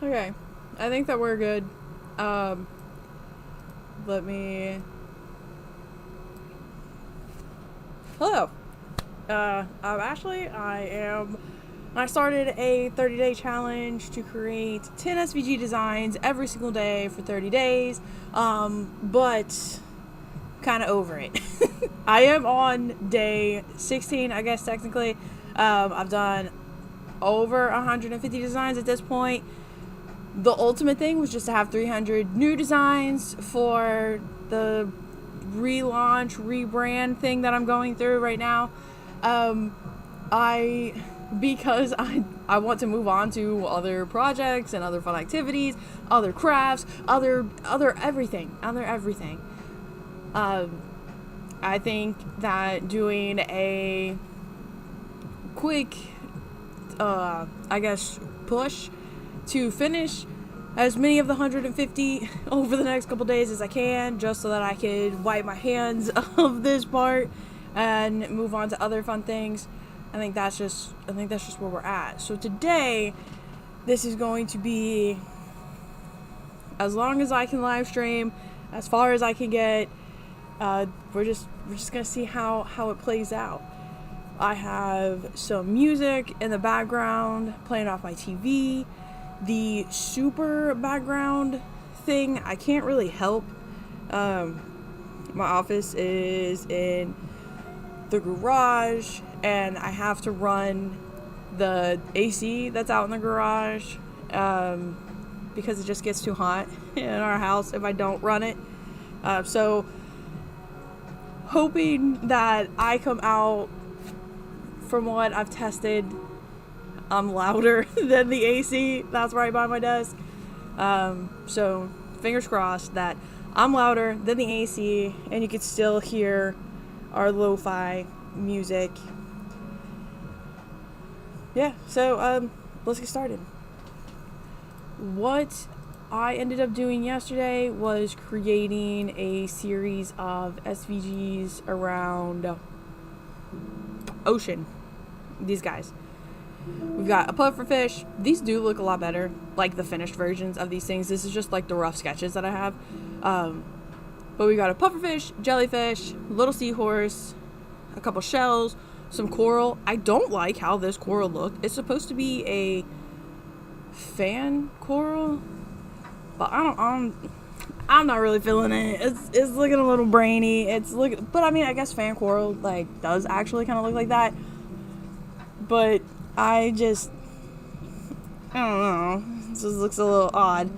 Okay, I think that we're good. Let me... Hello. I'm Ashley. I started a 30-day challenge to create 10 SVG designs every single day for 30 days, but kind of over it. I am on day 16, I guess, technically. I've done over 150 designs at this point. The ultimate thing was just to have 300 new designs for the relaunch, rebrand thing that I'm going through right now. Because I want to move on to other projects and other fun activities, other crafts, other everything. I think that doing a quick, push to finish as many of the 150 over the next couple days as I can, just so that I could wipe my hands of this part and move on to other fun things. I think that's just where we're at. So today, this is going to be as long as I can live stream, as far as I can get. We're just gonna see how it plays out. I have some music in the background playing off my TV. The super background thing I can't really help. My office is in the garage, and I have to run the AC that's out in the garage because it just gets too hot in our house if I don't run it. So hoping that I come out, from what I've tested, I'm louder than the AC that's right by my desk. So fingers crossed that I'm louder than the AC and you can still hear our lo-fi music. Yeah, so let's get started. What I ended up doing yesterday was creating a series of SVGs around ocean. These guys. We've got a pufferfish. These do look a lot better, like the finished versions of these things. This is just like the rough sketches that I have. But we got a pufferfish, jellyfish, little seahorse, a couple shells, some coral. I don't like how this coral looked. It's supposed to be a fan coral, but I'm not really feeling it. It's looking a little brainy. But I mean, I guess fan coral like does actually kind of look like that. But I don't know. This just looks a little odd.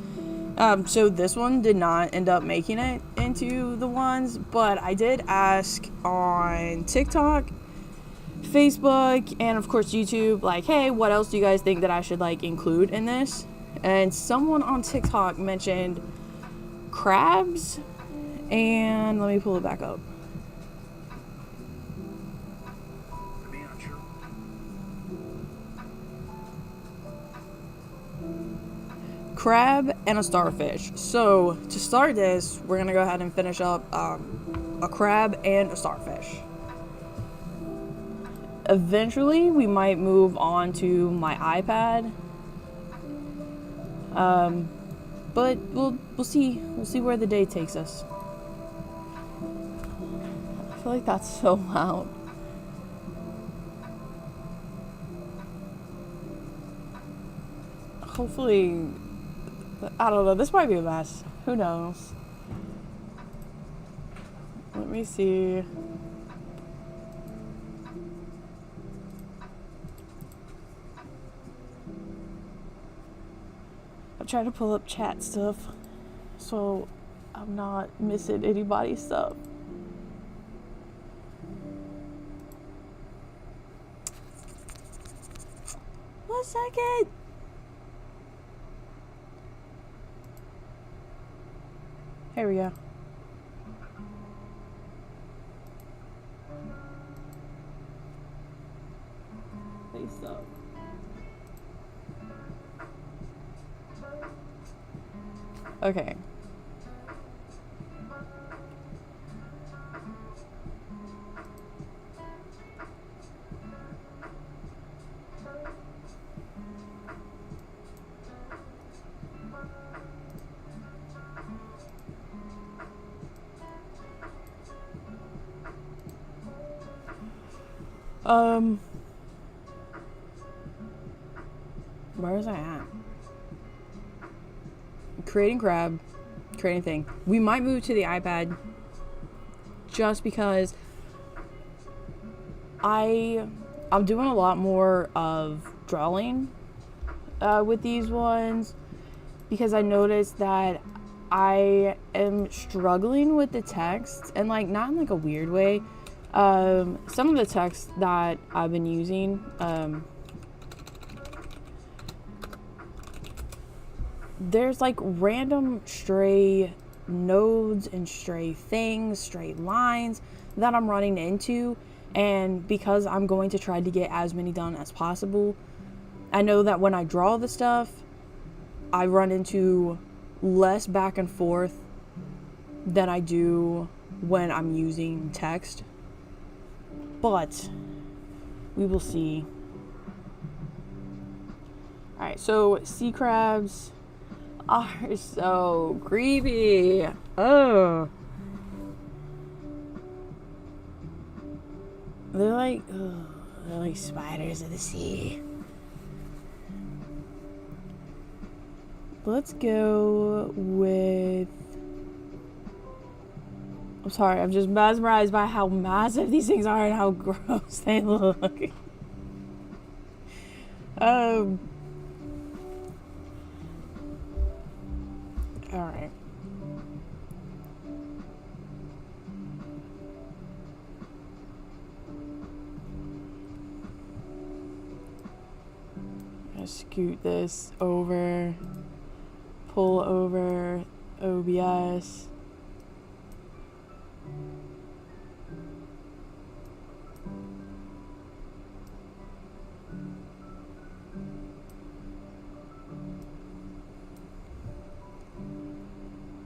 So this one did not end up making it into the ones, but I did ask on TikTok, Facebook, and of course YouTube, like, hey, what else do you guys think that I should like include in this? And someone on TikTok mentioned crabs, and let me pull it back up. Crab and a starfish. So to start this, we're gonna go ahead and finish up a crab and a starfish. Eventually we might move on to my iPad, but we'll see where the day takes us. I feel like that's so loud. Hopefully, I don't know, this might be a mess. Who knows? Let me see. I'm trying to pull up chat stuff so I'm not missing anybody's stuff. One second. Here we go. Face up. Okay. Where was I at? Creating crab, creating thing. We might move to the iPad just because I'm doing a lot more of drawing with these ones, because I noticed that I am struggling with the text, and like not in like a weird way. Some of the text that I've been using, there's like random stray nodes and stray things, stray lines that I'm running into, and because I'm going to try to get as many done as possible, I know that when I draw the stuff, I run into less back and forth than I do when I'm using text. But we will see. Alright, so sea crabs are so creepy. Oh. They're like spiders of the sea. Let's go with... I'm sorry, I'm just mesmerized by how massive these things are and how gross they look. Alright. Scoot this over, pull over OBS.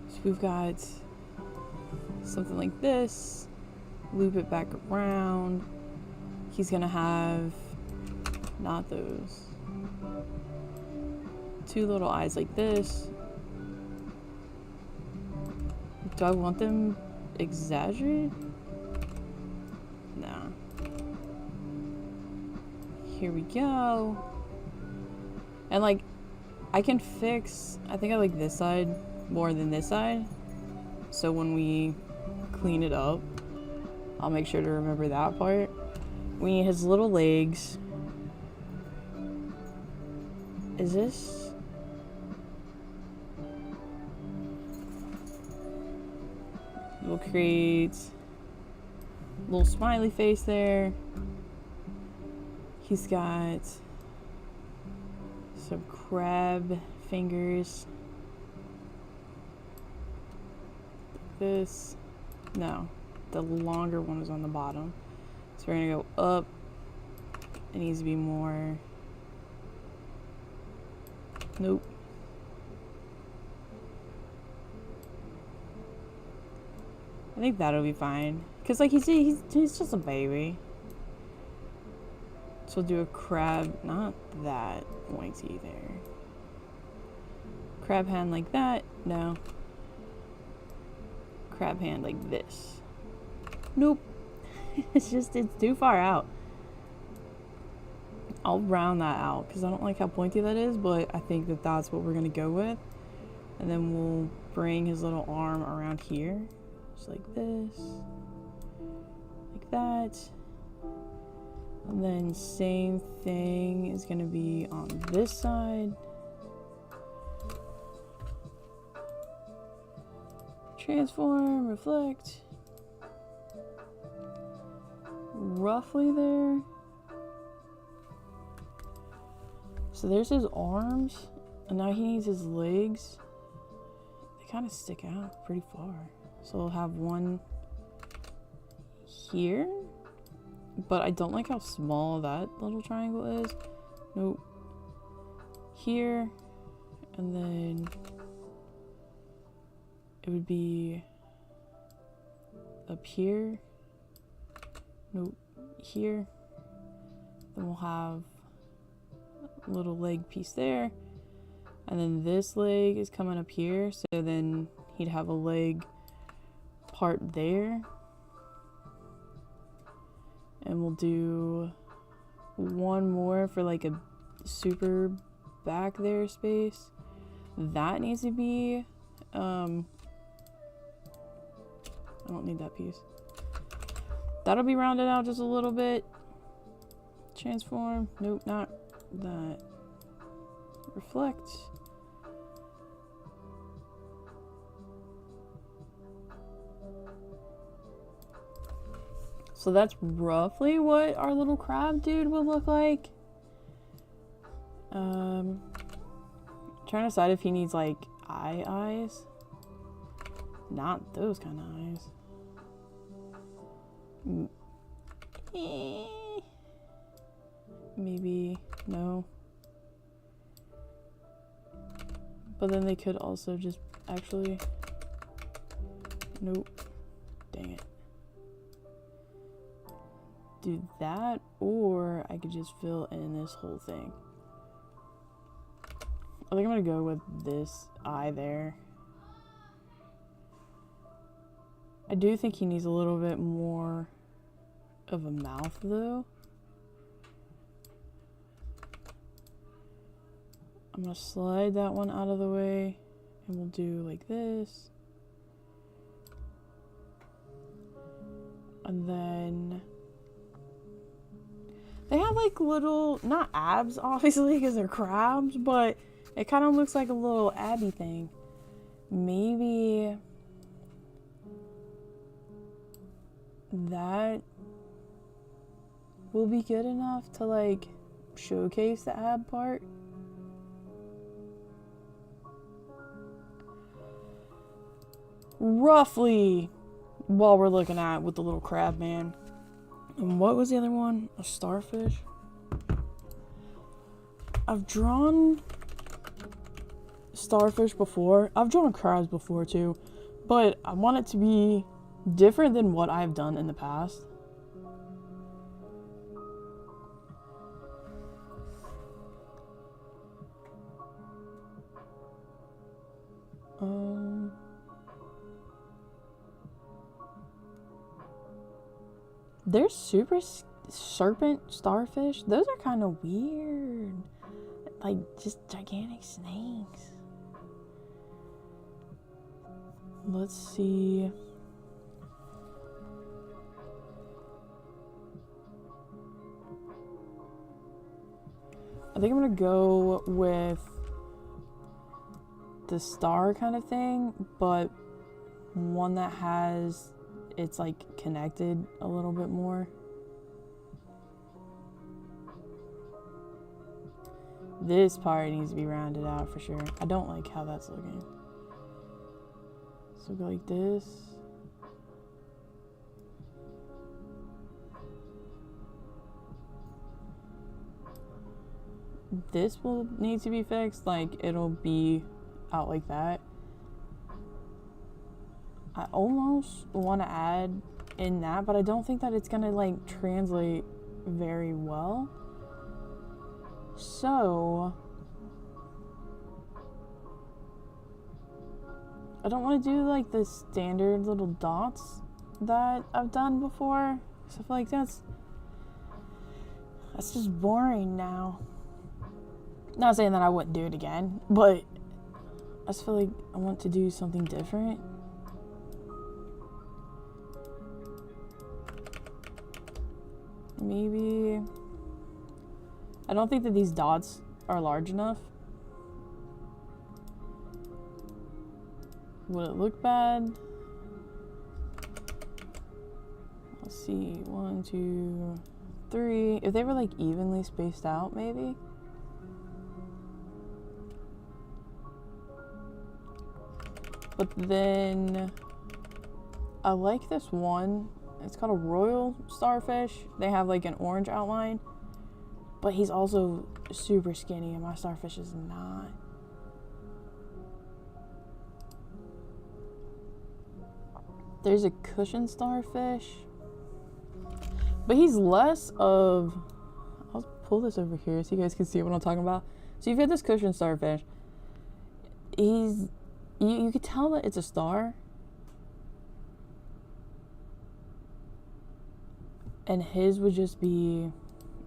So we've got something like this, loop it back around. He's gonna have not those. Two little eyes like this. Do I want them exaggerated? No. Here we go. And like, I can fix, I think I like this side more than this side. So when we clean it up, I'll make sure to remember that part. We need his little legs. Is this? We'll create a little smiley face there. He's got some crab fingers. This, no, the longer one is on the bottom. So we're gonna go up. It needs to be more. Nope. I think that'll be fine. Cause like he's just a baby. So we'll do a crab, not that pointy there. Crab hand like that, no. Crab hand like this. Nope. it's too far out. I'll round that out because I don't like how pointy that is, but I think that that's what we're gonna go with. And then we'll bring his little arm around here. Just like this, like that, and then same thing is going to be on this side. Transform, reflect, roughly there. So there's his arms, and now he needs his legs. They kind of stick out pretty far. So we'll have one here, but I don't like how small that little triangle is. Nope. Here, and then it would be up here. Nope. Here. Then we'll have a little leg piece there, and then this leg is coming up here, so then he'd have a leg part there, And we'll do one more for like a super back there space. That needs to be, I don't need that piece. That'll be rounded out just a little bit. Transform, nope, not that. Reflect. So that's roughly what our little crab dude will look like. Trying to decide if he needs like eyes. Not those kind of eyes. Maybe no. But then they could also just actually. Nope. Dang it. Do that, or I could just fill in this whole thing. I think I'm gonna go with this eye there. I do think he needs a little bit more of a mouth though. I'm gonna slide that one out of the way and we'll do like this. And then they have like little, not abs obviously because they're crabs, but it kind of looks like a little abby thing. Maybe that will be good enough to like showcase the ab part. Roughly what we're looking at with the little crab man. And what was the other one? A starfish? I've drawn starfish before. I've drawn crabs before too. But I want it to be different than what I've done in the past. They're super serpent starfish. Those are kind of weird. Like just gigantic snakes. Let's see. I think I'm gonna go with the star kind of thing, but one that has, it's like connected a little bit more. This part needs to be rounded out for sure. I don't like how that's looking. So go like this. This will need to be fixed, like it'll be out like that. I almost want to add in that, but I don't think that it's gonna like translate very well. So I don't want to do like the standard little dots that I've done before, so I feel like that's just boring now. Not saying that I wouldn't do it again, but I just feel like I want to do something different. Maybe I don't think that these dots are large enough. Would it look bad? Let's see, 1, 2, 3. If they were like evenly spaced out, maybe. But then I like this one. It's called a royal starfish. They have like an orange outline, but he's also super skinny and my starfish is not. There's a cushion starfish, but he's less of, I'll pull this over here so you guys can see what I'm talking about. So you've got this cushion starfish. You could tell that it's a star. And his would just be,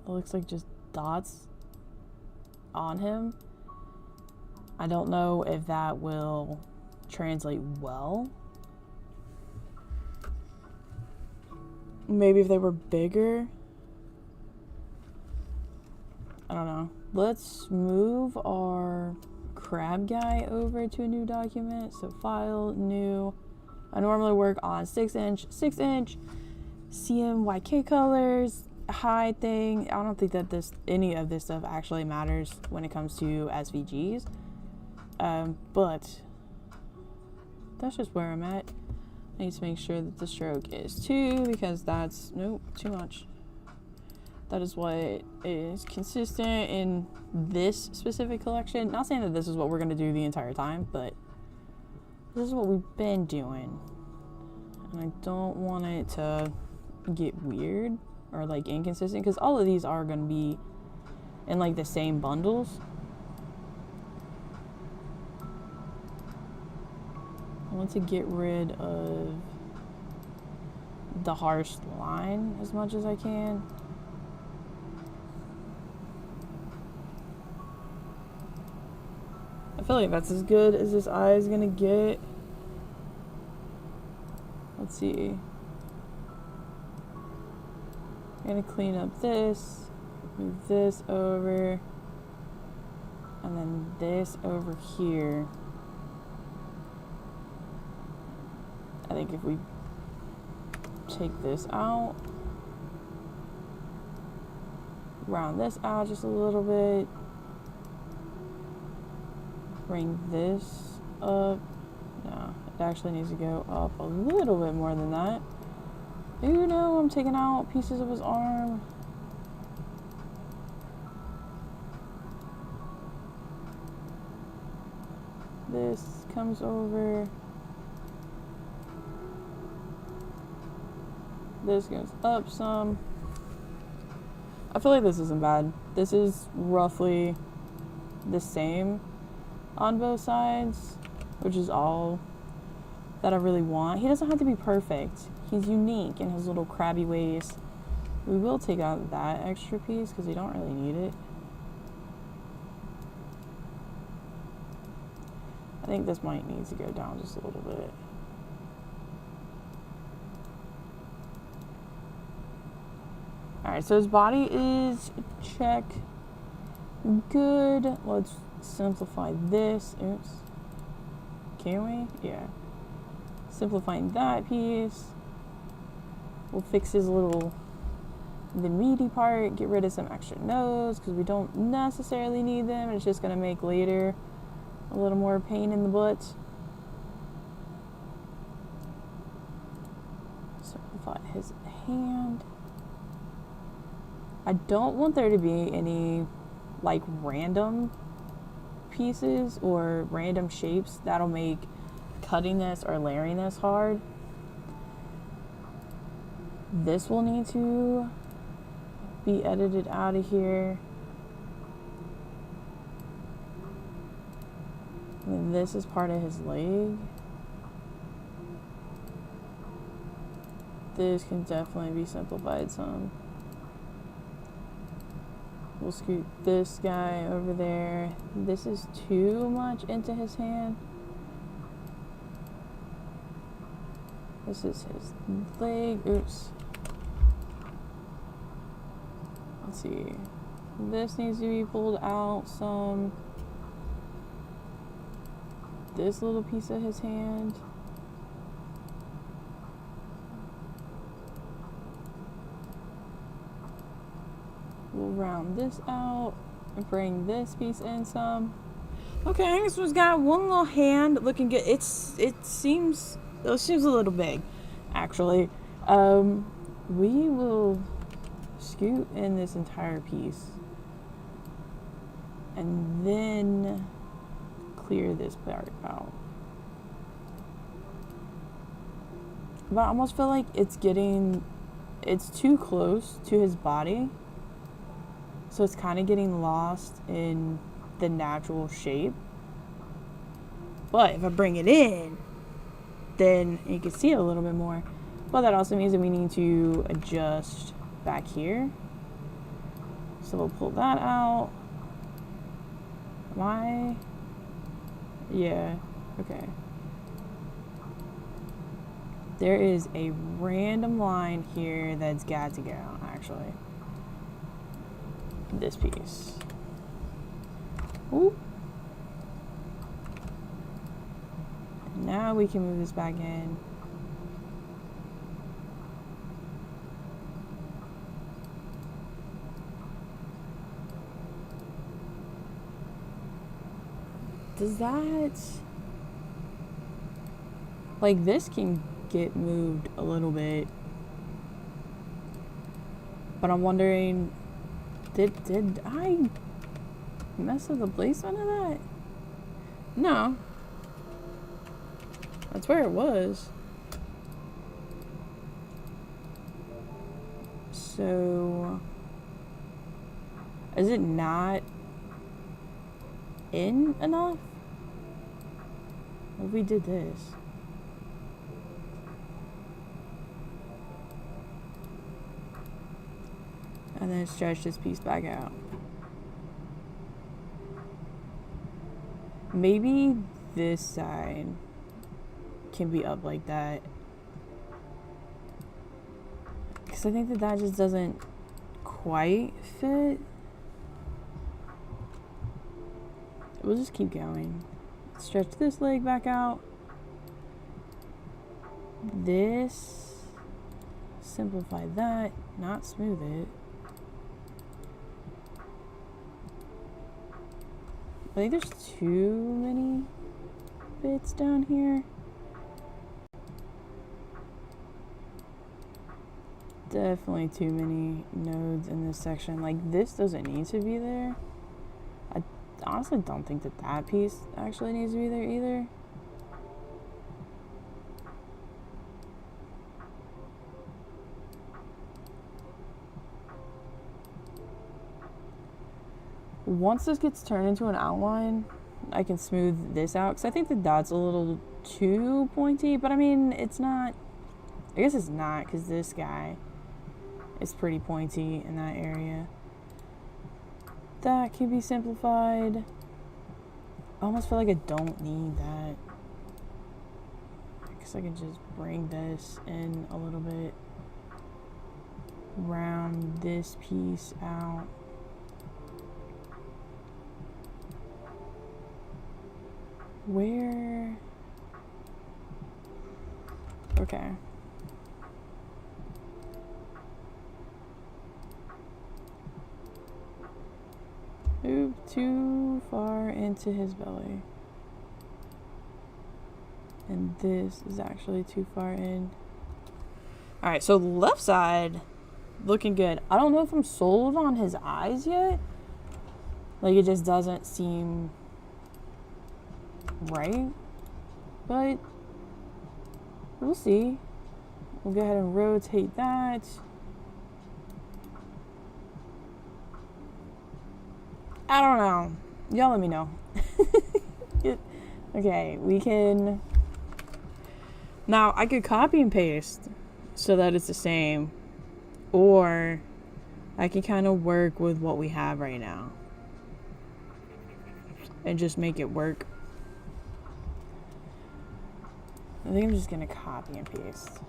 it looks like just dots on him. I don't know if that will translate well. Maybe if they were bigger. I don't know. Let's move our crab guy over to a new document. So file, new. I normally work on 6-inch CMYK colors, high thing. I don't think that any of this stuff actually matters when it comes to SVGs. But that's just where I'm at. I need to make sure that the stroke is 2 because that's, nope, too much. That is what is consistent in this specific collection. Not saying that this is what we're going to do the entire time, but this is what we've been doing. And I don't want it to get weird or like inconsistent because all of these are going to be in like the same bundles. I want to get rid of the harsh line as much as I can. I feel like that's as good as this eye is gonna get. Let's see. I'm gonna clean up this, move this over, and then this over here. I think if we take this out, round this out just a little bit, bring this up. No, it actually needs to go up a little bit more than that. You know, I'm taking out pieces of his arm. This comes over. This goes up some. I feel like this isn't bad. This is roughly the same on both sides, which is all that I really want. He doesn't have to be perfect. He's unique in his little crabby ways. We will take out that extra piece because we don't really need it. I think this might need to go down just a little bit. Alright, so his body is check. Good. Let's simplify this. Oops. Can we? Yeah. Simplifying that piece. We'll fix his little, the meaty part, get rid of some extra nose because we don't necessarily need them. It's just going to make later a little more pain in the butt. Simplify his hand. I don't want there to be any like random pieces or random shapes that'll make cutting this or layering this hard. This will need to be edited out of here. And this is part of his leg. This can definitely be simplified some. We'll scoot this guy over there. This is too much into his hand. This is his leg. Oops. Let's see. This needs to be pulled out some. This little piece of his hand. We'll round this out and bring this piece in some. Okay, this one's got one little hand looking good. It seems a little big, actually. We will scoot in this entire piece and then clear this part out. But I almost feel like it's too close to his body. So it's kind of getting lost in the natural shape. But if I bring it in, then you can see it a little bit more. But that also means that we need to adjust back here. So we'll pull that out. Why? Yeah, okay. There is a random line here that's got to go, actually. This piece. Ooh. Now we can move this back in. Does that... like, this can get moved a little bit. But I'm wondering... Did I mess with the placement of that? No. That's where it was. So... is it not in enough? What if we did this? And then stretch this piece back out. Maybe this side can be up like that. Because I think that that just doesn't quite fit. We'll just keep going. Stretch this leg back out. This. Simplify that. Not smooth it. I think there's too many bits down here. Definitely too many nodes in this section. Like, this doesn't need to be there. I honestly don't think that that piece actually needs to be there either. Once this gets turned into an outline, I can smooth this out, because I think that that's a little too pointy, but I mean, it's not, I guess it's not, because this guy is pretty pointy in that area. That can be simplified. I almost feel like I don't need that. I guess I can just bring this in a little bit, round this piece out. Where? Okay. Move too far into his belly. And this is actually too far in. Alright, so left side, looking good. I don't know if I'm sold on his eyes yet. Like, it just doesn't seem right, but we'll see. We'll go ahead and rotate that. I don't know. Y'all let me know. Okay, we can... now, I could copy and paste so that it's the same, or I can kind of work with what we have right now and just make it work. I think I'm just gonna copy and paste.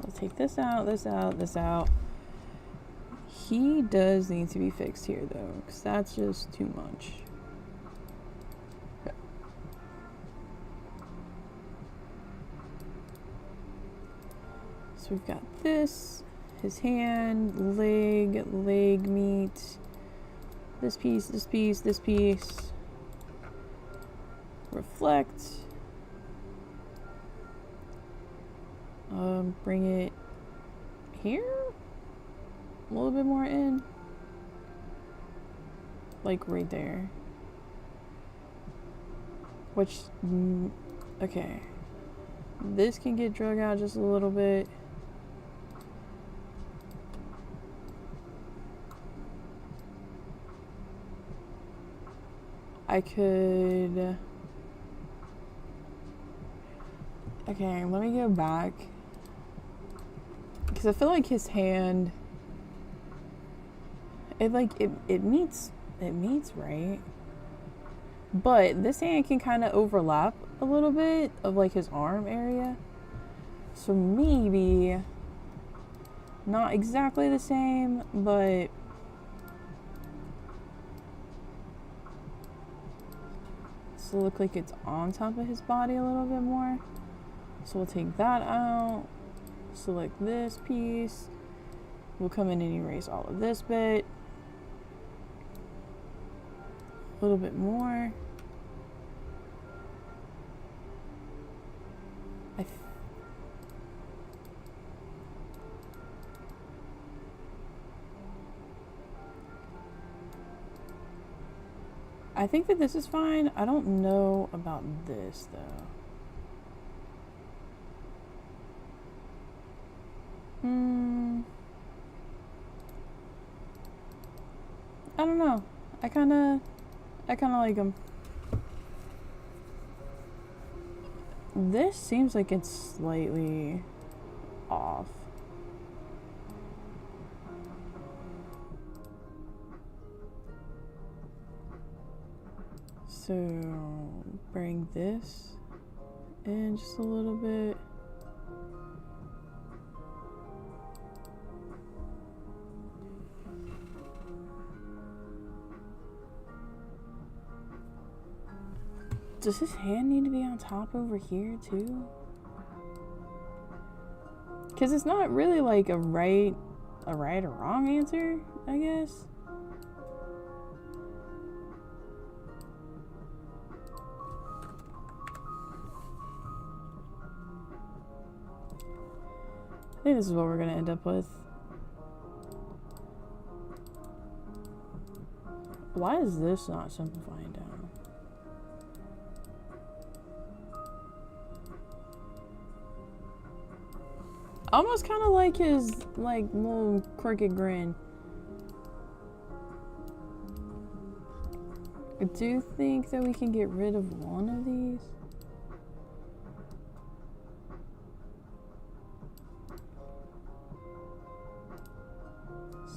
I'll take this out, this out, this out. He does need to be fixed here though, because that's just too much. So we've got this, his hand, leg meat, this piece, this piece, this piece. Reflect. Bring it here, a little bit more in, like right there, which, okay, this can get drug out just a little bit. I could, okay, let me go back because I feel like his hand, it meets right, but this hand can kind of overlap a little bit of like his arm area, so maybe not exactly the same, but so look like it's on top of his body a little bit more. So we'll take that out, select this piece, we'll come in and erase all of this bit, a little bit more. I think that this is fine. I don't know about this though. I don't know. I kind of like them. This seems like it's slightly off. So bring this in just a little bit. Does his hand need to be on top over here too? Because it's not really like a right or wrong answer, I guess. I think this is what we're gonna end up with. Why is this not simplifying down? Almost kind of like his little crooked grin. I do think that we can get rid of one of these.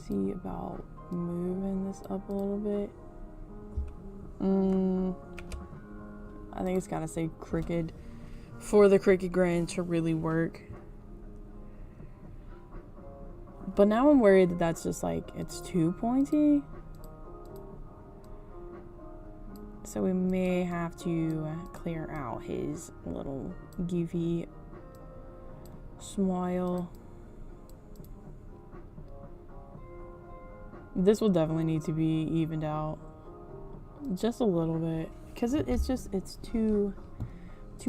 See about moving this up a little bit. I think it's gotta say crooked for the crooked grin to really work. But now I'm worried that that's just like, it's too pointy. So we may have to clear out his little goofy smile. This will definitely need to be evened out just a little bit because it's too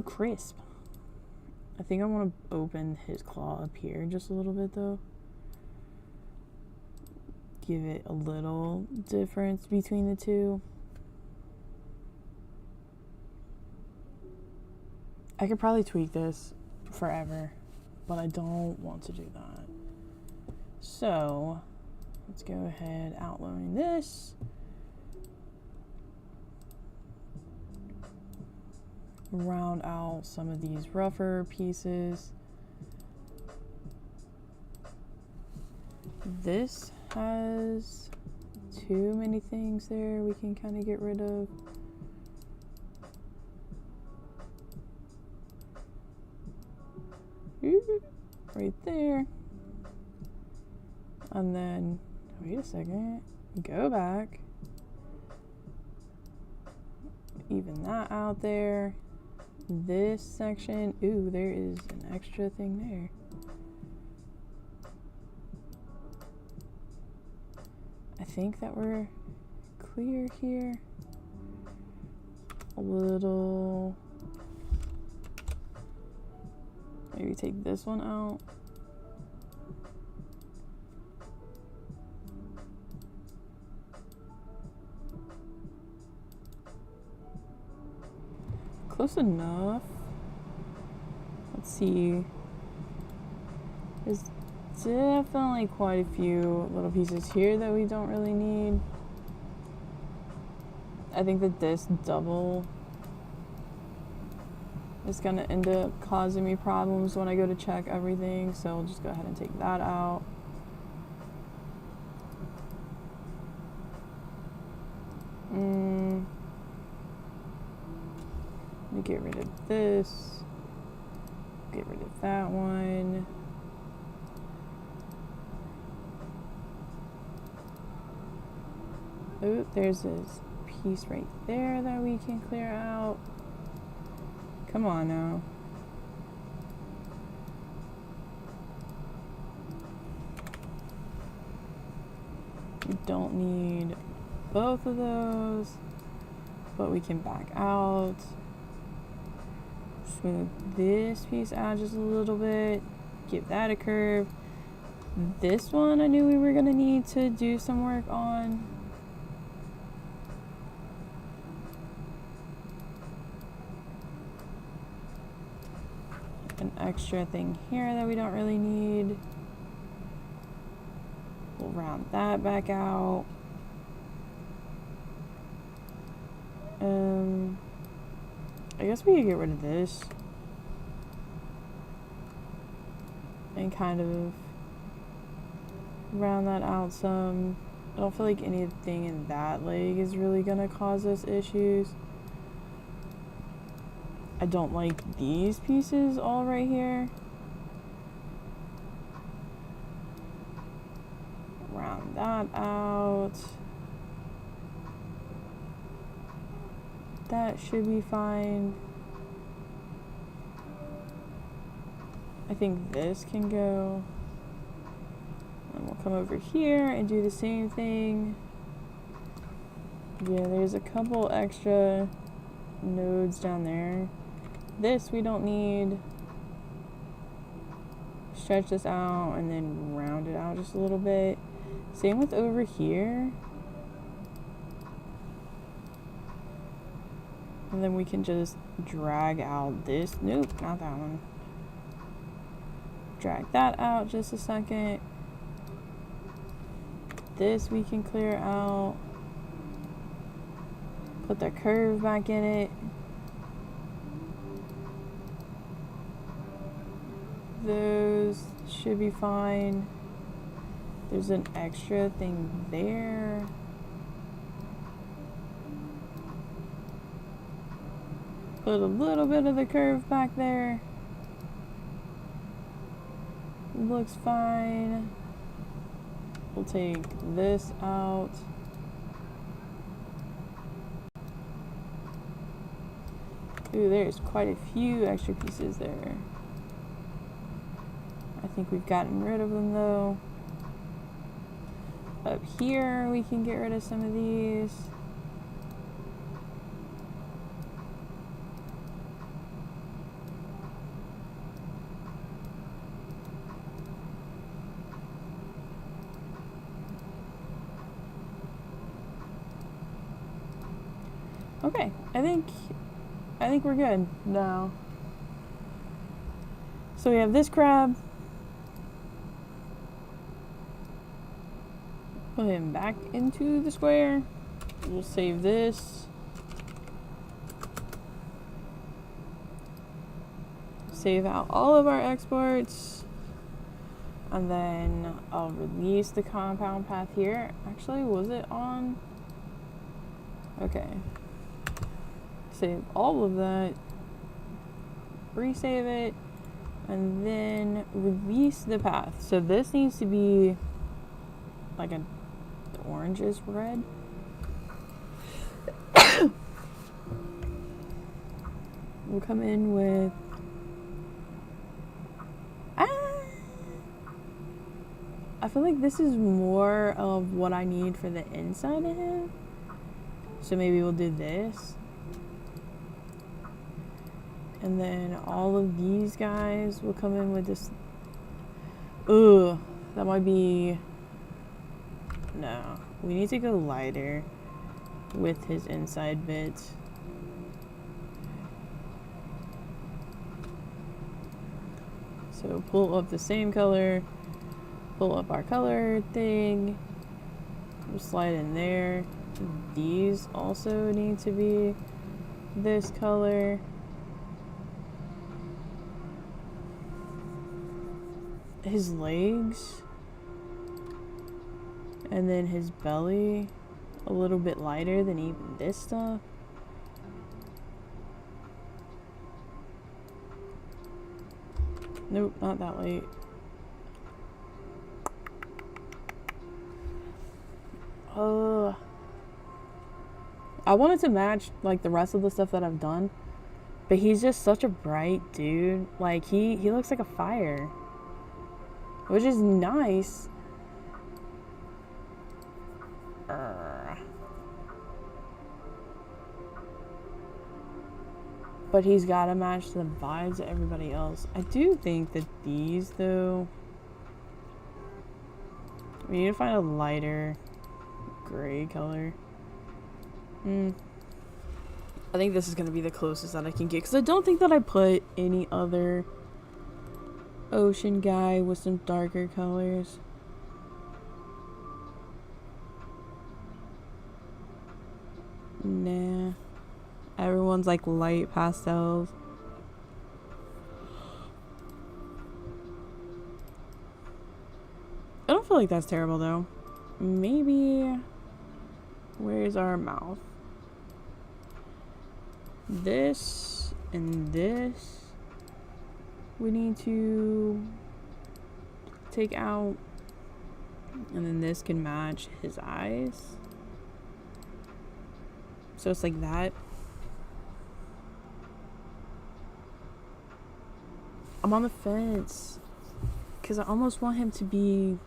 crisp. I think I want to open his claw up here just a little bit though. Give it a little difference between the two. I could probably tweak this forever, but I don't want to do that. So let's go ahead, outline this. Round out some of these rougher pieces. This has too many things there we can kind of get rid of. Right there. And then, wait a second, go back. Even that out there. This section, ooh, there is an extra thing there. I think that we're clear here. A little, maybe take this one out. Close enough. Let's see. There's definitely quite a few little pieces here that we don't really need. I think that this double It's gonna end up causing me problems when I go to check everything, so I'll just go ahead and take that out. Let me get rid of this. Get rid of that one. Oh, there's this piece right there that we can clear out. Come on now. We don't need both of those, but we can back out. Smooth this piece out just a little bit. Give that a curve. This one I knew we were gonna need to do some work on. An extra thing here that we don't really need. We'll round that back out. I guess we could get rid of this and kind of round that out some. I don't feel like anything in that leg is really gonna cause us issues. I don't like these pieces all right here. Round that out. That should be fine. I think this can go. And we'll come over here and do the same thing. Yeah, there's a couple extra nodes down there. This we don't need. Stretch this out and then round it out just a little bit. Same with over here. And then we can just drag out this. Nope, not that one. Drag that out just a second. This we can clear out. Put the curve back in it. Those should be fine. There's an extra thing there. Put a little bit of the curve back there. Looks fine. We'll take this out. Ooh, there's quite a few extra pieces there. I think we've gotten rid of them though. Up here we can get rid of some of these. Okay, I think we're good now. So we have this crab. Put him back into the square. We'll save this. Save out all of our exports. And then I'll release the compound path here. Actually, was it on? Okay. Save all of that. Resave it. And then release the path. So this needs to be like a orange is red. We'll come in with I feel like this is more of what I need for the inside of him. So maybe we'll do this. And then all of these guys will come in with this. Ugh, that might be. No, we need to go lighter with his inside bits. So pull up the same color, pull up our color thing, we'll slide in there. These also need to be this color. his legs and then his belly a little bit lighter than even this stuff. Nope, not that light. I wanted to match like the rest of the stuff that I've done, but he's just such a bright dude. Like he looks like a fire, which is nice. But he's got to match the vibes of everybody else. I do think that these, though, we need to find a lighter gray color. I think this is going to be the closest that I can get, because I don't think that I put any other ocean guy with some darker colors. Nah. Everyone's like light pastels. I don't feel like that's terrible though. Maybe, where's our mouth? This and this we need to take out, and then this can match his eyes. So it's like that. I'm on the fence because I almost want him to be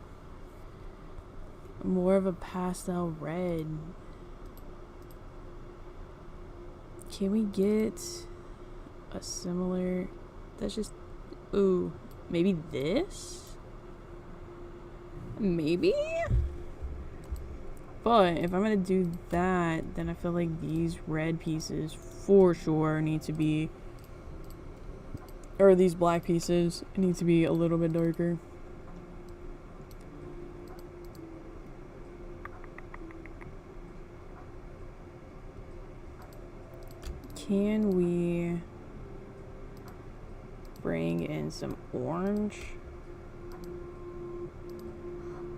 more of a pastel red. Can we get a similar, that's just, ooh, maybe this? Maybe? But if I'm gonna do that, then I feel like these red pieces for sure need to be, or these black pieces need to be a little bit darker. Can we bring in some orange?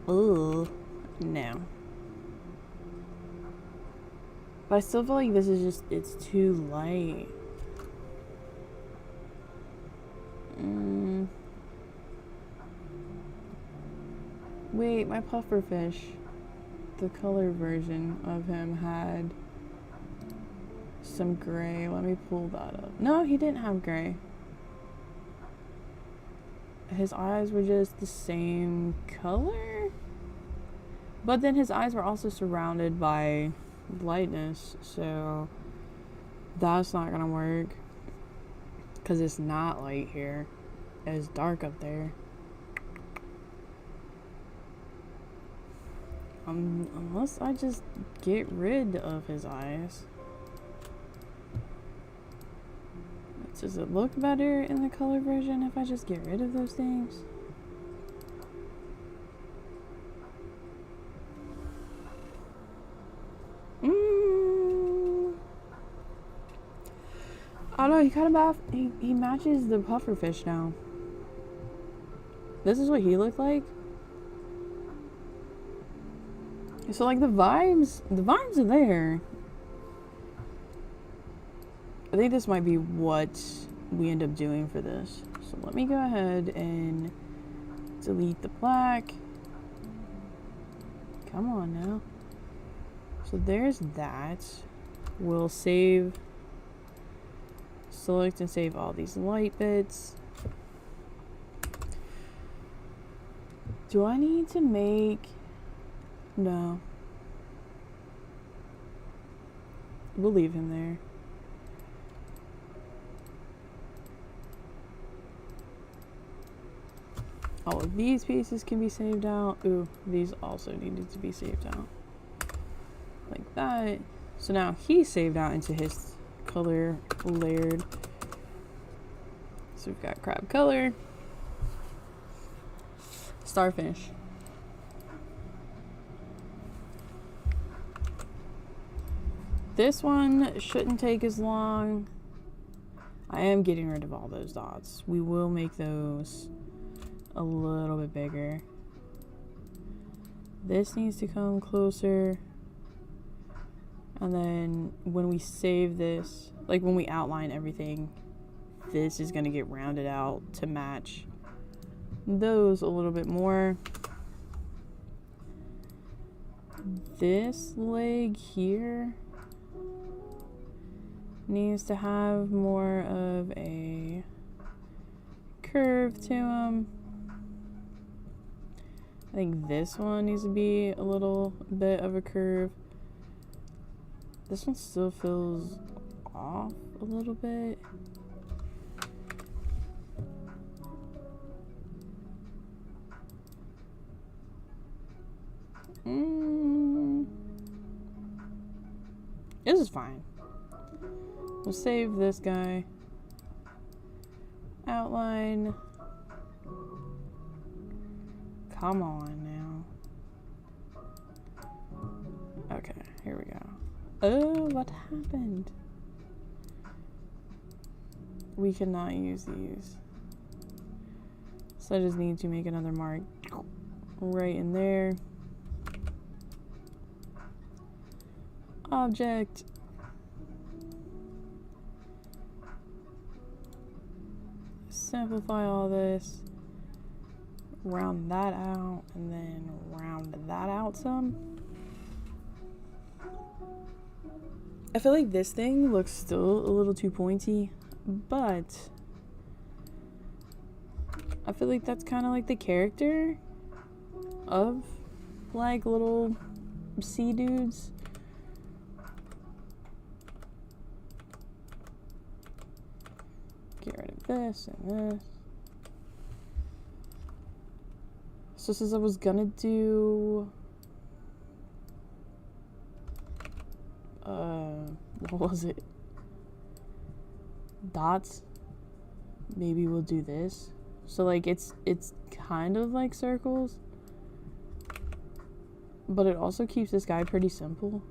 Ugh, no. But I still feel like this is just, it's too light. Wait, my pufferfish, the color version of him had some gray. Let me pull that up. No, he didn't have gray. His eyes were just the same color. But then his eyes were also surrounded by lightness, so that's not gonna work. Because it's not light here. It's dark up there. Unless I just get rid of his eyes. Does it look better in the color version if I just get rid of those things? I don't know, he kind of he matches the pufferfish now. This is what he looked like. So like the vibes are there. I think this might be what we end up doing for this. So let me go ahead and delete the black. Come on now. So there's that. We'll select and save all these light bits. Do I need to make, no. We'll leave him there. All of these pieces can be saved out. Ooh, these also needed to be saved out. Like that. So now he's saved out into his color layered. So we've got crab color. Starfish. This one shouldn't take as long. I am getting rid of all those dots. We will make those a little bit bigger. This needs to come closer. And then when we save this, like when we outline everything, this is gonna get rounded out to match those a little bit more. This leg here needs to have more of a curve to him. I think this one needs to be a little bit of a curve. This one still feels off a little bit. This is fine. We'll save this guy. Outline. Come on now. Okay, here we go. Oh, what happened? We cannot use these. So I just need to make another mark right in there. Object. Simplify all this. Round that out and then round that out some. I feel like this thing looks still a little too pointy, but I feel like that's kind of like the character of like little sea dudes. Get rid of this and this. So since I was gonna do what was it? Dots. Maybe we'll do this. So like it's kind of like circles, but it also keeps this guy pretty simple.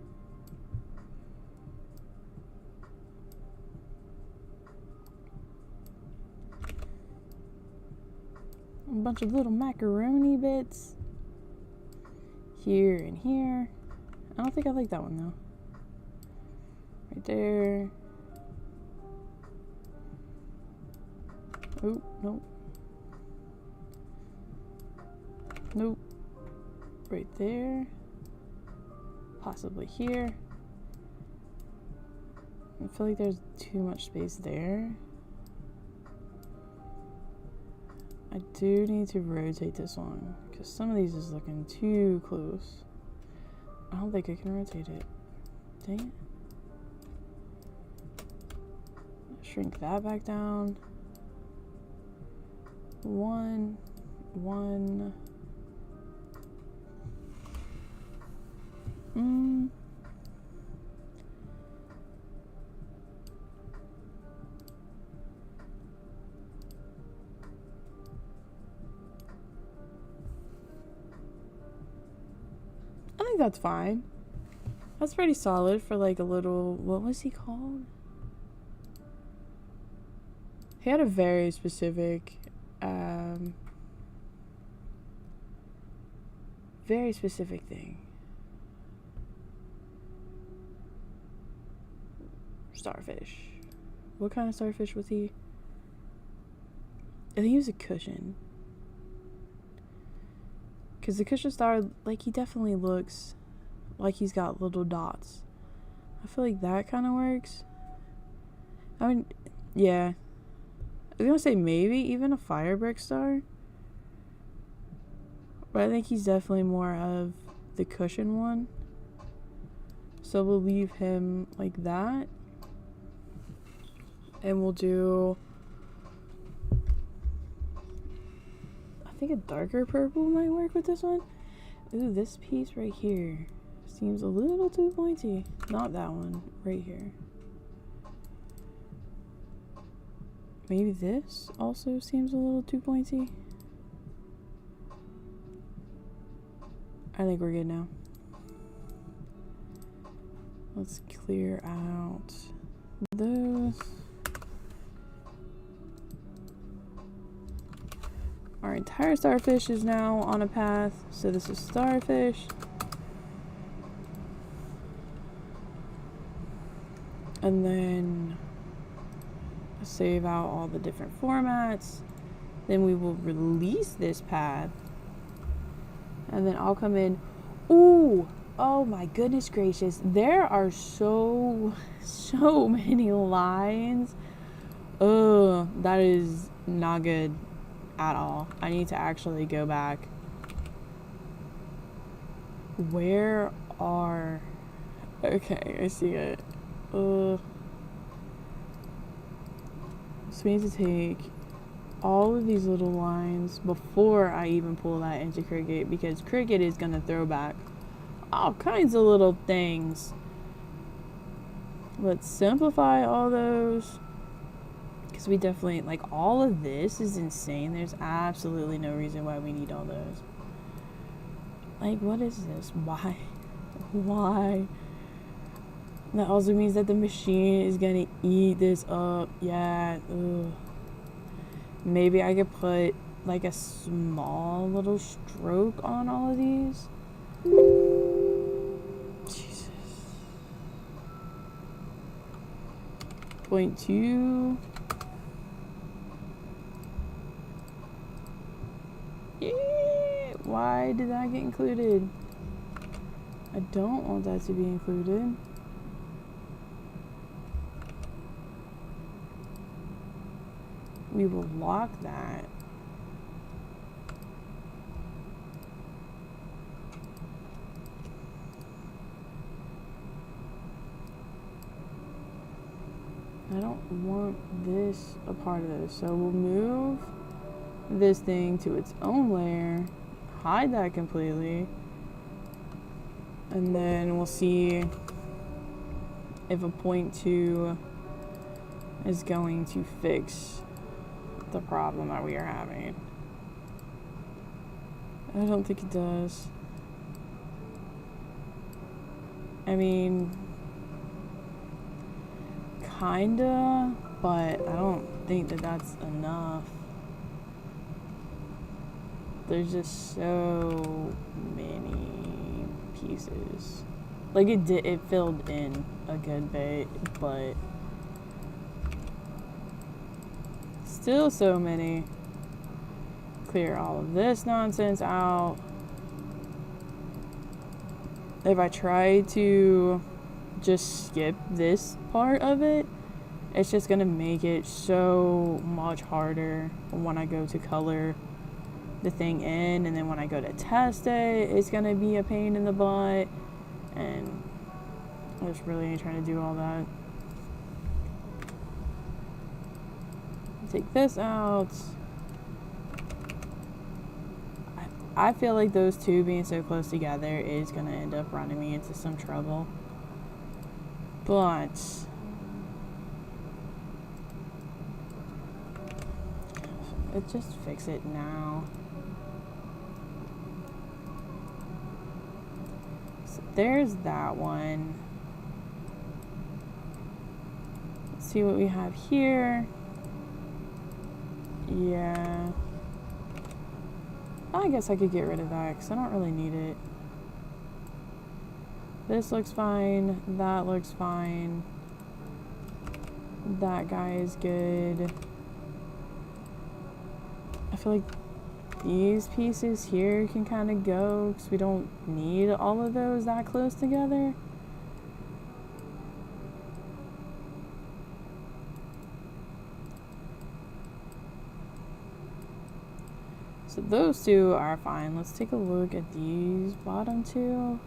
A bunch of little macaroni bits here and here. I don't think I like that one though. Right there. Oh, nope. Nope. Right there. Possibly here. I feel like there's too much space there. I do need to rotate this one because some of these is looking too close. I don't think I can rotate it. Dang it. Shrink that back down. One. I think that's fine. That's pretty solid for like a little, what was he called? He had a very specific thing. Starfish. What kind of starfish was he? I think he was a cushion. Because the cushion star, like, he definitely looks like he's got little dots. I feel like that kind of works. I mean, yeah. I was gonna say maybe even a fire brick star. But I think he's definitely more of the cushion one. So we'll leave him like that. And we'll do, I think a darker purple might work with this one. Ooh, this piece right here seems a little too pointy. Not that one, right here. Maybe this also seems a little too pointy. I think we're good now. Let's clear out those. our entire starfish is now on a path. So this is starfish. And then save out all the different formats. Then we will release this path. And then I'll come in. Ooh! Oh my goodness gracious. There are so many lines. Ugh, that is not good at all. I need to actually go back. Where are... Okay, I see it. So we need to take all of these little lines before I even pull that into Cricut, because Cricut is going to throw back all kinds of little things. Let's simplify all those, because we definitely, like, all of this is insane. There's absolutely no reason why we need all those. Like, what is this? Why? That also means that the machine is gonna eat this up. Yeah. Ugh. Maybe I could put like a small little stroke on all of these. Jesus. 0.2. Yeah. Why did that get included? I don't want that to be included. We will lock that. I don't want this a part of this, so we'll move this thing to its own layer, hide that completely, and then we'll see if a 0.2 is going to fix the problem that we are having. I don't think it does. I mean, kinda, but I don't think that that's enough. There's just so many pieces. Like, it filled in a good bit, but still so many. Clear all of this nonsense out. If I try to just skip this part of it, it's just gonna make it so much harder when I go to color the thing in, and then when I go to test it, it's gonna be a pain in the butt, and I just really ain't trying to do all that. Take this out. I feel like those two being so close together is gonna end up running me into some trouble. But let's just fix it now. So there's that one. Let's see what we have here. Yeah. I guess I could get rid of that because I don't really need it. This looks fine. That looks fine. That guy is good. I feel like these pieces here can kind of go because we don't need all of those that close together. So those two are fine. Let's take a look at these bottom two.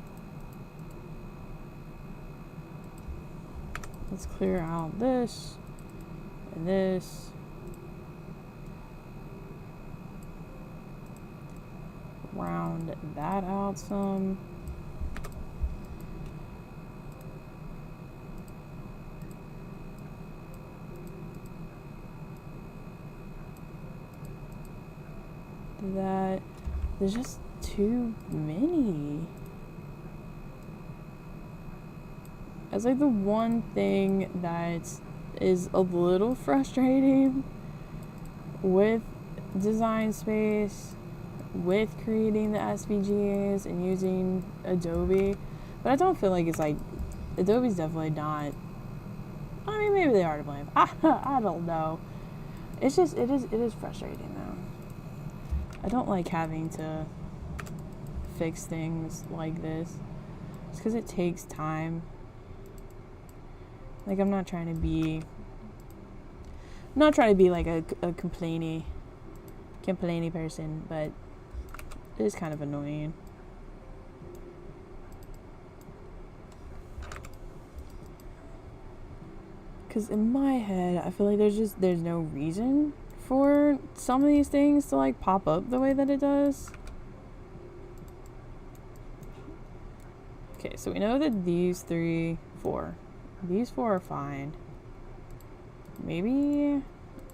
Let's clear out this and this. Round that out some. That there's just too many. That's like the one thing that is a little frustrating with design space with creating the SVGs and using Adobe, but I don't feel like it's like Adobe's definitely not. I mean, maybe they are to blame. I don't know. It's just it is frustrating though. I don't like having to fix things like this. It's because it takes time. Like I'm not trying to be like a complainy person, but it is kind of annoying. Because in my head, I feel like there's no reason for some of these things to like pop up the way that it does. Okay, so we know that these 4 are fine. Maybe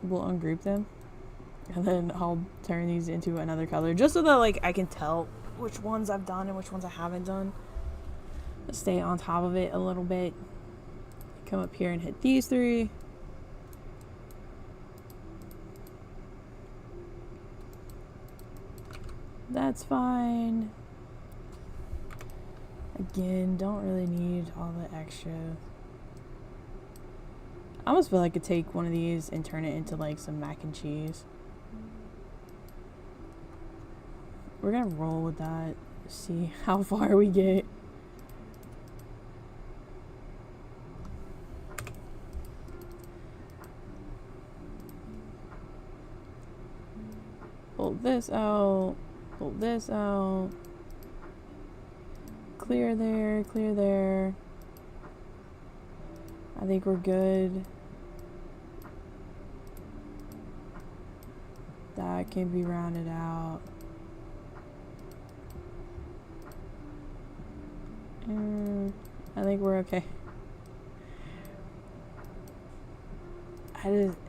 we'll ungroup them and then I'll turn these into another color just so that like I can tell which ones I've done and which ones I haven't done. Stay on top of it a little bit. Come up here and hit these 3. That's fine. Again, don't really need all the extra. I almost feel like I could take one of these and turn it into like some mac and cheese. We're gonna roll with that. See how far we get. Pull this out. Pull this out. Clear there, clear there. I think we're good. That can be rounded out. I think we're okay.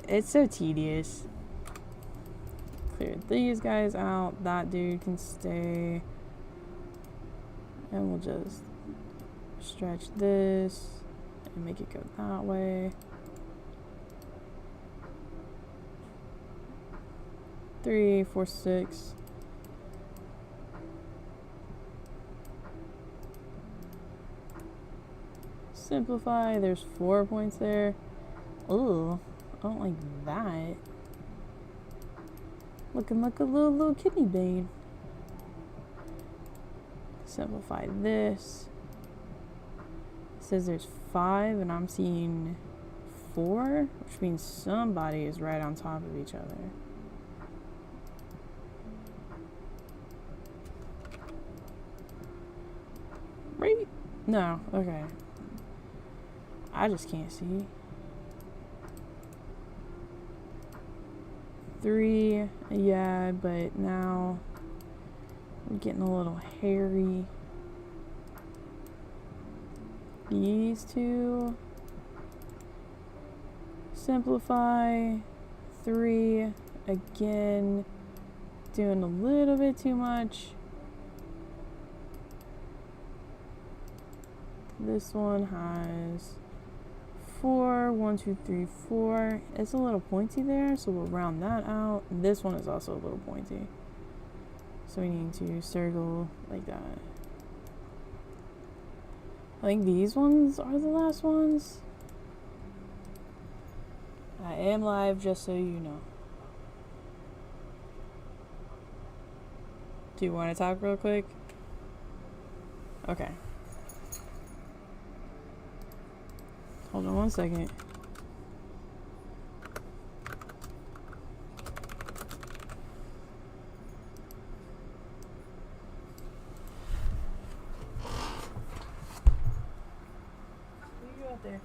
It's so tedious. Clear these guys out. That dude can stay. And we'll just stretch this and make it go that way. 3, 4, 6. Simplify. There's 4 points there. Ooh, I don't like that. Looking like a little kidney bean. Simplify this. It says there's 5 and I'm seeing 4, which means somebody is right on top of each other. Right? No, okay. I just can't see. 3, yeah, but now we're getting a little hairy. These 2. Simplify. 3. Again, doing a little bit too much. This one has 4, 1, 2, 3, 4. It's a little pointy there, so we'll round that out. This one is also a little pointy, so we need to circle like that. I think these ones are the last ones. I am live, just so you know. Do you want to talk real quick? Okay. Hold on one second. You go out there.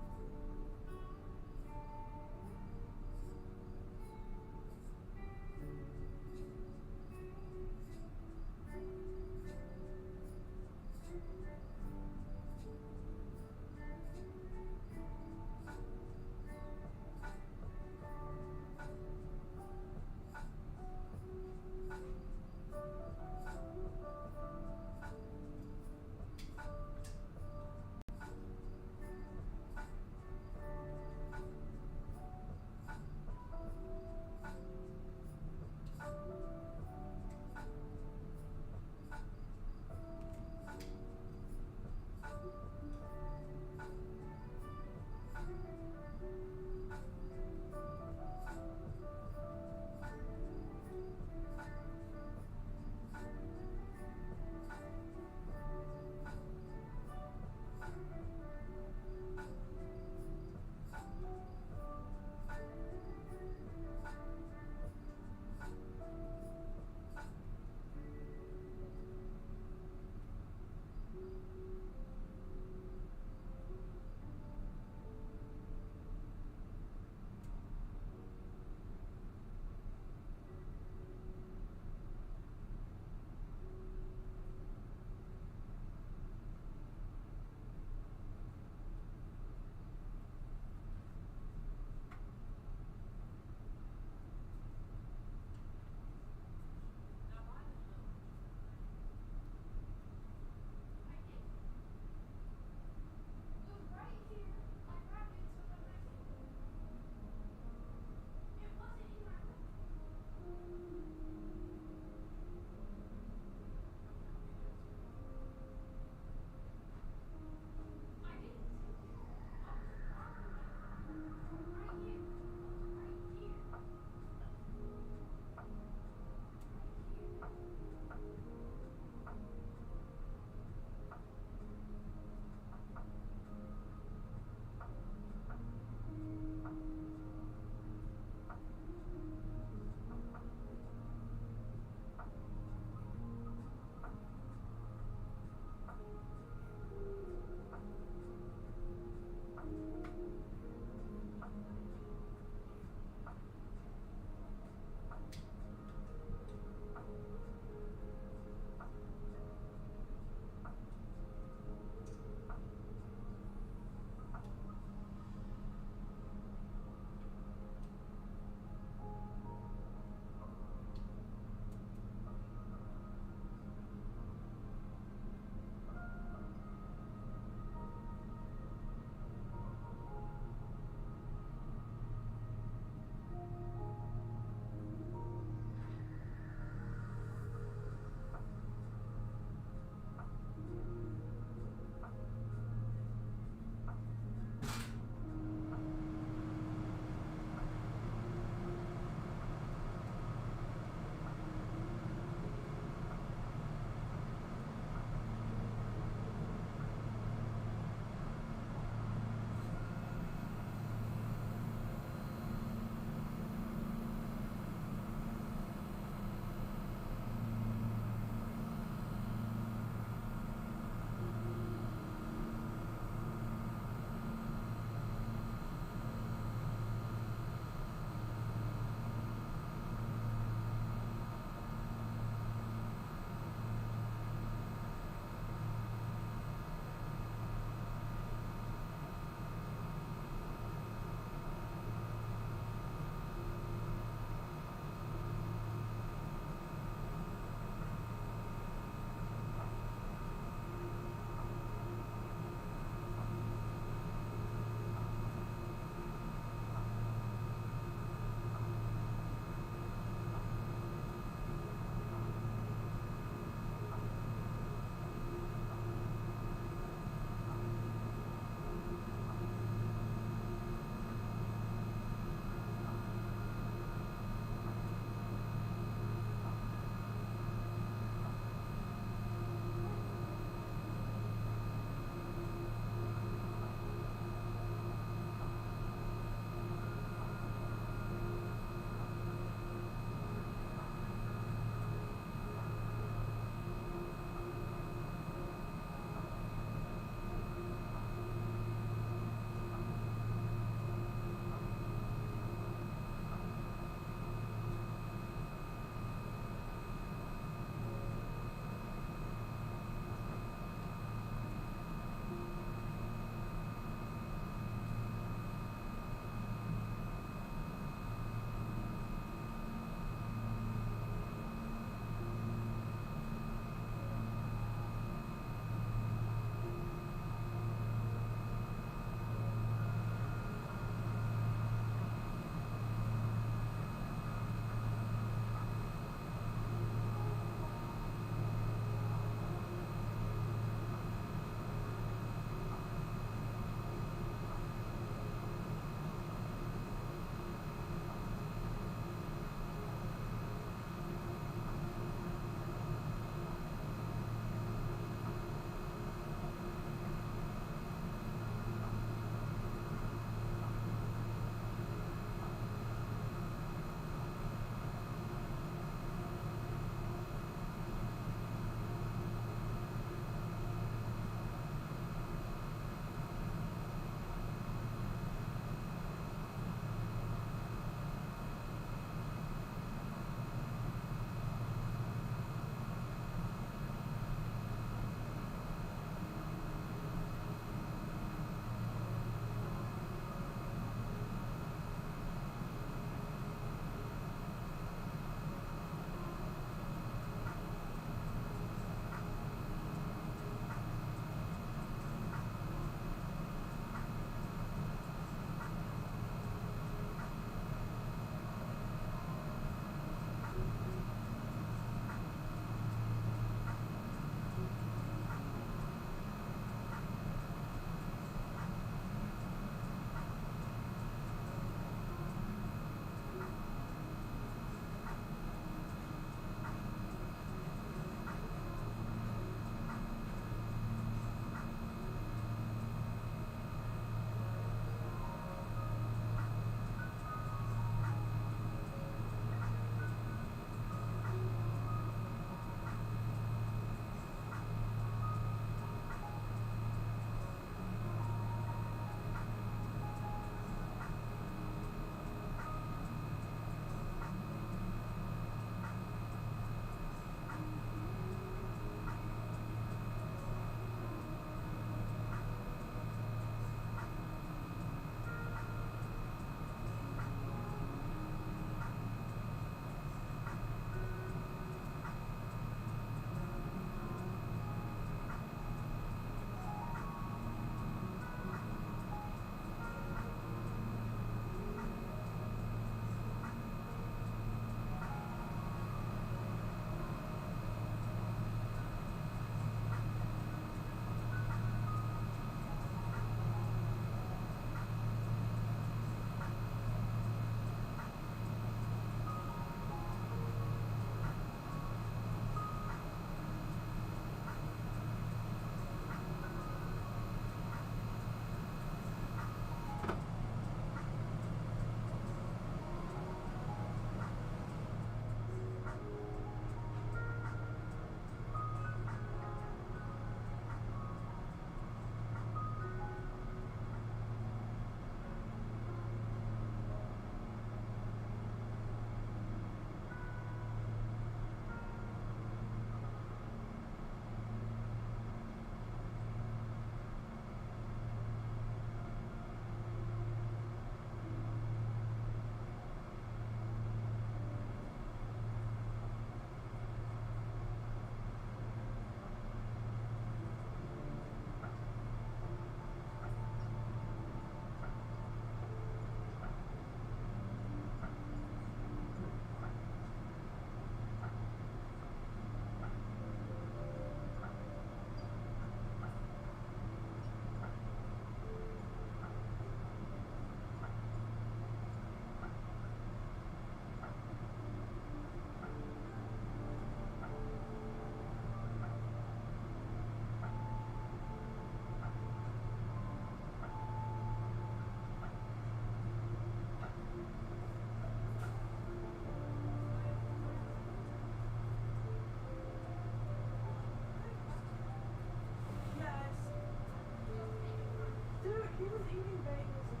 He was eating bagels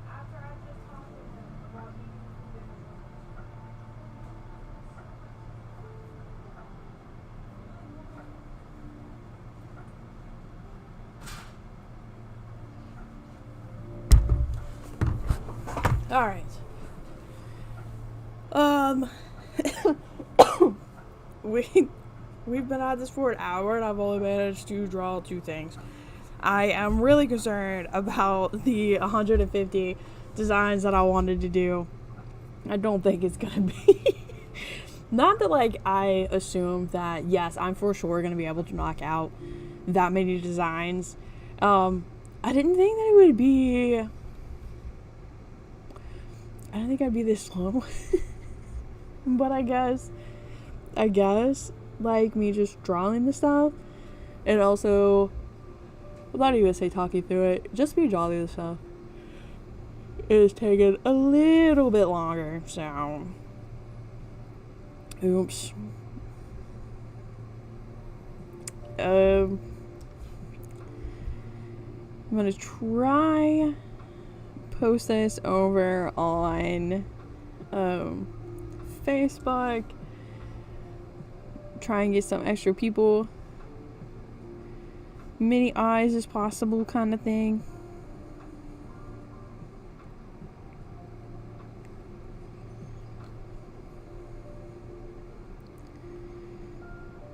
after I just talked to him about eating dinner. All right. We've been at this for an hour, and I've only managed to draw 2 things. I am really concerned about the 150 designs that I wanted to do. I don't think it's gonna be. Not that, like, I assume that, yes, I'm for sure gonna be able to knock out that many designs. I didn't think that it would be. I didn't think I'd be this slow. But I guess, like, me just drawing the stuff, and also, I'm not even gonna say talking through it, just me drawing the stuff is taking a little bit longer, so, oops. I'm gonna try post this over on Facebook, try and get some extra people, many eyes as possible kind of thing.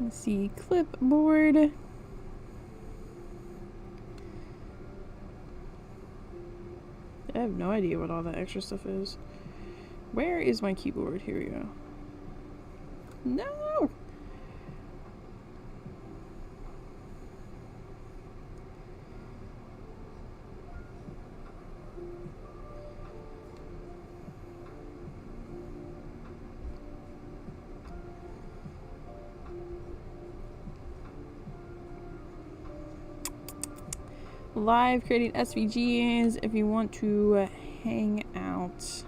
Let's see, clipboard. I have no idea what all that extra stuff is. Where is my keyboard? Here we go. No! Live creating SVGs if you want to hang out.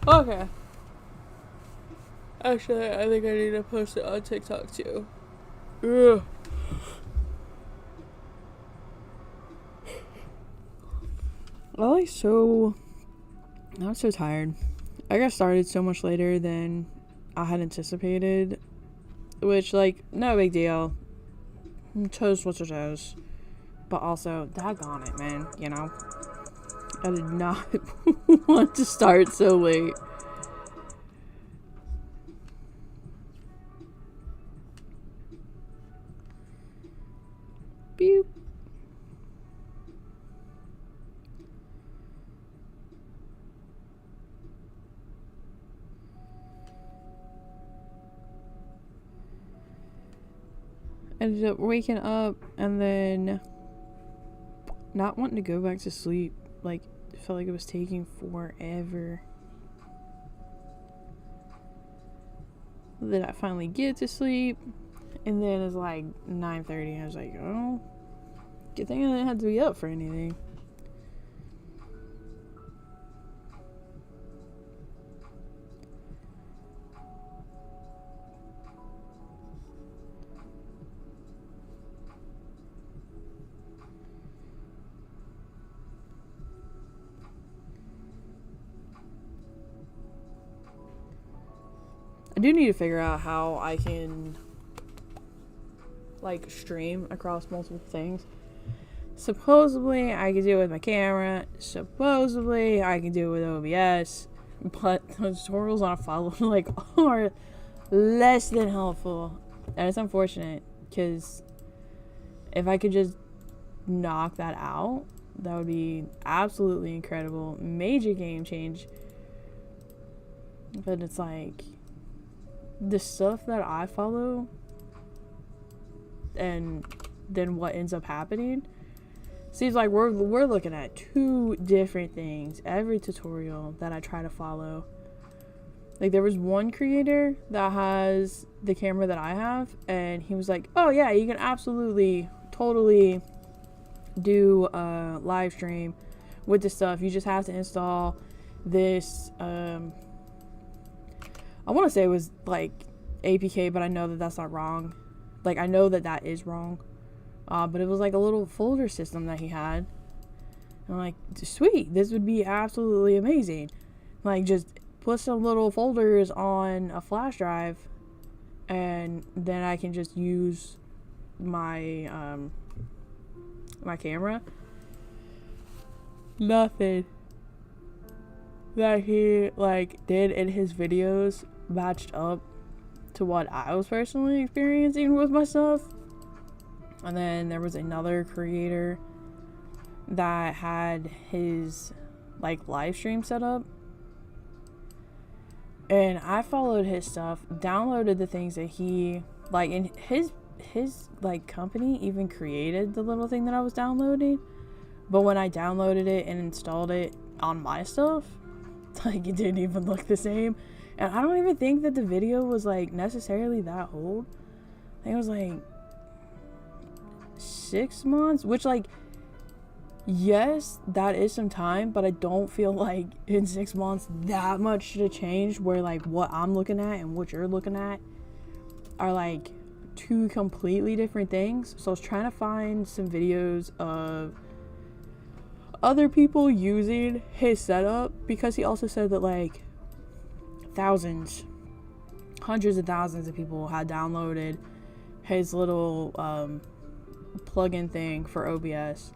Okay. Actually, I think I need to post it on TikTok too. Ugh. I'm so tired. I got started so much later than I had anticipated, which, like, no big deal. Toast what's a toast. But also, daggone it, man, you know? I did not want to start so late. Beep. Ended up waking up and then not wanting to go back to sleep. Like, it felt like it was taking forever. Then I finally get to sleep, and then it's like 9:30. I was like, oh, good thing I didn't have to be up for anything. I do need to figure out how I can, like, stream across multiple things. Supposedly, I can do it with my camera. Supposedly, I can do it with OBS. But the tutorials on a follow like are less than helpful. And it's unfortunate, because if I could just knock that out, that would be absolutely incredible. Major game change. But it's like, the stuff that I follow and then what ends up happening, seems like we're looking at two different things every tutorial that I try to follow. Like, there was one creator that has the camera that I have, and he was like, oh yeah, you can absolutely totally do a live stream with this stuff. You just have to install this I want to say it was like APK, but I know that that's not wrong. Like, I know that that is wrong. But it was like a little folder system that he had. And I'm like, sweet, this would be absolutely amazing. Like, just put some little folders on a flash drive, and then I can just use my my camera. Nothing that he like did in his videos matched up to what I was personally experiencing with my stuff. And then there was another creator that had his like live stream set up, and I followed his stuff, downloaded the things that he like, and his like company even created the little thing that I was downloading. But when I downloaded it and installed it on my stuff, like, it didn't even look the same. And I don't even think that the video was like necessarily that old. I think it was like 6 months, which, like, yes, that is some time, but I don't feel like in 6 months that much should have changed, where like what I'm looking at and what you're looking at are like two completely different things. So I was trying to find some videos of other people using his setup, because he also said that like thousands, hundreds of thousands of people had downloaded his little plugin thing for OBS,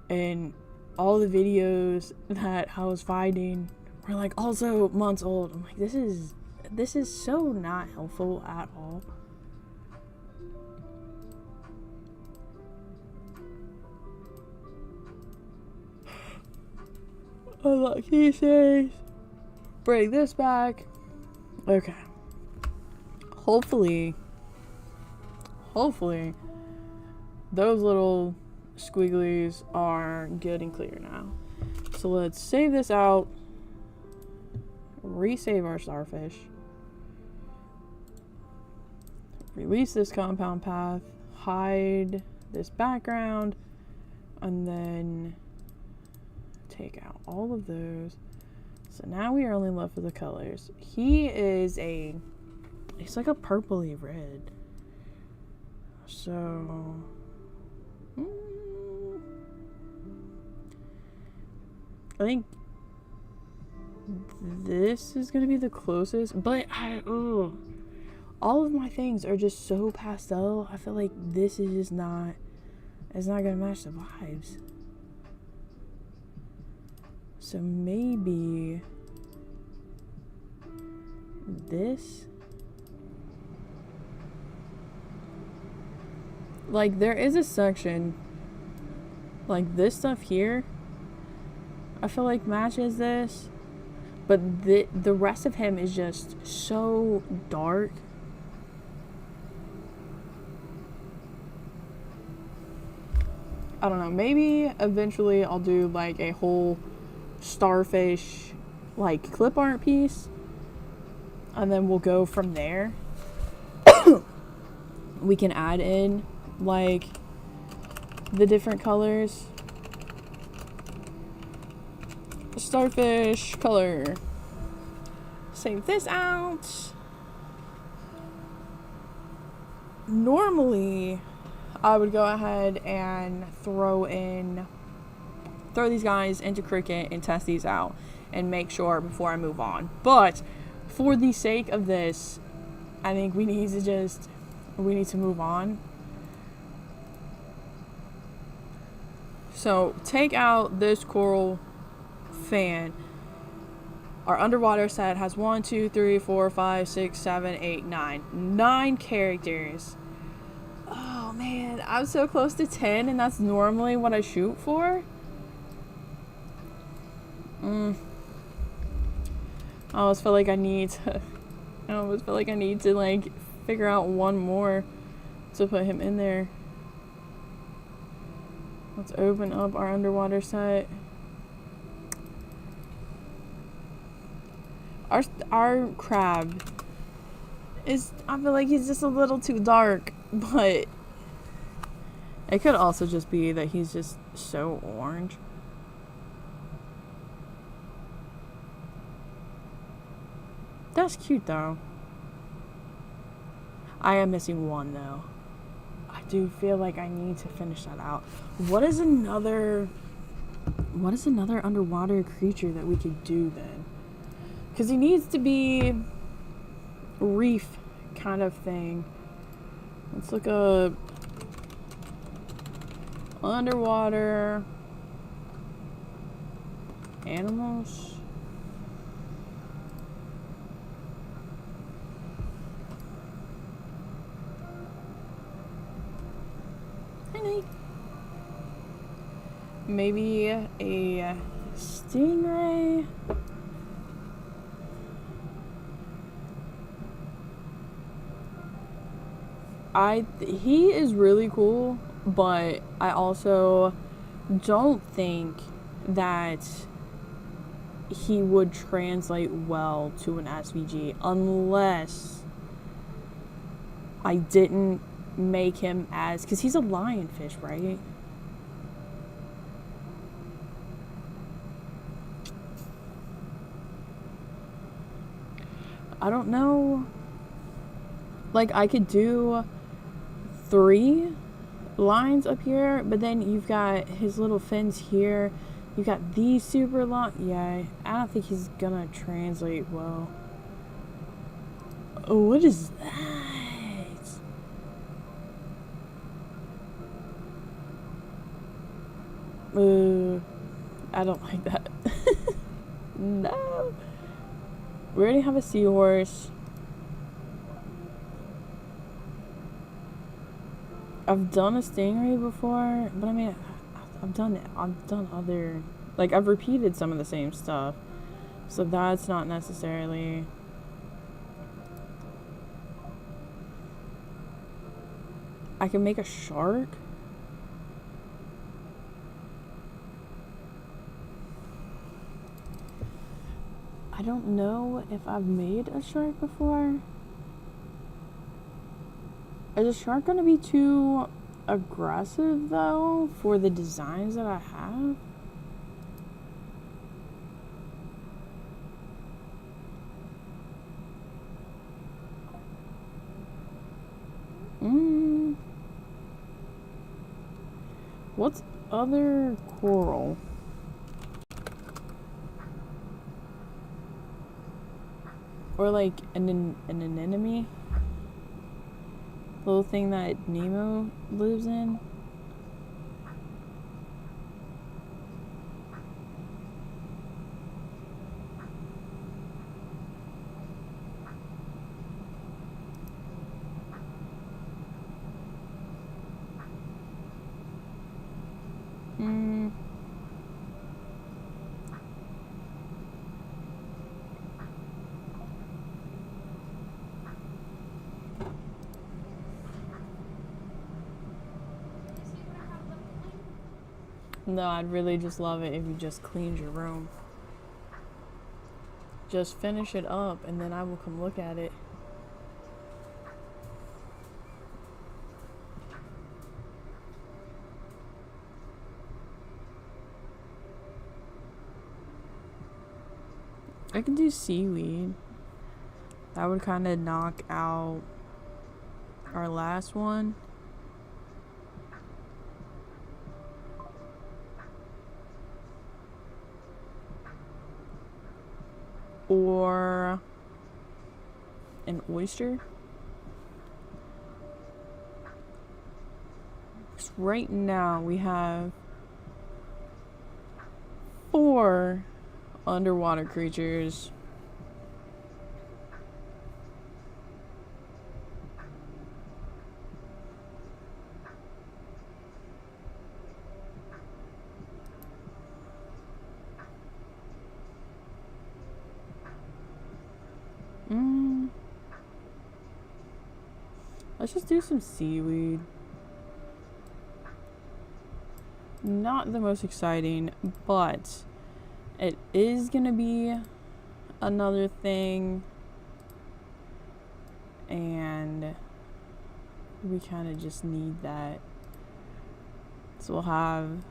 and all the videos that I was finding were like also months old. I'm like, this is so not helpful at all. Unlock these things, bring this back. Okay, hopefully those little squigglies are good and clear now. So let's save this out, resave our starfish, release this compound path, hide this background, and then take out all of those. So now we are only left with the colors. He is it's like a purpley red. So I think this is gonna be the closest, but all of my things are just so pastel. I feel like this is just not, it's not gonna match the vibes. So maybe this, like, there is a section like this stuff here I feel like matches this, but the rest of him is just so dark. I don't know, maybe eventually I'll do like a whole starfish like clip art piece, and then we'll go from there. We can add in like the different colors. Starfish color. Save this out. Normally I would go ahead and throw these guys into Cricut and test these out and make sure before I move on. But for the sake of this, I think we need to move on. So take out this coral fan. Our underwater set has 1, 2, 3, 4, 5, 6, 7, 8, 9. 9 characters. Oh man, I'm so close to 10, and that's normally what I shoot for. I almost feel like I need to like figure out one more to put him in there. Let's open up our underwater set. Our crab is, I feel like he's just a little too dark, but it could also just be that he's just so orange. That's cute though. I am missing one though. I do feel like I need to finish that out. What is another underwater creature that we could do then? Because he needs to be reef kind of thing. Let's look up underwater animals. Maybe a stingray. He is really cool, but I also don't think that he would translate well to an SVG unless I didn't make him as, because he's a lionfish, right? I don't know. Like, I could do 3 lines up here, but then you've got his little fins here. You've got these super long. Yeah, I don't think he's gonna translate well. Oh, what is that? I don't like that. No. We already have a seahorse. I've done a stingray before, but I mean, I've done other, like, I've repeated some of the same stuff, so that's not necessarily. I can make a shark. I don't know if I've made a shark before. Is a shark gonna be too aggressive though for the designs that I have? What's other coral? Or like an anemone? Little thing that Nemo lives in. No, I'd really just love it if you just cleaned your room. Just finish it up and then I will come look at it. I could do seaweed. That would kind of knock out our last one. Or an oyster. Because right now we have 4 underwater creatures. Let's just do some seaweed. Not the most exciting, but it is gonna be another thing, and we kind of just need that. So we'll have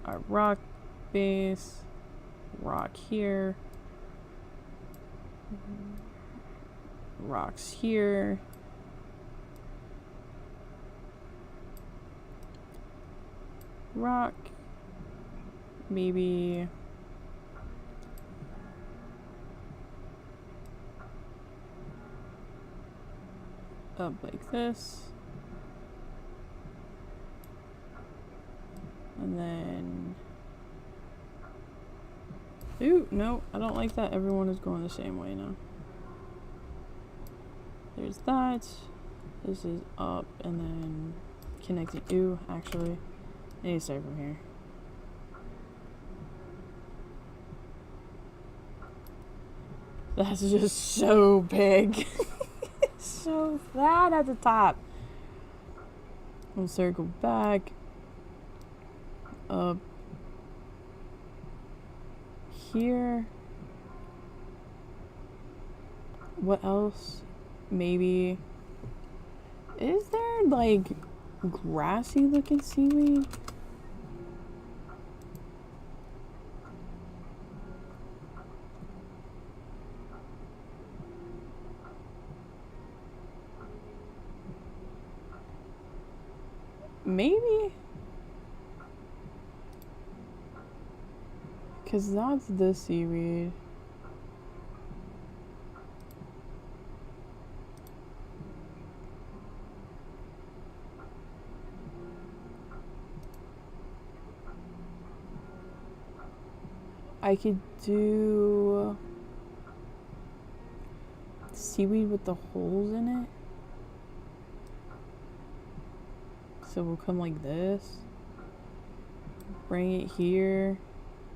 our rock base, rock here, rocks here, rock, maybe up like this, and then, ooh, no, I don't like that. Everyone is going the same way now. There's that. This is up, and then connecting. Ooh, actually, I need to start from here. That's just so big. So flat at the top. We'll circle back. Up here. What else? Maybe. Is there like grassy looking seaweed? Maybe, because that's the seaweed. I could do seaweed with the holes in it. So we'll come like this, bring it here,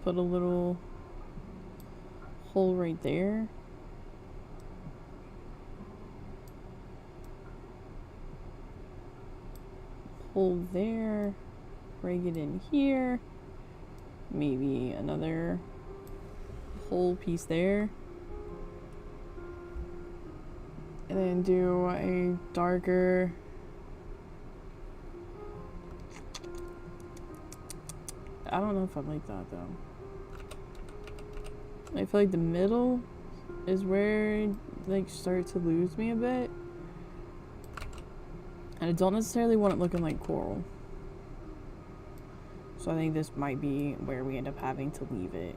put a little hole right there. Hole there, bring it in here, maybe another whole piece there. And then do a darker I don't know if I like that though. I feel like the middle is where it like starts to lose me a bit. And I don't necessarily want it looking like coral. So I think this might be where we end up having to leave it.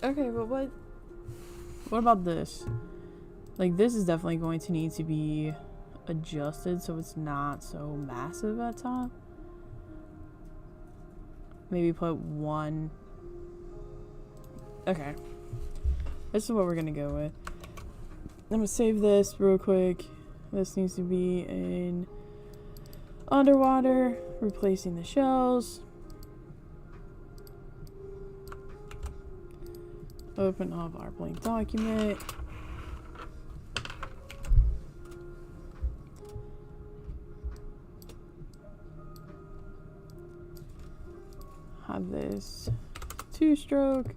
Okay, but what about this? Like, this is definitely going to need to be adjusted so it's not so massive at top. Maybe put one. Okay. This is what we're gonna go with. I'm gonna save this real quick. This needs to be in underwater, replacing the shells. Open up our blank document. Have this 2-stroke,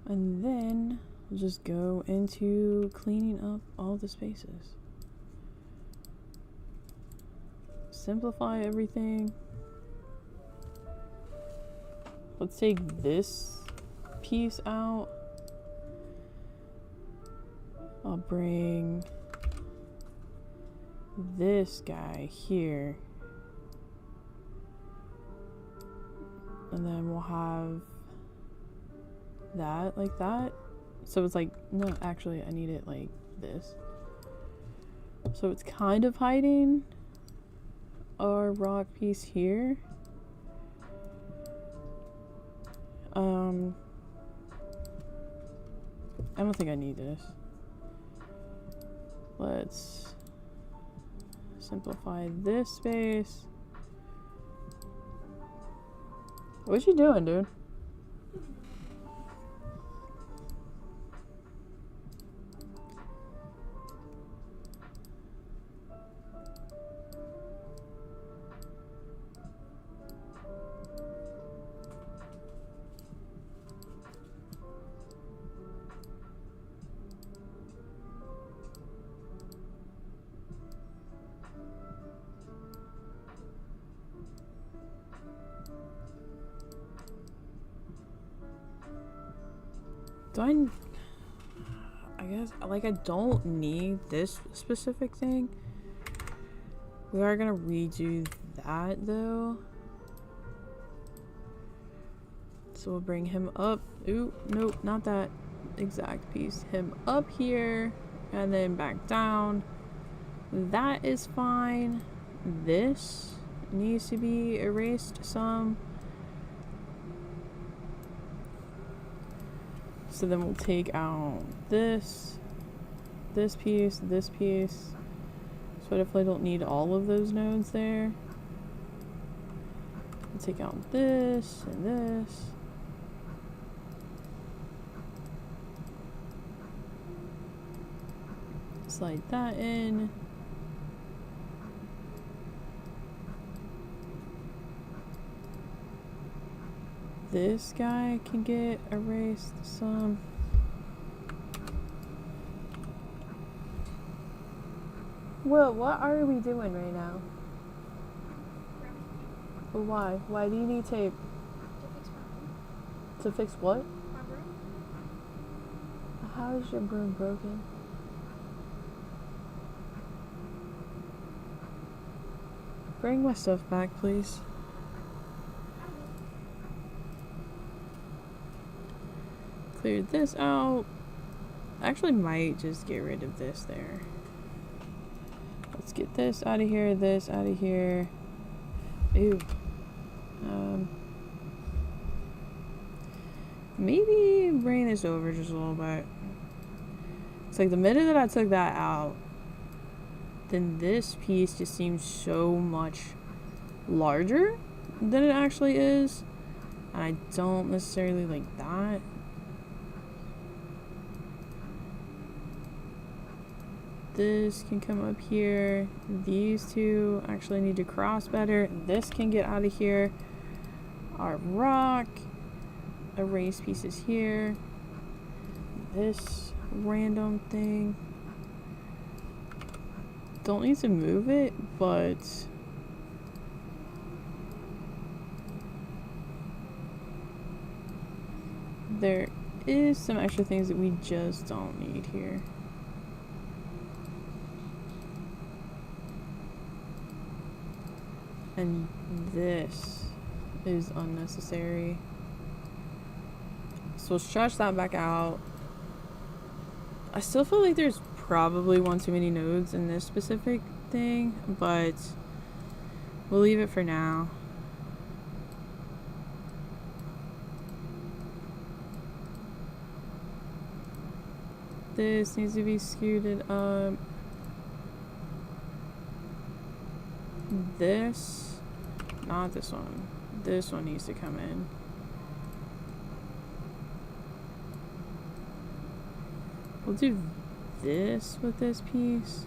and then just go into cleaning up all the spaces. Simplify everything. Let's take this piece out. I'll bring this guy here. And then we'll have that like that. So it's like, no, actually I need it like this. So it's kind of hiding our rock piece here. I don't think I need this. Let's simplify this space. What you doing, dude? I guess, like, I don't need this specific thing. We are gonna redo that though. So we'll bring him up. Ooh, nope, not that exact piece. Him up here and then back down. That is fine. This needs to be erased some. So then we'll take out this piece, this piece. So I definitely don't need all of those nodes there. We'll take out this and this. Slide that in. This guy can get erased some. Well, what are we doing right now? But why? Why do you need tape? To fix what? My broom. How is your broom broken? Bring my stuff back, please. Clear this out. Actually might just get rid of this there. Let's get this out of here, this out of here. Ew. Maybe bring this over just a little bit. It's like the minute that I took that out, then this piece just seems so much larger than it actually is. And I don't necessarily like that. This can come up here. These two actually need to cross better. This can get out of here. Our rock. Erase pieces here. This random thing. Don't need to move it, but there is some extra things that we just don't need here. And this is unnecessary. So we'll stretch that back out. I still feel like there's probably one too many nodes in this specific thing, but we'll leave it for now. This needs to be scooted up. This, not this one. This one needs to come in. We'll do this with this piece.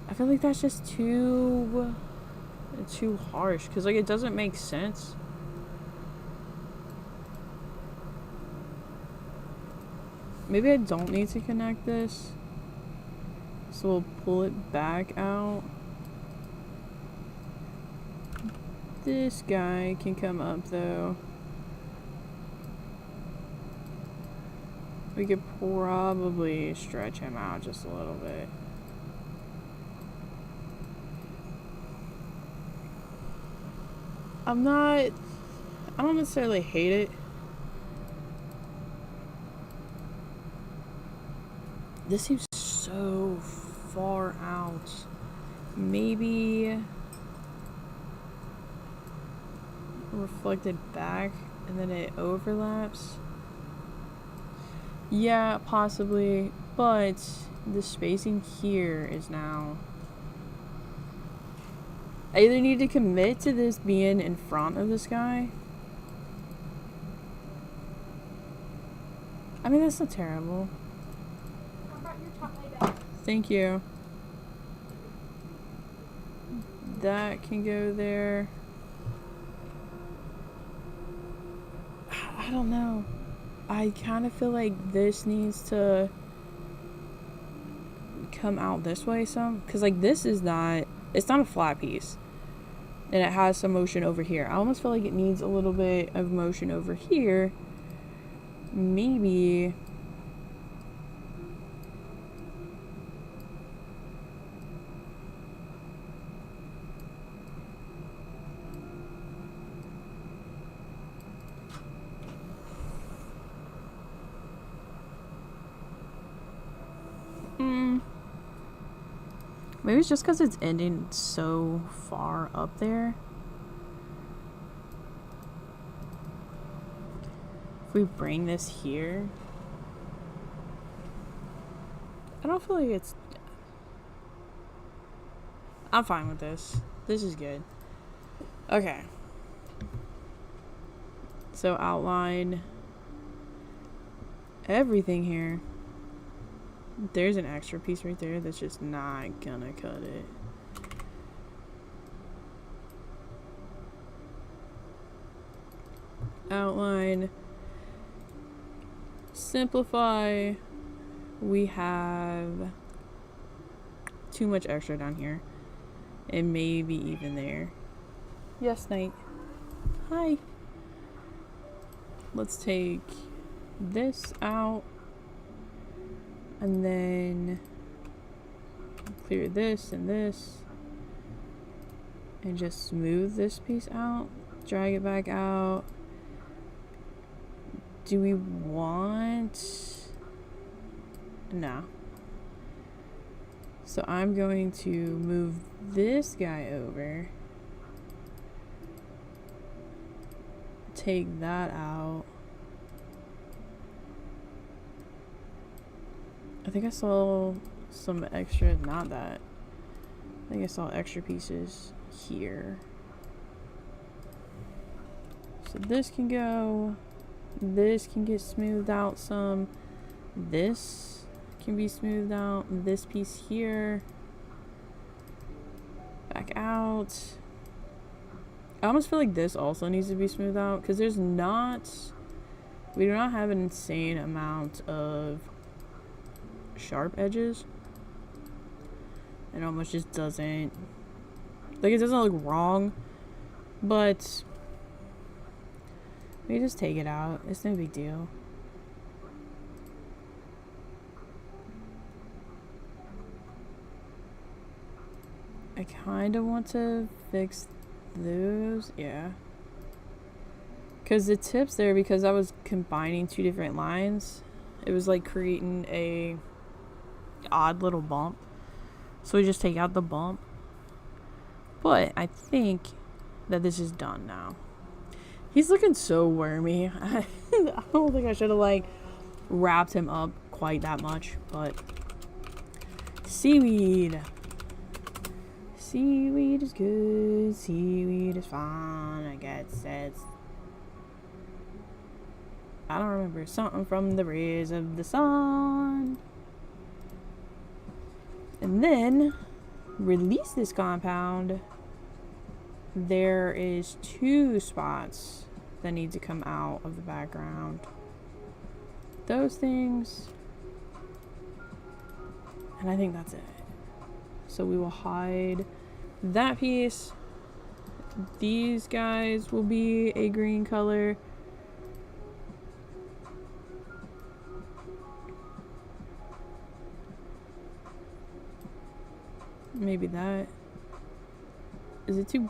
I feel like that's just too harsh, because like it doesn't make sense. Maybe I don't need to connect this. So we'll pull it back out. This guy can come up though. We could probably stretch him out just a little bit. I don't necessarily hate it. This seems so far out. Maybe reflected back and then it overlaps. Yeah, possibly, but the spacing here is now... I either need to commit to this being in front of this guy. I mean, that's not terrible. Thank you. That can go there. I don't know. I kind of feel like this needs to come out this way some. Because, like, this is not... It's not a flat piece. And it has some motion over here. I almost feel like it needs a little bit of motion over here. Maybe... Maybe it's just because it's ending so far up there. If we bring this here, I don't feel like it's... I'm fine with this. This is good. Okay. So outline everything here. There's an extra piece right there that's just not gonna cut it. Outline. Simplify. We have too much extra down here. And maybe even there. Yes, Knight. Hi. Let's take this out. And then clear this and this. And just smooth this piece out. Drag it back out. Do we want... No. So I'm going to move this guy over. Take that out. I think I saw some extra, not that. I think I saw extra pieces here. So this can go. This can get smoothed out some. This can be smoothed out. This piece here. Back out. I almost feel like this also needs to be smoothed out because there's not... We do not have an insane amount of sharp edges. It almost just doesn't, like, it doesn't look wrong, but we just take it out. It's no big deal. I kind of want to fix those, yeah, because the tips there, because I was combining two different lines, it was like creating a odd little bump. So we just take out the bump. But I think that this is done now. He's looking so wormy. I don't think I should have like wrapped him up quite that much, but seaweed. Seaweed is good. Seaweed is fine. I guess it's... I don't remember. Something from the rays of the sun. And then release this compound. There is 2 spots that need to come out of the background. those things. And I think that's it. So we will hide that piece. These guys will be a green color. Maybe that. Is it too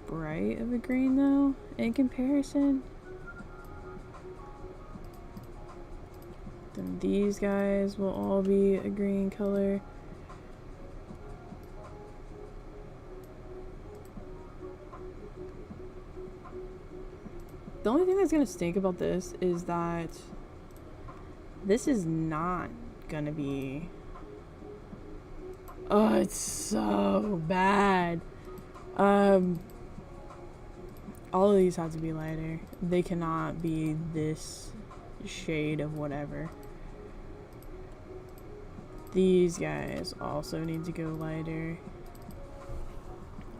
bright of a green though, in comparison? Then these guys will all be a green color. The only thing that's gonna stink about this is that this is not gonna be... Oh, it's so bad. All of these have to be lighter. They cannot be this shade of whatever. These guys also need to go lighter.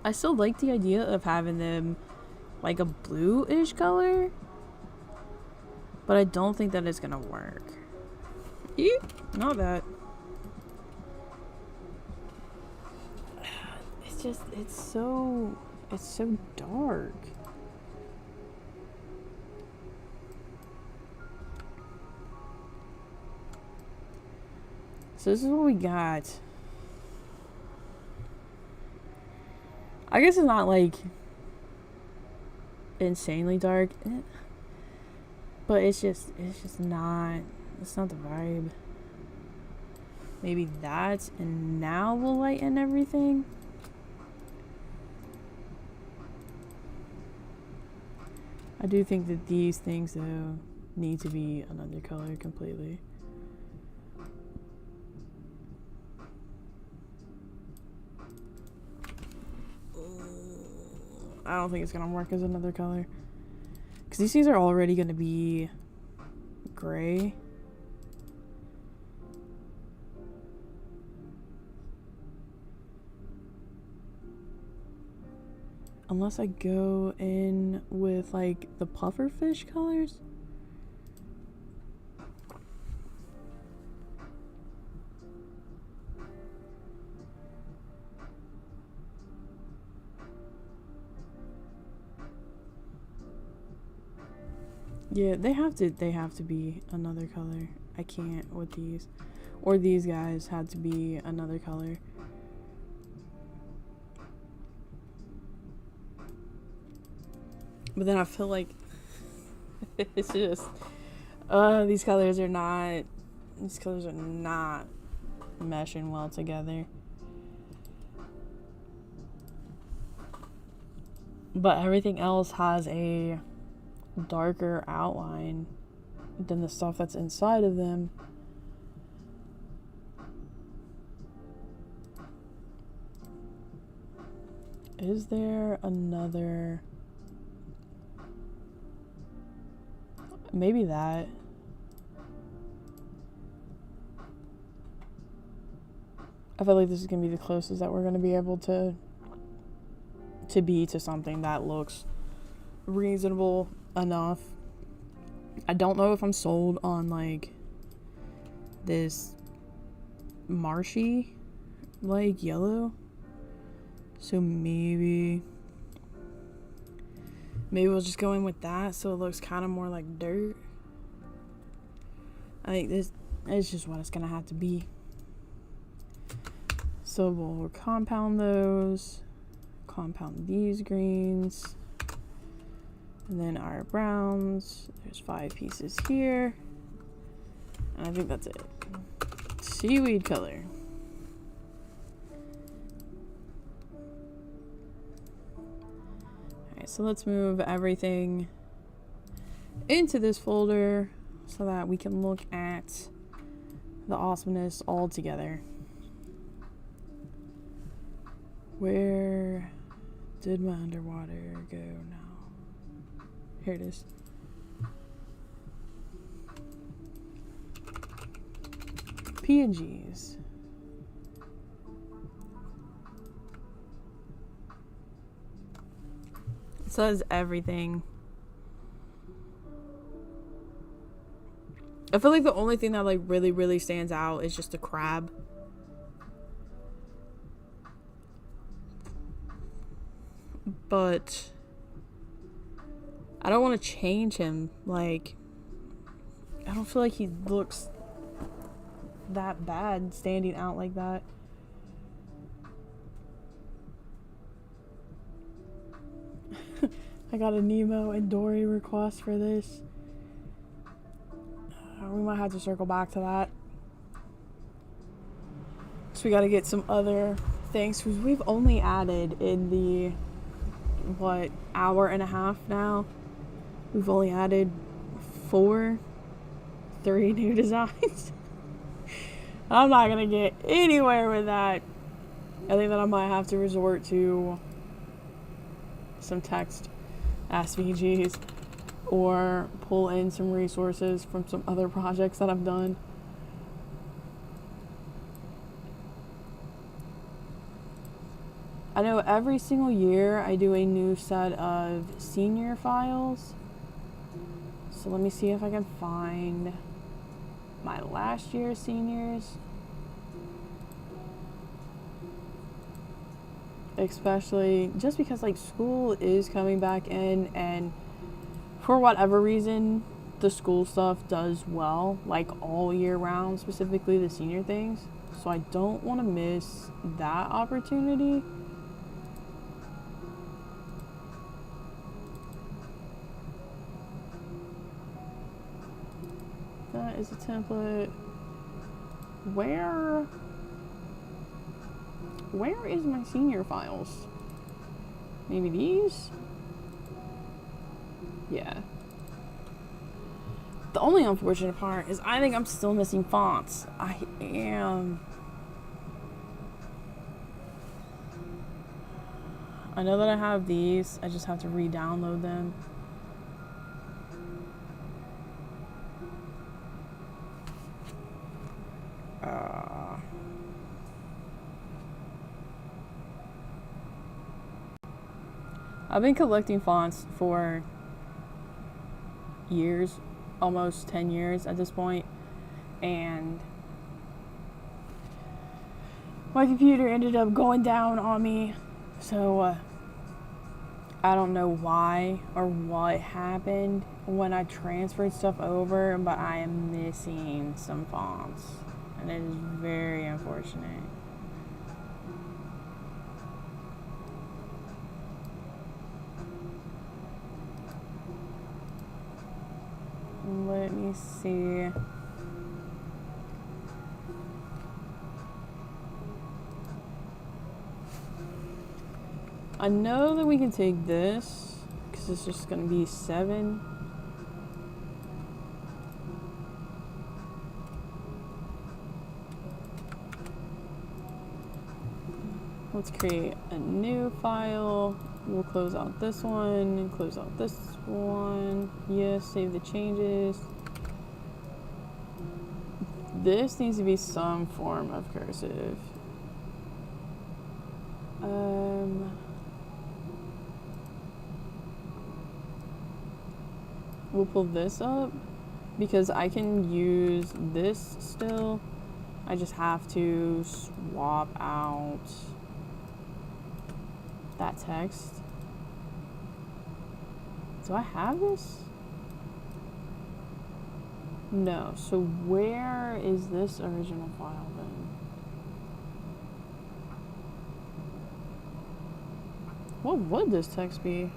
I still like the idea of having them like a blue-ish color, but I don't think that it's gonna work. Eep, not that. It's just, it's so dark. So this is what we got. I guess it's not like insanely dark, but it's just not, it's not the vibe. Maybe that, and now we'll lighten everything. I do think that these things though need to be another color completely. I don't think it's gonna work as another color, because these things are already gonna be gray. Unless I go in with like the pufferfish colors. Yeah, they have to be another color. I can't with these. Or these guys had to be another color. But then I feel like it's just these colors are not meshing well together. But everything else has a darker outline than the stuff that's inside of them. Is there another? Maybe that. I feel like this is gonna be the closest that we're gonna be able to be to something that looks reasonable enough. I don't know if I'm sold on like this marshy like yellow, so maybe we'll just go in with that so it looks kind of more like dirt. I think this is just what it's gonna have to be. So we'll compound those, compound these greens, and then our browns. There's 5 pieces here, and I think that's it. Seaweed color. Alright, so let's move everything into this folder so that we can look at the awesomeness all together. Where did my underwater go now? Here it is. PNGs. It says everything. I feel like the only thing that like really stands out is just a crab. But I don't want to change him. Like, I don't feel like he looks that bad standing out like that. I got a Nemo and Dory request for this. We might have to circle back to that. So we got to get some other things, because we've only added in the, what, hour and a half now. We've only added 3 new designs. I'm not going to get anywhere with that. I think that I might have to resort to some text SVGs or pull in some resources from some other projects that I've done. I know every single year I do a new set of senior files. So let me see if I can find my last year's seniors. Especially just because like school is coming back in, and for whatever reason the school stuff does well like all year round, specifically the senior things. So I don't want to miss that opportunity. That is a template. Where is my senior files? Maybe these? Yeah. The only unfortunate part is I think I'm still missing fonts. I am. I know that I have these. I just have to re-download them. I've been collecting fonts for years, almost 10 years at this point, and my computer ended up going down on me, so I don't know why or what happened when I transferred stuff over, but I am missing some fonts, and it is very unfortunate. Let me see. I know that we can take this, because it's just going to be 7. Let's create a new file. We'll close out this one and close out this one. Yes, save the changes. This needs to be some form of cursive. We'll pull this up because I can use this still. I just have to swap out that text. Do I have this? No. So where is this original file then? What would this text be?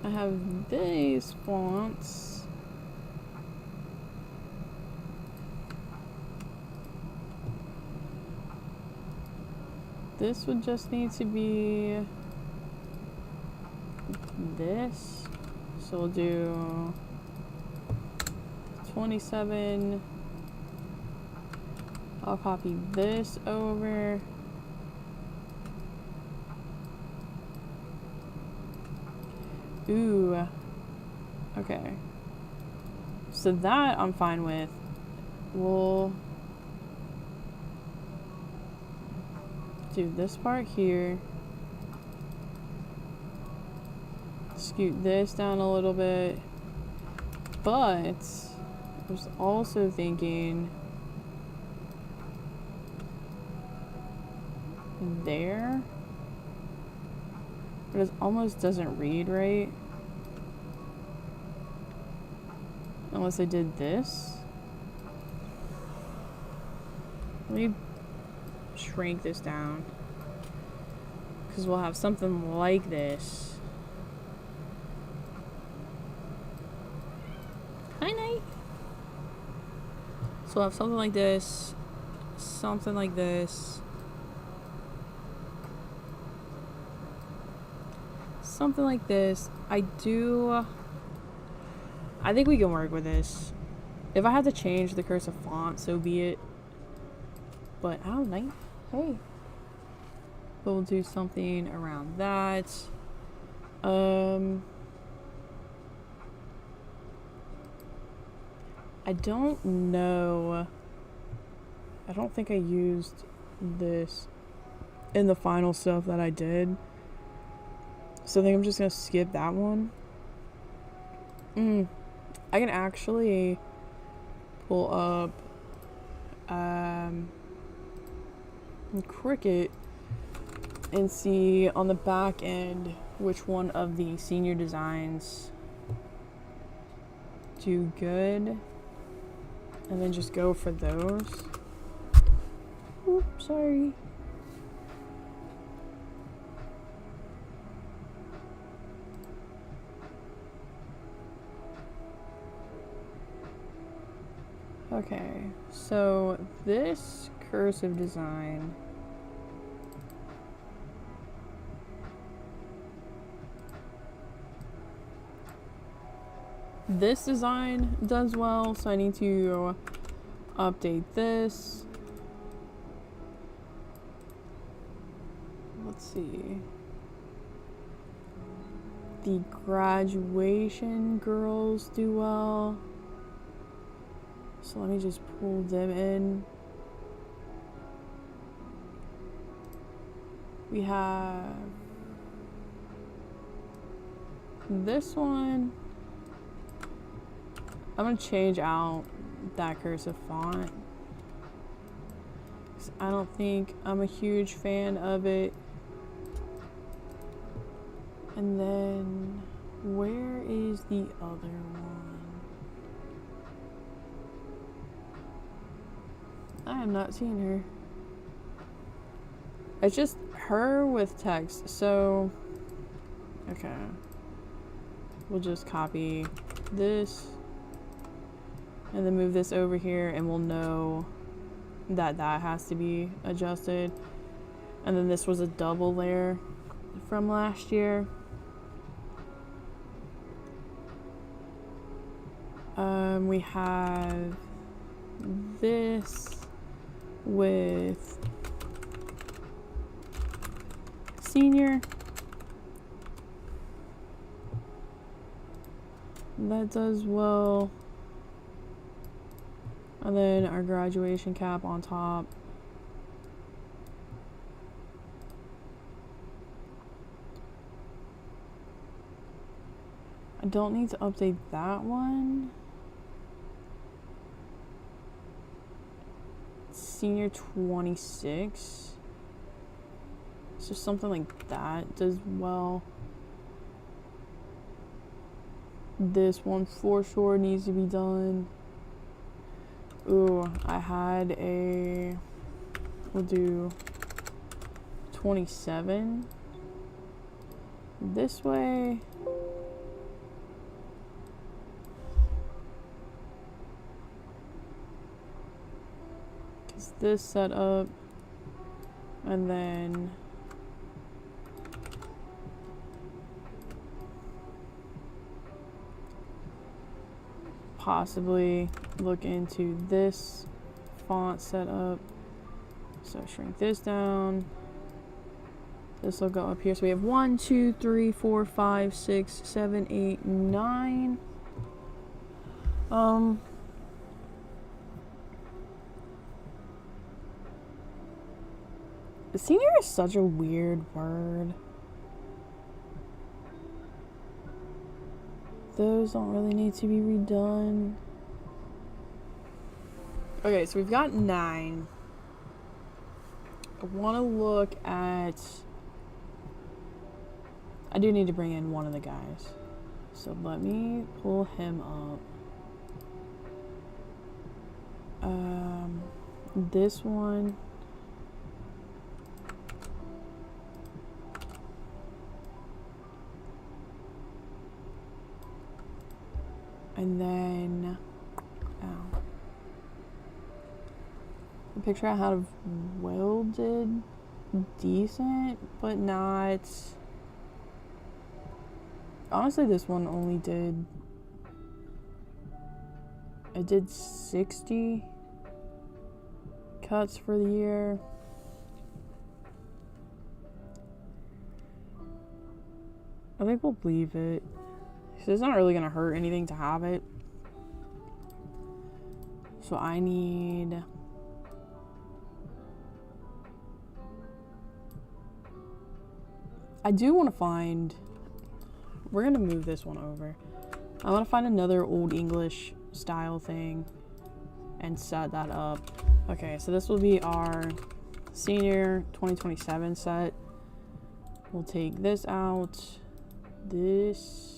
I have these fonts. This would just need to be this. So we'll do 27. I'll copy this over. Ooh. Okay. So that I'm fine with. We'll do this part here. scoot this down a little bit. But I was also thinking there, but it almost doesn't read right unless I did this. Let me shrink this down because we'll have something like this. Hi, Night. So we'll have something like this, something like this, something like this. I think we can work with this. If I have to change the cursive font, so be it. But I don't know. Hey. But we'll do something around that. I don't know. I don't think I used this in the final stuff that I did. So I think I'm just gonna skip that one. I can actually pull up Cricut and see on the back end which one of the senior designs do good, and then just go for those. Oops, sorry. Okay, so this cursive design, this design does well, so I need to update this. Let's see. The graduation girls do well. So let me just pull them in. We have this one. I'm gonna change out that cursive font, 'cause I don't think I'm a huge fan of it. And then where is the other one? I am not seeing her. It's just her with text. So, okay. We'll just copy this and then move this over here, and we'll know that that has to be adjusted. And then this was a double layer from last year. We have this with senior. That does well. And then our graduation cap on top. I don't need to update that one. Senior 26. So something like that does well. This one for sure needs to be done. Ooh, I had a, we'll do 27 this way. Is this set up, and then possibly look into this font setup. So shrink this down. This will go up here. So we have 1, 2, 3, 4, 5, 6, 7, 8, 9. Senior is such a weird word. Those don't really need to be redone. Okay, so we've got 9. I want to look at... I do need to bring in one of the guys. So let me pull him up. This one... And then... Ow. The picture I had of Will did decent, but not... Honestly, this one only did... It did 60 cuts for the year. I think we'll leave it. So it's not really gonna hurt anything to have it. So I need... I do want to find... We're gonna move this one over. I want to find another Old English style thing and set that up. Okay, so this will be our senior 2027 set. We'll take this out. This...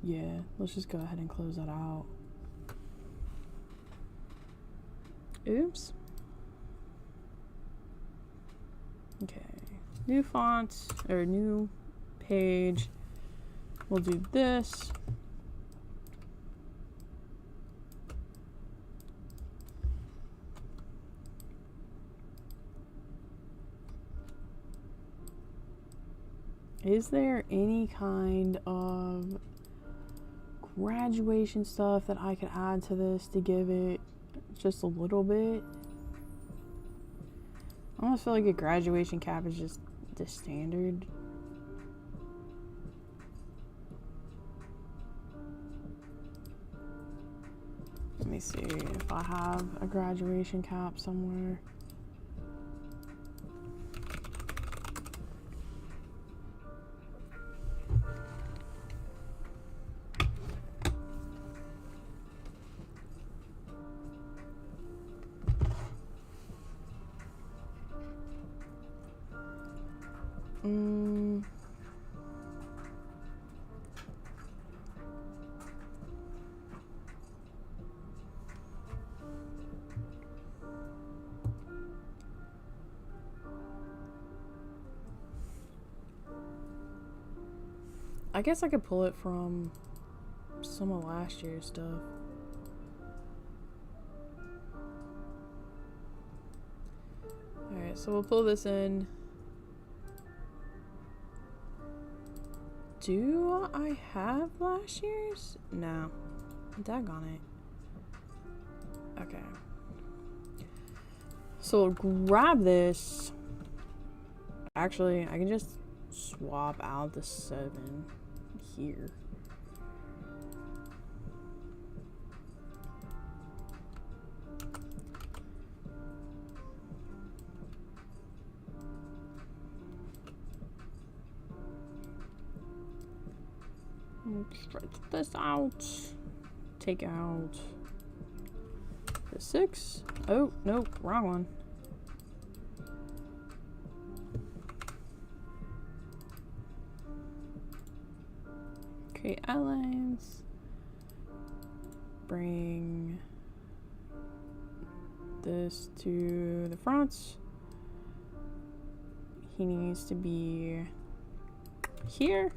Yeah, let's just go ahead and close that out. Oops. Okay. New font, or new page. We'll do this. Is there any kind of graduation stuff that I could add to this to give it just a little bit? I almost feel like a graduation cap is just the standard. Let me see if I have a graduation cap somewhere. I guess I could pull it from some of last year's stuff. Alright, so we'll pull this in. Do I have last year's? No. Daggone it. Okay. So we'll grab this. Actually, I can just swap out the 7 here. Stretch this out. Take out the 6. Oh, nope, wrong one. Create outlines. Bring this to the front. He needs to be here.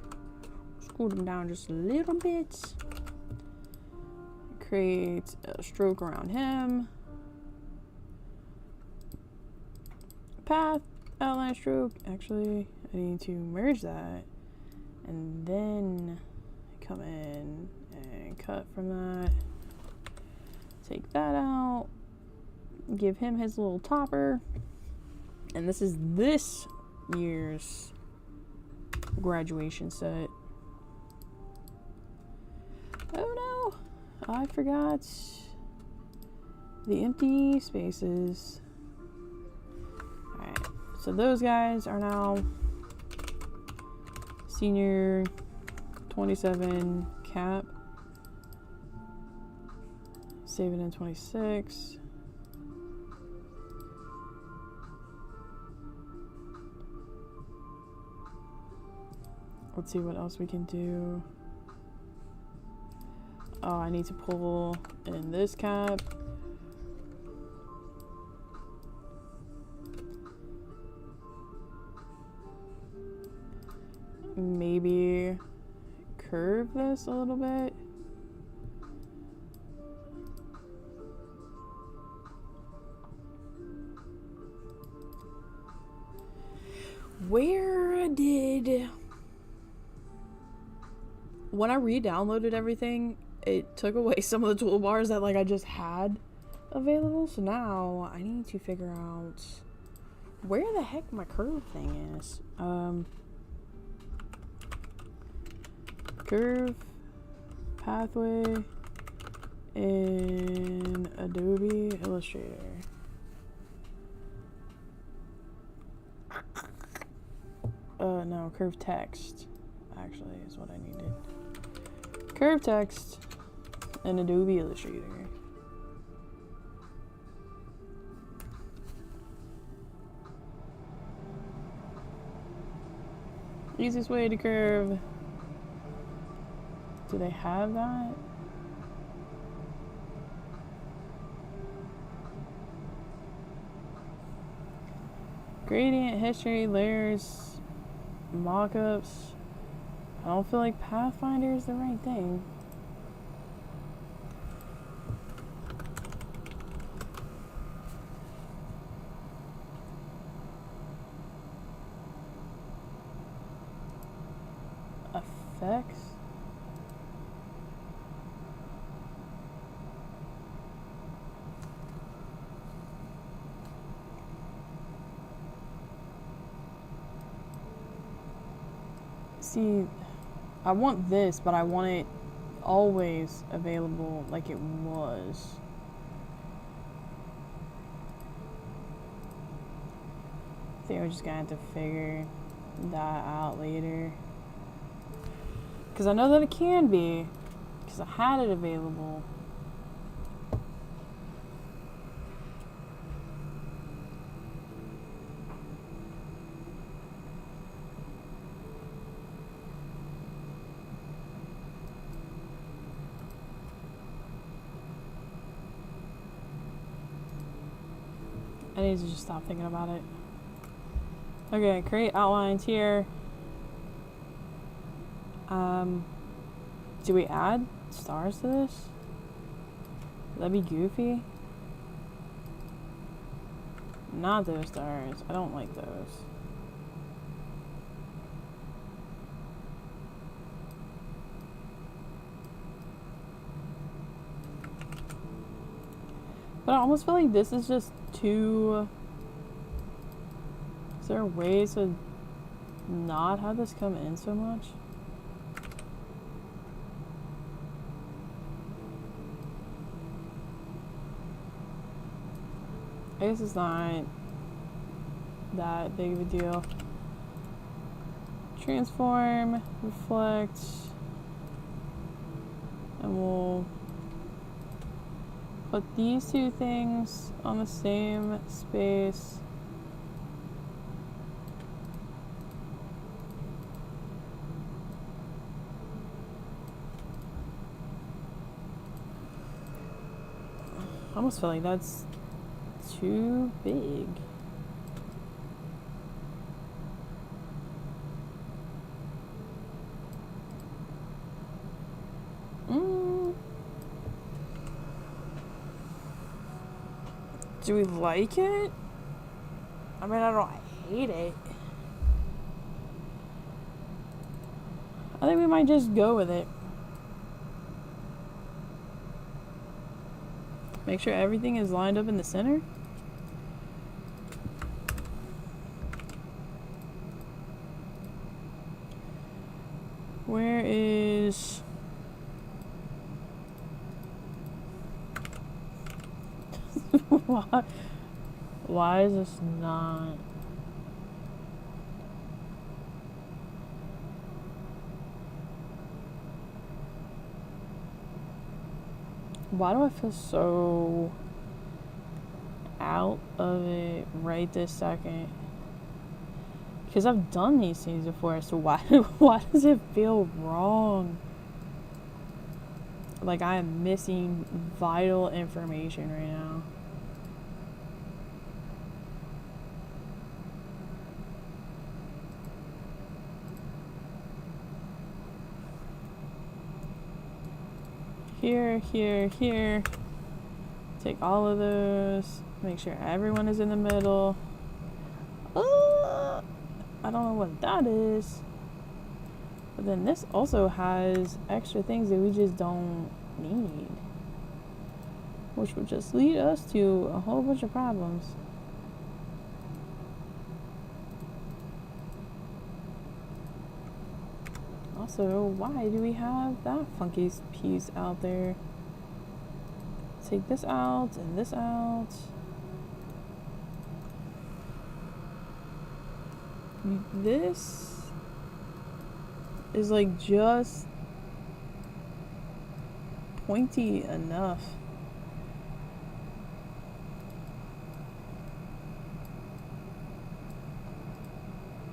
Scoot him down just a little bit. Create a stroke around him. Path, outline, stroke. Actually, I need to merge that. And then come in and cut from that. Take that out. Give him his little topper. And this is this year's graduation set. Oh no, I forgot the empty spaces. Alright, so those guys are now senior 27 cap. Save it in 26. Let's see what else we can do. Oh, I need to pull in this cap. Maybe curve this a little bit. When I re-downloaded everything, it took away some of the toolbars that like I just had available. So now I need to figure out where the heck my curve thing is. Curve pathway in Adobe Illustrator. No, curve text actually is what I needed. Curve text in Adobe Illustrator. Easiest way to curve. Do they have that? Gradient, history, layers, mockups. I don't feel like Pathfinder is the right thing. Effects? See, I want this, but I want it always available like it was. I think we're just gonna have to figure that out later. Because I know that it can be, because I had it available. I need to just stop thinking about it. Okay, create outlines here. Do we add stars to this? That'd be goofy. Not those stars. I don't like those. But I almost feel like this is just too... Is there a way to not have this come in so much? I guess it's not that big of a deal. Transform, reflect, and we'll put these two things on the same space. I almost feel like that's too big. Do we like it? I mean, I don't hate it. I think we might just go with it. Make sure everything is lined up in the center. Where is... Why is this not... Why do I feel so out of it right this second? Because I've done these things before, so why does it feel wrong? Like I am missing vital information right now. Here, here, here. Take all of those. Make sure everyone is in the middle. I don't know what that is. But then this also has extra things that we just don't need. Which would just lead us to a whole bunch of problems. Also, why do we have that funky piece out there? Take this out and this out. This is like just pointy enough.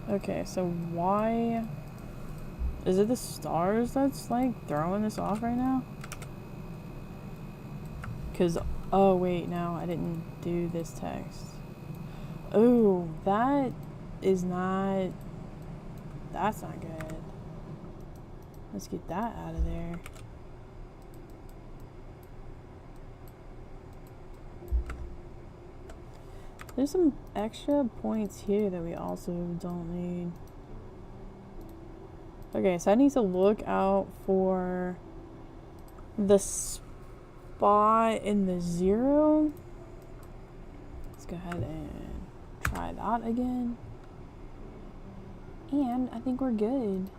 Okay, so why is it the stars that's like throwing this off right now? Because, oh wait, no, I didn't do this text. Oh, that is not, that's not good. Let's get that out of there. There's some extra points here that we also don't need. Okay, so I need to look out for the spot in the 0. Let's go ahead and try that again. And I think we're good.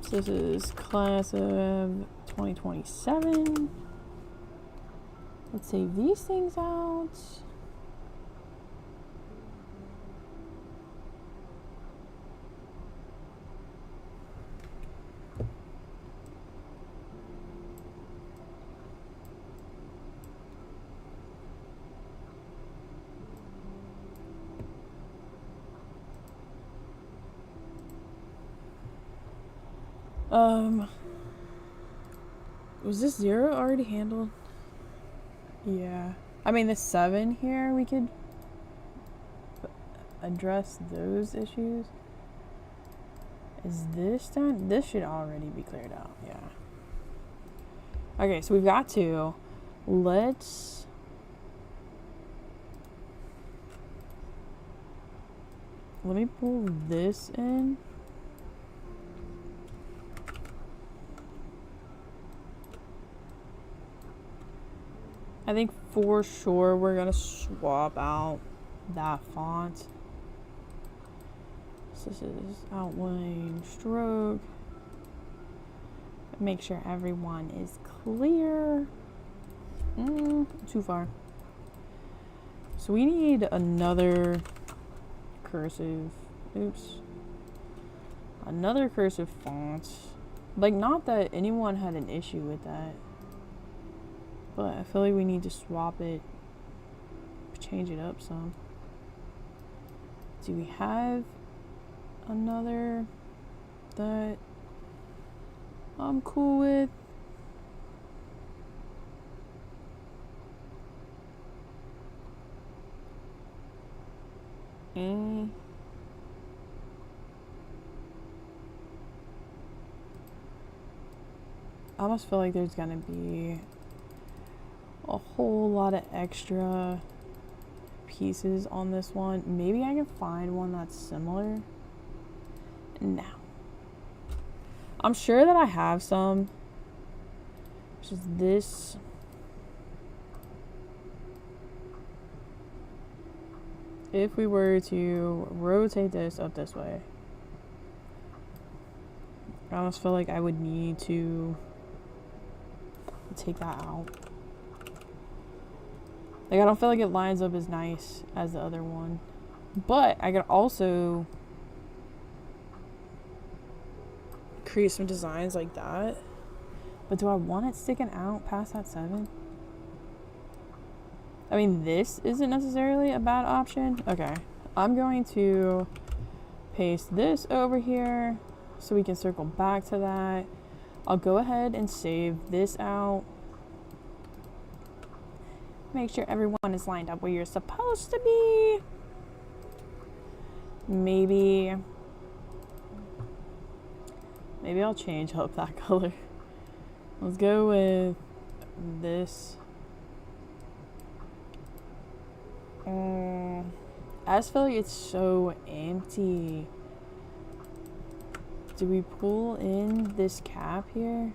So this is class of 2027. Let's save these things out. Was this 0 already handled? Yeah. I mean, the 7 here, we could address those issues. Is this done? This should already be cleared out, yeah. Okay, so we've got 2. Let's... Let me pull this in. I think for sure we're gonna swap out that font. So this is outline stroke. Make sure everyone is clear. Too far. So we need another cursive. Oops. Another cursive font. Like, not that anyone had an issue with that. But I feel like we need to swap it, change it up some. Do we have another that I'm cool with? I almost feel like there's gonna be a whole lot of extra pieces on this one. Maybe I can find one that's similar. No. I'm sure that I have some. Which is this. If we were to rotate this up this way, I almost feel like I would need to take that out. Like, I don't feel like it lines up as nice as the other one. But I could also create some designs like that But do I want it sticking out past that 7? I mean, this isn't necessarily a bad option. Okay, I'm going to paste this over here so we can circle back to that. I'll go ahead and save this out. Make sure everyone is lined up where you're supposed to be. Maybe I'll change up that color. Let's go with this. I just feel like it's so empty. Do we pull in this cap here?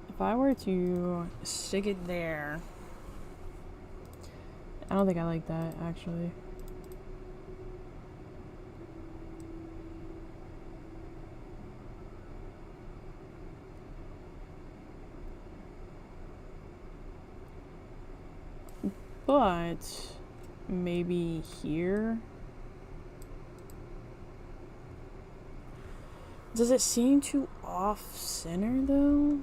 If I were to stick it there, I don't think I like that actually. But maybe here. Does it seem too off center though?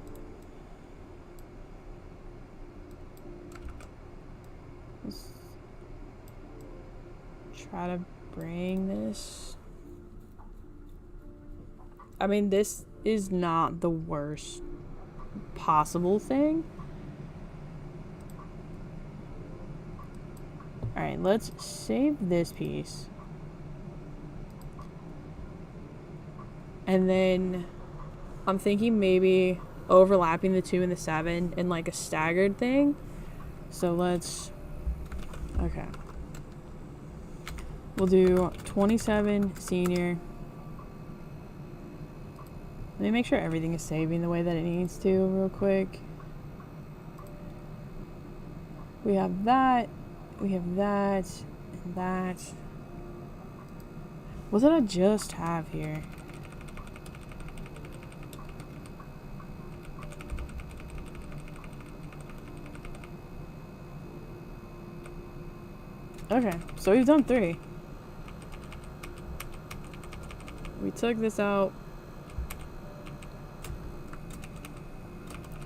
Let's try to bring this. I mean, this is not the worst possible thing. Alright, let's save this piece. And then I'm thinking maybe overlapping the 2 and the 7 in like a staggered thing. So let's, okay. We'll do 27 senior. Let me make sure everything is saving the way that it needs to real quick. We have that. We have that, and that. What did I just have here? Okay, so we've done 3. We took this out.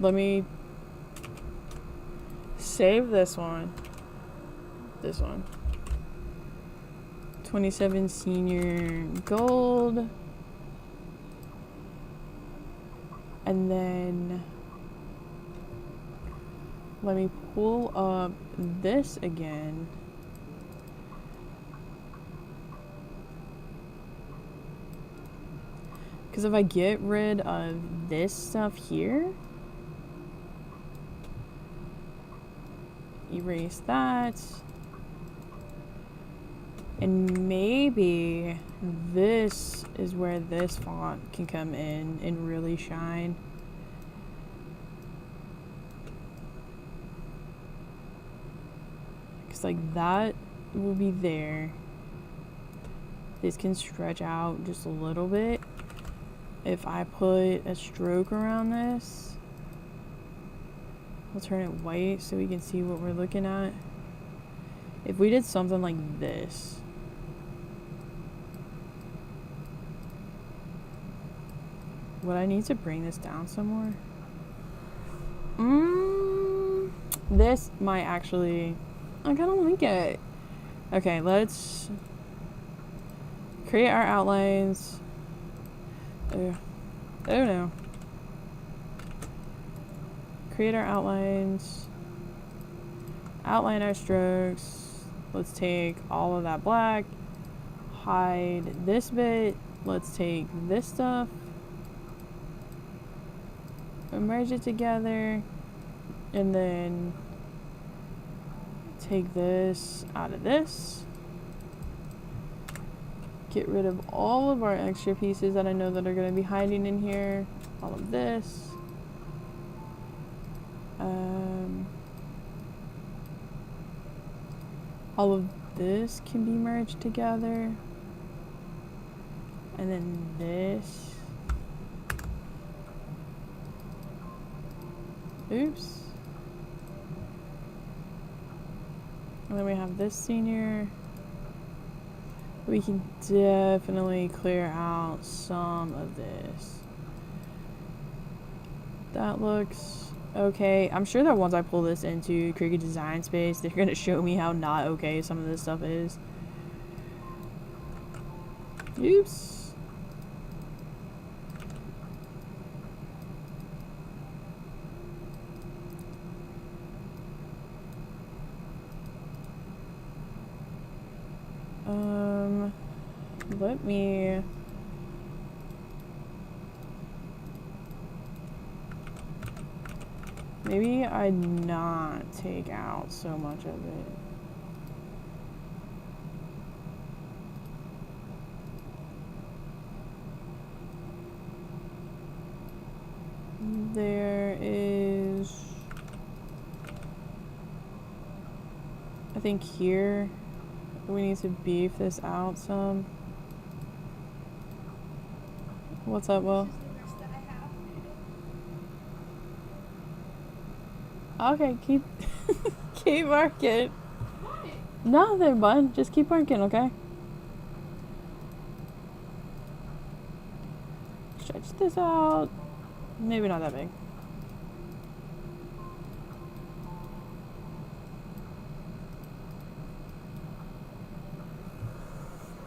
Let me save this one. This one. 27 senior gold. And then let me pull up this again. Because if I get rid of this stuff here, erase that. And maybe this is where this font can come in and really shine. Because like that will be there. This can stretch out just a little bit. If I put a stroke around this, we'll turn it white so we can see what we're looking at. If we did something like this, would I need to bring this down somewhere? This might actually, I kind of like it. Okay, let's create our outlines. Oh no. Create our outlines. Outline our strokes. Let's take all of that black. Hide this bit. Let's take this stuff. Merge it together. And then take this out of this. Get rid of all of our extra pieces that I know that are going to be hiding in here. All of this. All of this can be merged together. And then this. Oops. And then we have this senior. We can definitely clear out some of this. That looks okay. I'm sure that once I pull this into Cricut Design Space, they're going to show me how not okay some of this stuff is. Oops. Let me... Maybe I'd not take out so much of it. There is... I think here we need to beef this out some. What's up, Will? Okay, keep keep working. Nothing, bud. Just keep working, okay? Stretch this out. Maybe not that big.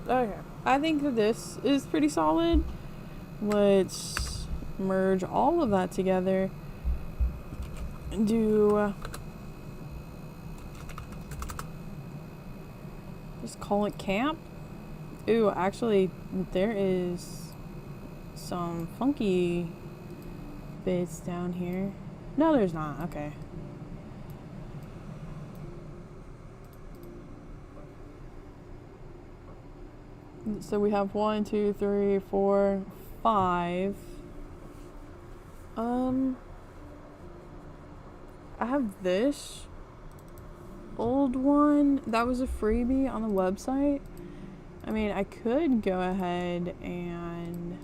Okay. I think that this is pretty solid. Let's merge all of that together and do just call it camp. Ooh, actually there is some funky bits down here. No, there's not. Okay. So we have 1, 2, 3, 4, 5. I have this old one that was a freebie on the website. I mean, I could go ahead and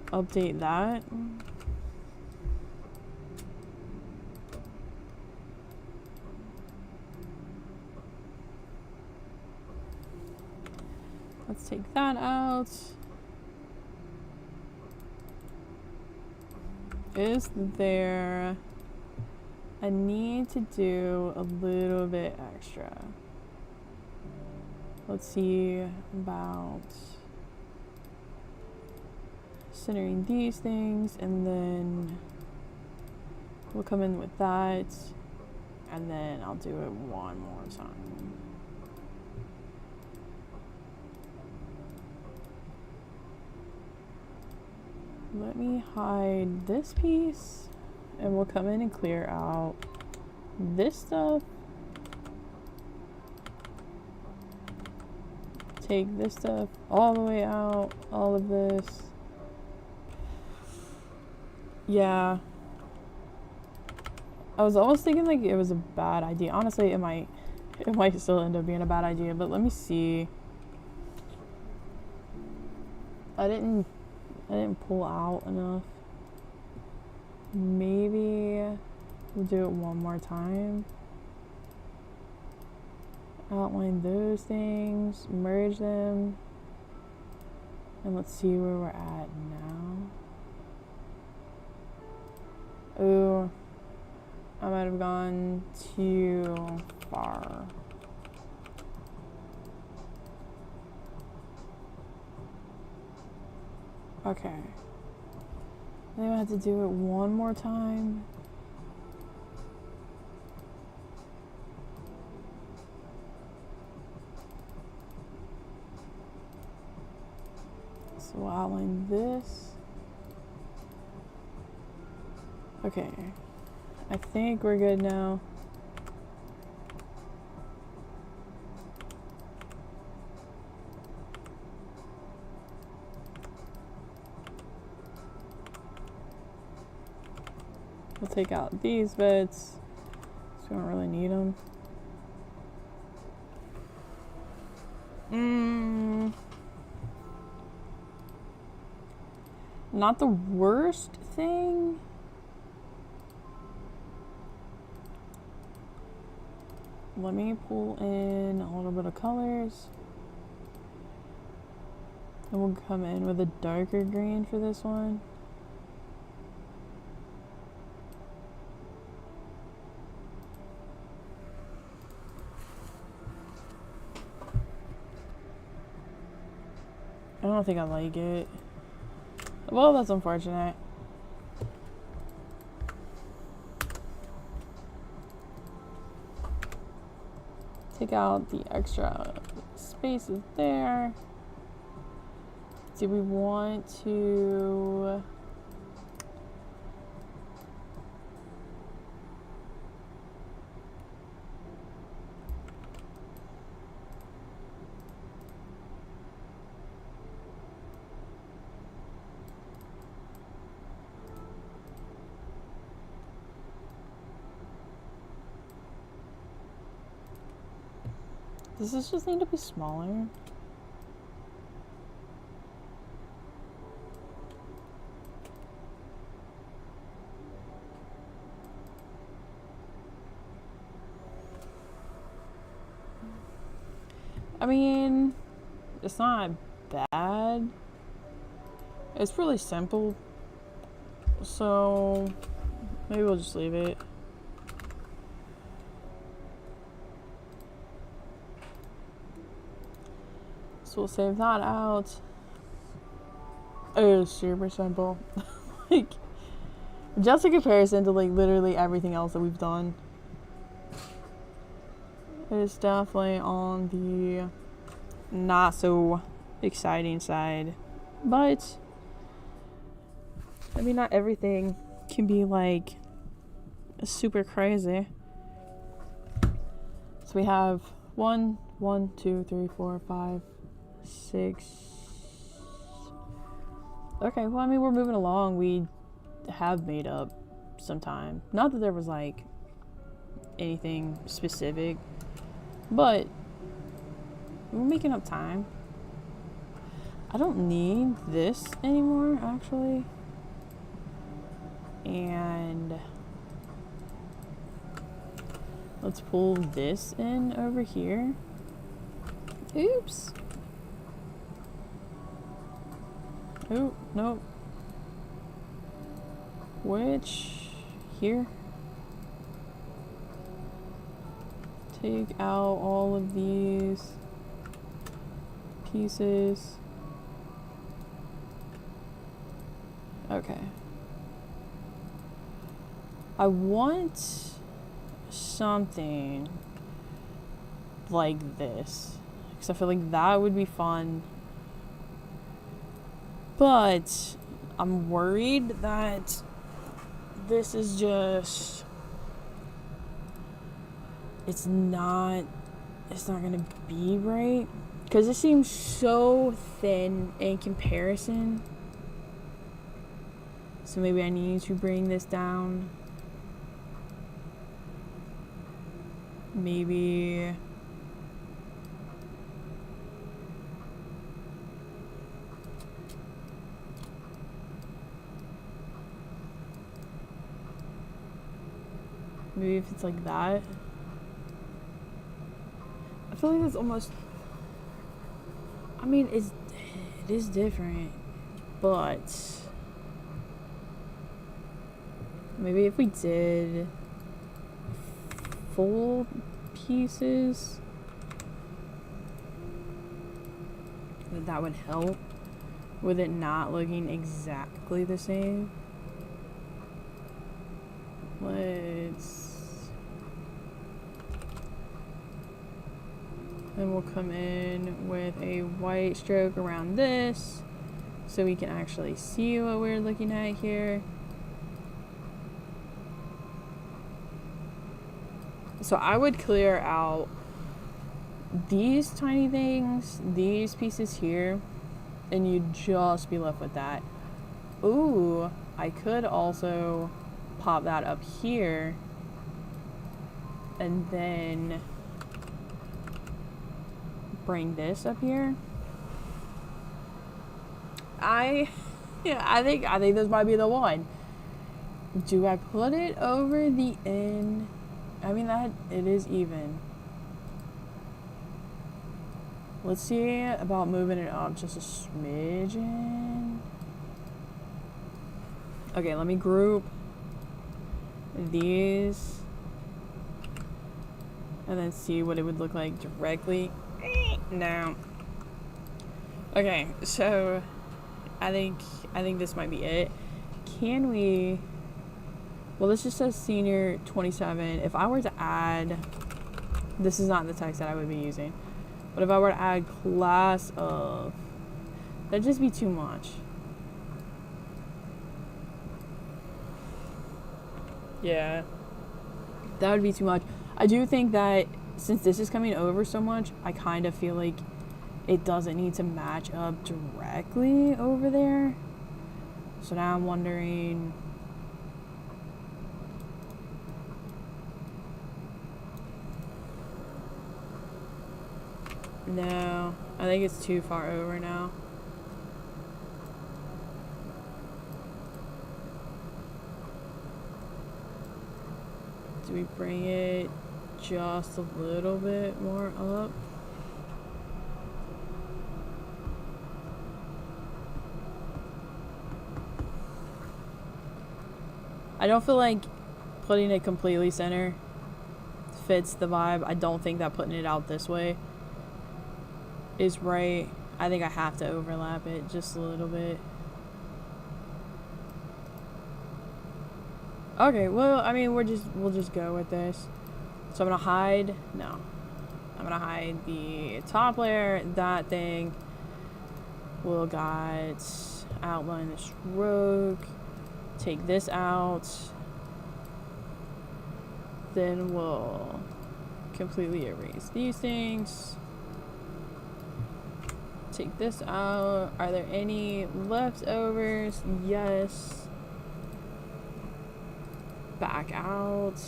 update that. Let's take that out. Is there a need to do a little bit extra? Let's see about centering these things, and then we'll come in with that, and then I'll do it one more time. Let me hide this piece, and we'll come in and clear out this stuff. Take this stuff all the way out, all of this. Yeah. I was almost thinking like it was a bad idea. Honestly, it might still end up being a bad idea, but let me see. I didn't pull out enough. Maybe we'll do it one more time. Outline those things, merge them, and let's see where we're at now. Ooh, I might have gone too far. Okay. I think I have to do it one more time. So we'll outline this. Okay. I think we're good now. We'll take out these bits, so we don't really need them. Not the worst thing. let me pull in a little bit of colors. And we'll come in with a darker green for this one. I don't think I like it. Well, that's unfortunate. Take out the extra spaces there. Do we want to... Does this just need to be smaller? I mean, it's not bad. It's really simple. So maybe we'll just leave it. So we'll save that out. It is super simple. Like, just in comparison to like literally everything else that we've done. It is definitely on the not so exciting side. But I mean, not everything can be like super crazy. So we have 1, 2, 3, 4, 5, 6. Okay, well, I mean, we're moving along. We have made up some time. Not that there was like anything specific, but we're making up time. I don't need this anymore, actually. And let's pull this in over here. Oops. Oh, nope. Which, here. Take out all of these pieces. Okay. I want something like this, because I feel like that would be fun. But I'm worried that this is just, it's not gonna be right, because it seems so thin in comparison. So maybe I need to bring this down. Maybe if it's like that. I feel like it's almost, I mean, it is different, but maybe if we did full pieces, that would help with it not looking exactly the same. Then we'll come in with a white stroke around this so we can actually see what we're looking at here. So I would clear out these tiny things, these pieces here, and you'd just be left with that. Ooh, I could also pop that up here and then bring this up here. I think this might be the one. Do I put it over the end? I mean, that it is even. Let's see about moving it up just a smidgen. Okay, let me group these and then see what it would look like directly. No. Okay, so I think this might be it. Can we, well, this just says senior 27. If I were to add, this is not the text that I would be using, but if I were to add class of, that'd just be too much. Yeah, that would be too much. I do think that since this is coming over so much, I kind of feel like it doesn't need to match up directly over there. So now I'm wondering, no, I think it's too far over now. Do we bring it just a little bit more up? I don't feel like putting it completely center fits the vibe. I don't think that putting it out this way is right. I think I have to overlap it just a little bit. Okay, well, I mean, we'll just go with this. So I'm gonna hide, no. I'm gonna hide the top layer, that thing. We'll got outline the stroke. Take this out. Then we'll completely erase these things. Take this out. Are there any leftovers? Yes. Back out.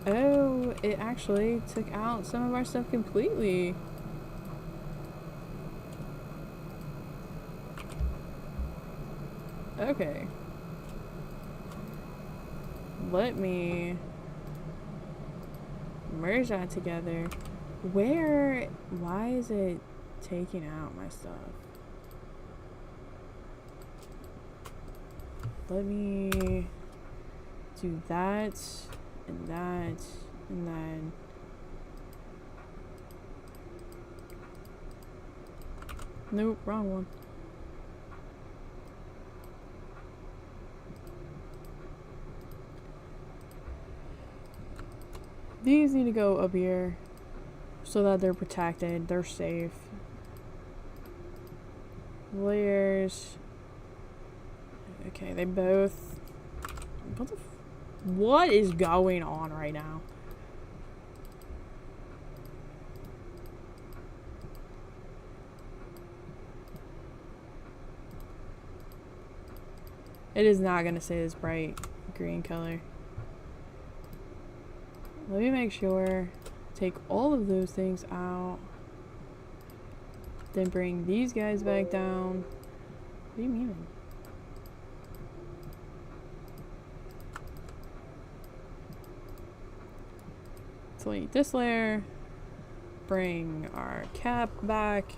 Oh, it actually took out some of our stuff completely. Okay. Let me merge that together. Why is it taking out my stuff? Let me do that, and that, and then nope, wrong one. These need to go up here so that they're protected, they're safe. Layers. Okay, they both. What is going on right now? It is not gonna say this bright green color. Let me make sure. Take all of those things out. Then bring these guys back down. What do you mean? Delete this layer. Bring our cap back.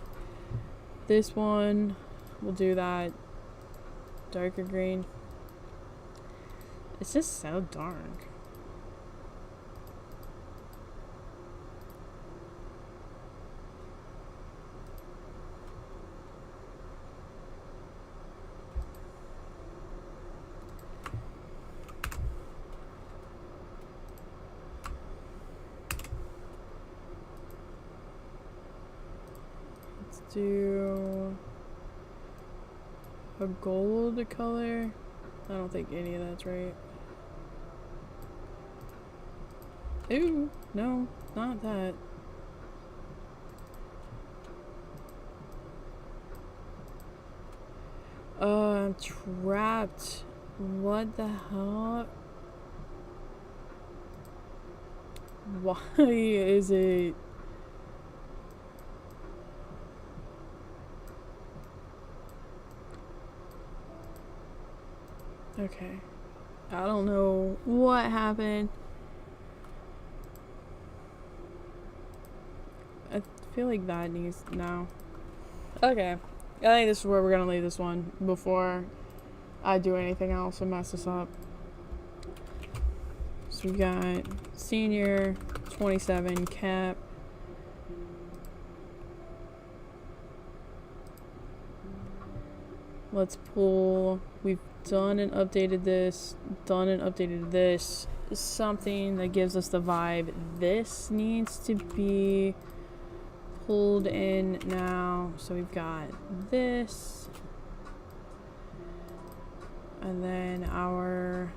This one, we'll do that darker green. It's just so dark. Do a gold color. I don't think any of that's right. Ooh, no, not that. I'm trapped. What the hell? Why is it? Okay. I don't know what happened. I feel like that needs, no. Okay. I think this is where we're gonna leave this one before I do anything else and mess this up. So we got senior 27 cap. Let's pull. We've done and updated this. Done and updated this. Something that gives us the vibe. This needs to be pulled in now. So we've got this. And then our...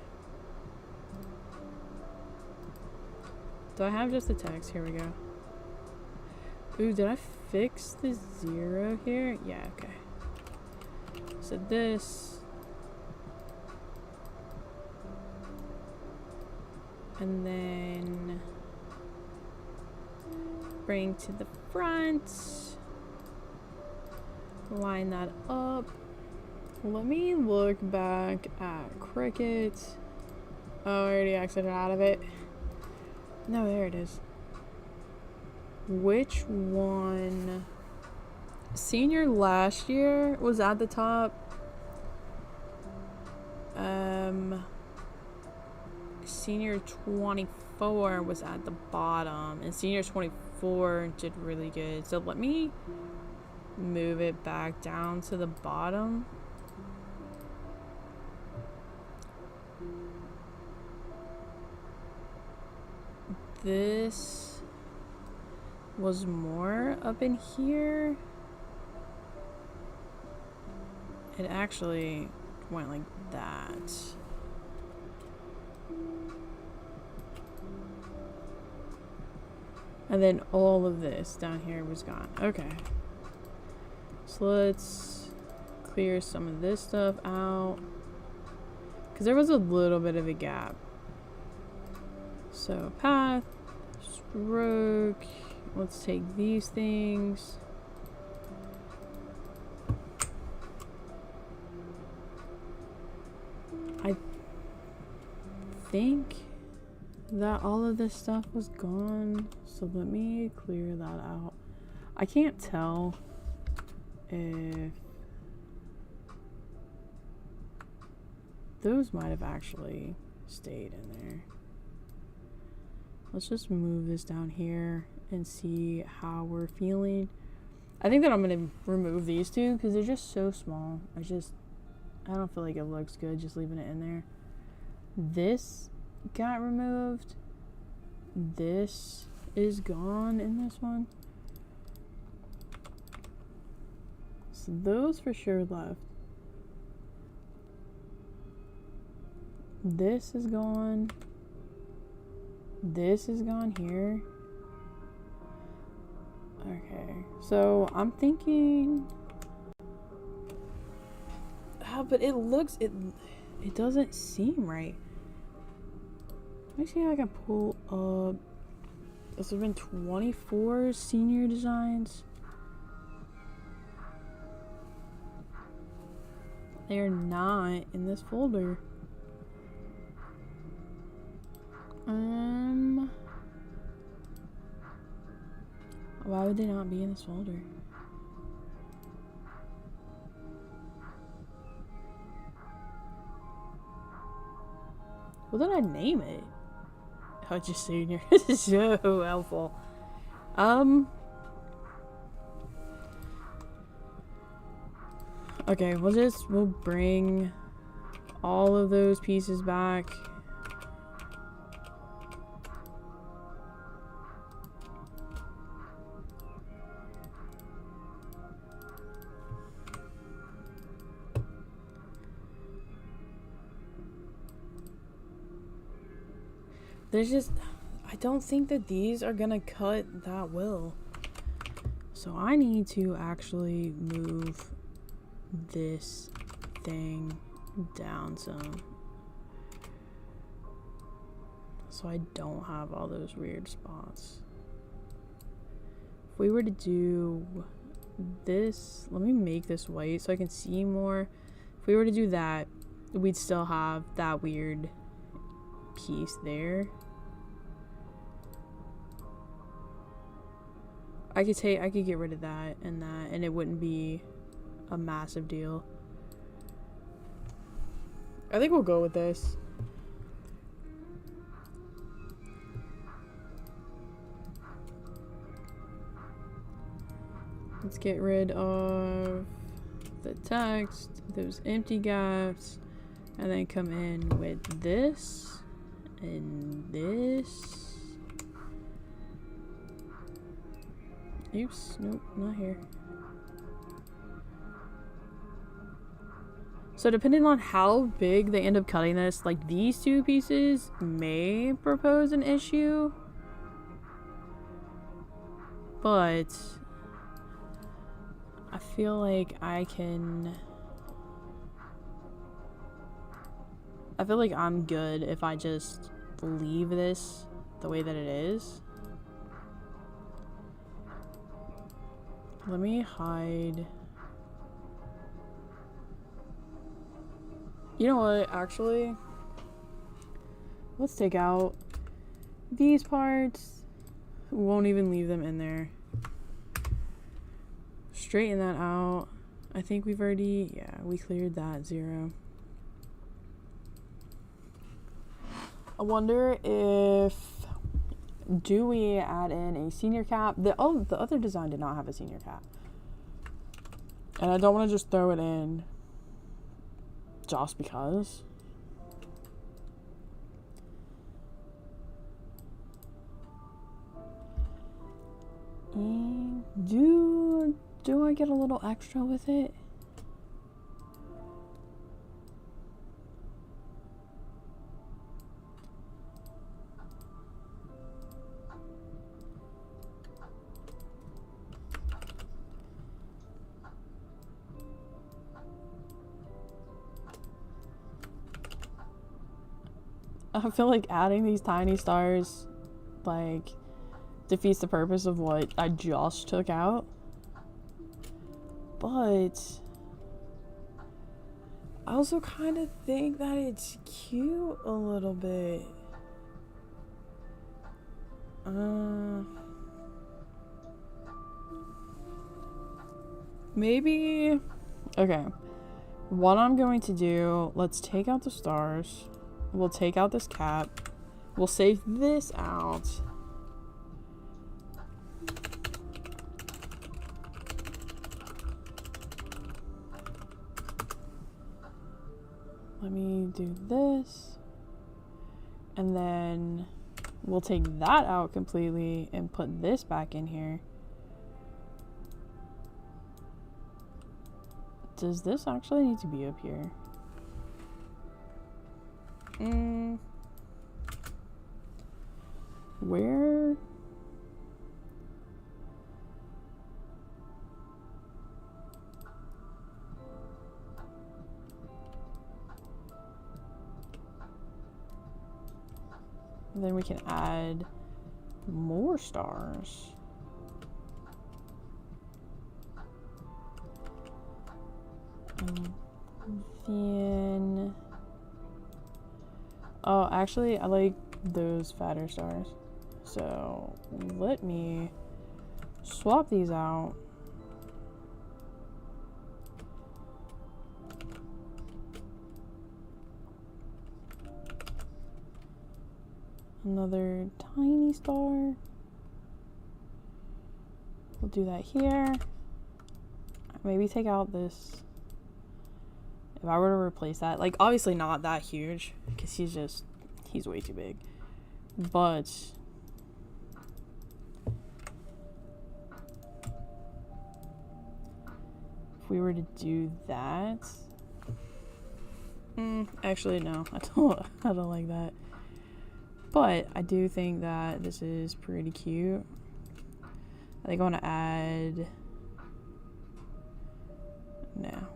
Do I have just the text? Here we go. Ooh, did I fix the 0 here? Yeah, okay. So this. And then bring to the front. Line that up. Let me look back at Cricut. Oh, I already exited out of it. No, there it is. Which one? Senior last year was at the top. Senior 24 was at the bottom, and senior 24 did really good. So let me move it back down to the bottom. This was more up in here. It actually went like that. And then all of this down here was gone. Okay. So let's clear some of this stuff out. Because there was a little bit of a gap. So path, stroke. Let's take these things. I think that all of this stuff was gone, so let me clear that out. I can't tell if those might have actually stayed in there. Let's just move this down here and see how we're feeling. I think that I'm gonna remove these two because they're just so small. I don't feel like it looks good just leaving it in there. This got removed. This is gone in this one. So those for sure left. This is gone. This is gone here. Okay, so I'm thinking... but it looks... It doesn't seem right. Let me see how I can pull up... This has been 24 senior designs. They're not in this folder. Why would they not be in this folder? What did I name it? Oh, just senior. This is so helpful. Okay, we'll bring all of those pieces back. There's just, I don't think that these are gonna cut that well. So I need to actually move this thing down some. So I don't have all those weird spots. If we were to do this, let me make this white so I can see more. If we were to do that, we'd still have that weird piece there. I could get rid of that, and it wouldn't be a massive deal. I think we'll go with this. Let's get rid of the text, those empty gaps, and then come in with this and this. Oops, nope, not here. So depending on how big they end up cutting this, like these two pieces may propose an issue. But I feel like I'm good if I just leave this the way that it is. Let me hide. You know what, actually? Let's take out these parts. We won't even leave them in there. Straighten that out. I think we've already, yeah, we cleared that 0. I wonder if, do we add in a senior cap? The other design did not have a senior cap. And I don't want to just throw it in just because. And do I get a little extra with it? I feel like adding these tiny stars, like, defeats the purpose of what I just took out. But I also kind of think that it's cute a little bit. Maybe, okay. What I'm going to do, let's take out the stars. We'll take out this cap. We'll save this out. Let me do this. And then we'll take that out completely and put this back in here. Does this actually need to be up here? Where? And then we can add more stars. And then, oh, actually, I like those fatter stars. So let me swap these out. Another tiny star. We'll do that here. Maybe take out this. If I were to replace that, like, obviously not that huge, because he's way too big. But if we were to do that, actually no, I don't like that. But I do think that this is pretty cute. I think I want to add, no.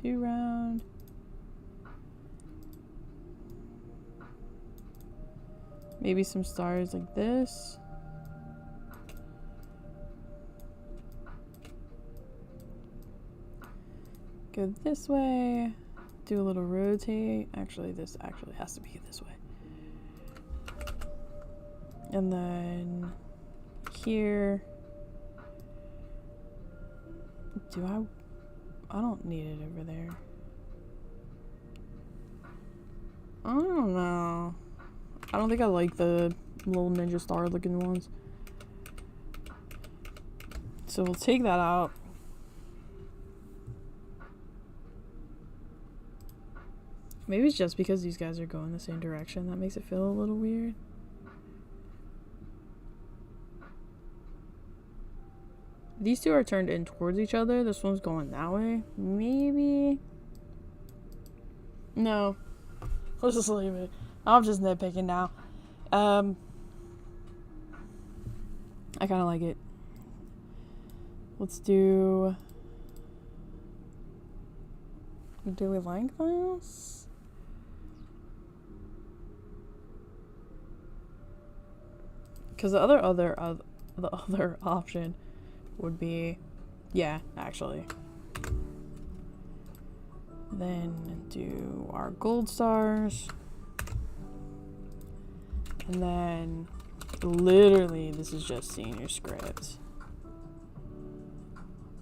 Two round. Maybe some stars like this. Go this way. Do a little rotate. Actually, this actually has to be this way. And then here. I don't need it over there. I don't know. I don't think I like the little ninja star looking ones. So we'll take that out. Maybe it's just because these guys are going the same direction that makes it feel a little weird. These two are turned in towards each other. This one's going that way. Maybe. No. Let's just leave it. I'm just nitpicking now. I kind of like it. Let's do... Do we like this? Because the other option would be, yeah, actually. Then do our gold stars. And then literally this is just senior script.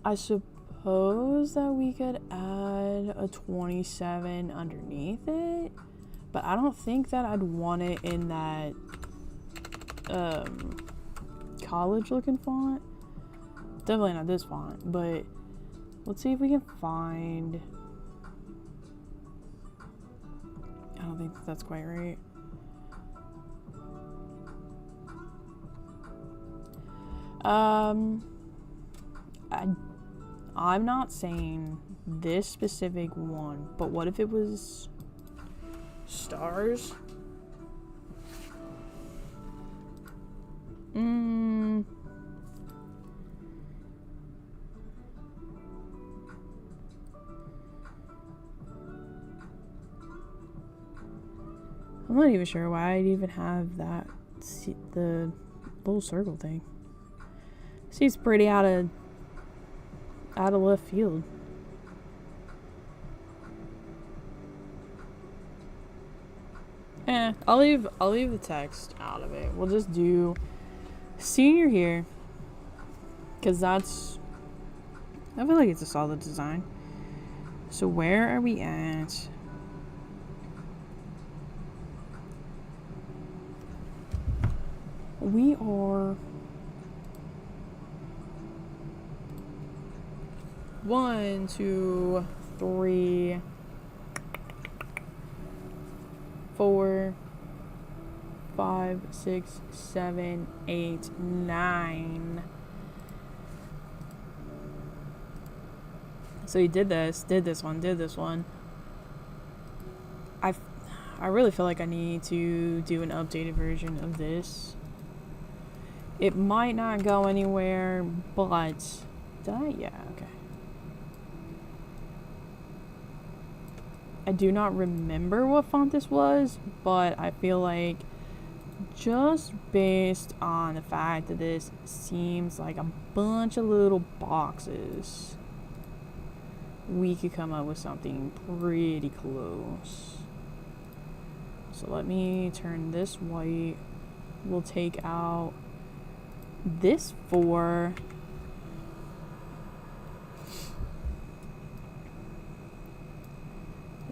I suppose that we could add a 27 underneath it, but I don't think that I'd want it in that college looking font. Definitely not this font, but let's see if we can find... I don't think that's quite right. I'm not saying this specific one, but what if it was stars? I'm not even sure why I'd even have that, the little circle thing. Seems pretty out of left field. I'll leave the text out of it. We'll just do senior here, because that's, I feel like it's a solid design. So where are we at? We are 1, 2, 3, 4, 5, 6, 7, 8, 9. So he did this one. I really feel like I need to do an updated version of this. It might not go anywhere, but yeah, okay. I do not remember what font this was, but I feel like just based on the fact that this seems like a bunch of little boxes, we could come up with something pretty close. So let me turn this white. We'll take out this 4.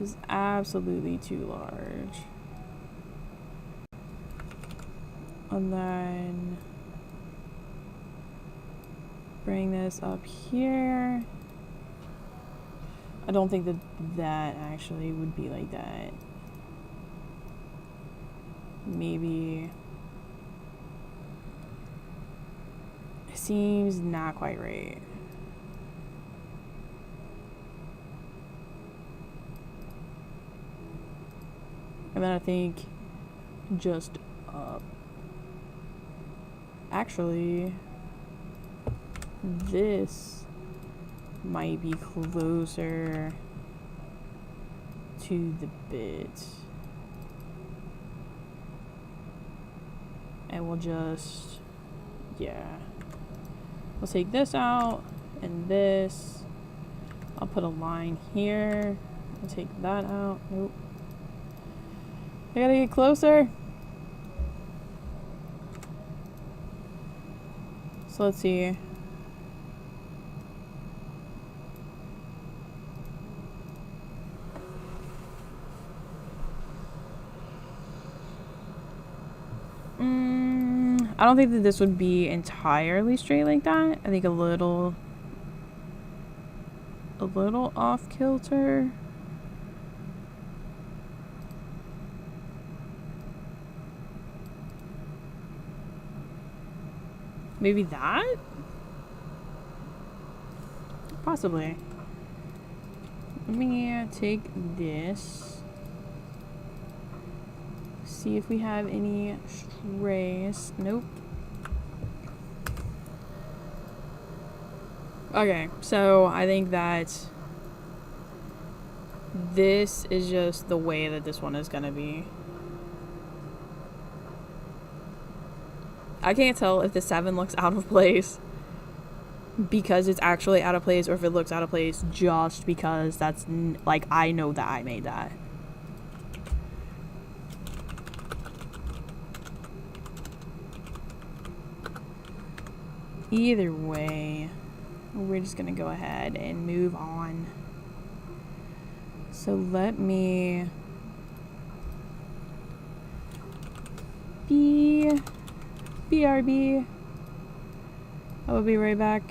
Is absolutely too large. And then bring this up here. I don't think that actually would be like that. Maybe it seems not quite right. And then I think just up. Actually, this might be closer to the bit. And we'll just, yeah. We'll take this out and this. I'll put a line here. I'll take that out. Nope. I gotta get closer. So let's see. I don't think that this would be entirely straight like that. I think a little off kilter. Maybe that? Possibly. Let me take this. See if we have any strays. Nope. Okay, so I think that this is just the way that this one is gonna be. I can't tell if the 7 looks out of place because it's actually out of place or if it looks out of place just because that's like I know that I made that. Either way, we're just gonna go ahead and move on. So let me BRB. I will be right back.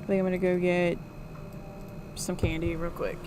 I think I'm gonna go get some candy real quick.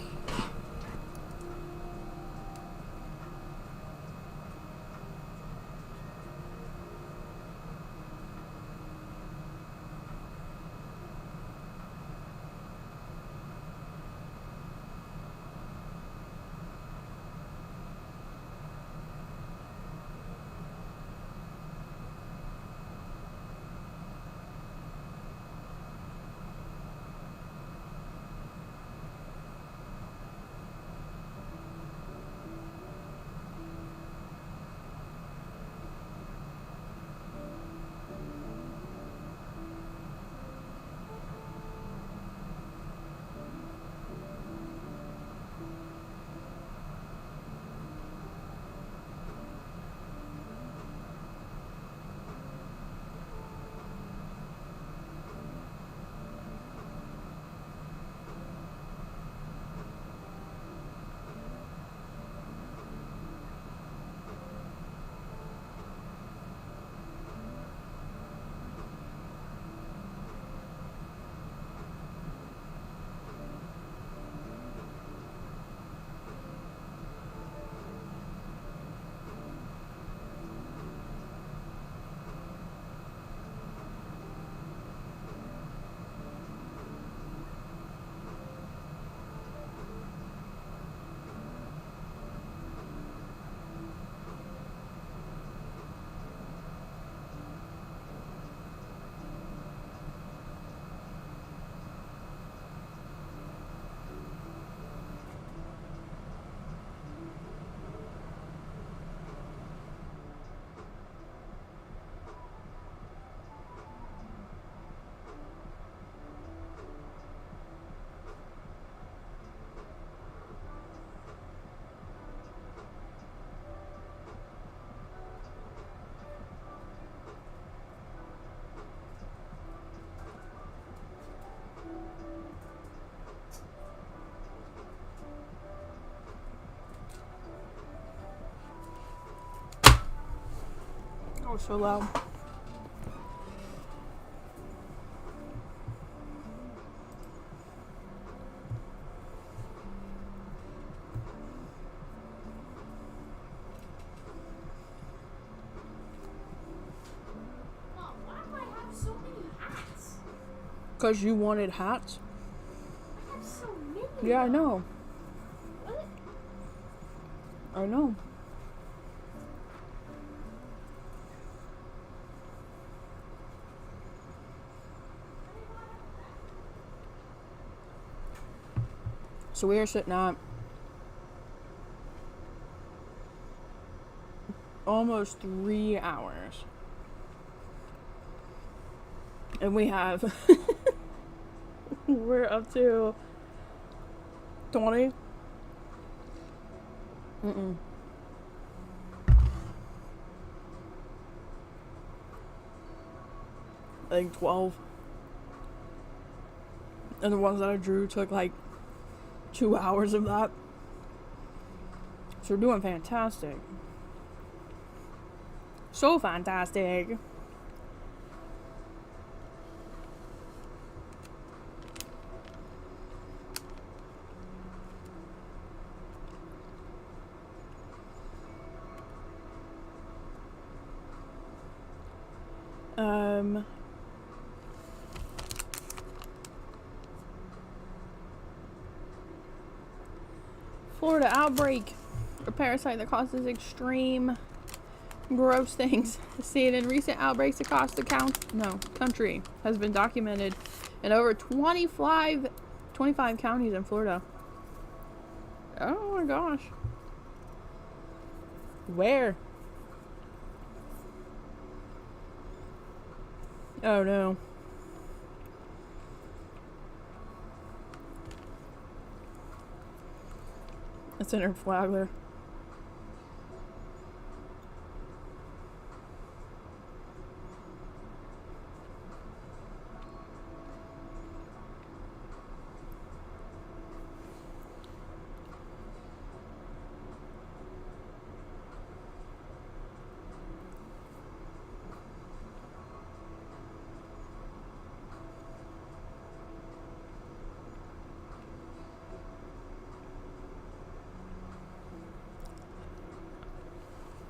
Oh, so loud. Mom, why do I have so many hats? Because you wanted hats? I have so many. Yeah, I know. What? I know. So we are sitting at almost 3 hours. And we have, we're up to 20. I think 12. And the ones that I drew took like 2 hours of that. So we're doing fantastic. So fantastic. Florida outbreak. A parasite that causes extreme gross things seen in recent outbreaks across the country has been documented in over 25 counties in Florida. Oh my gosh. Where? Oh no. It's in her flagler.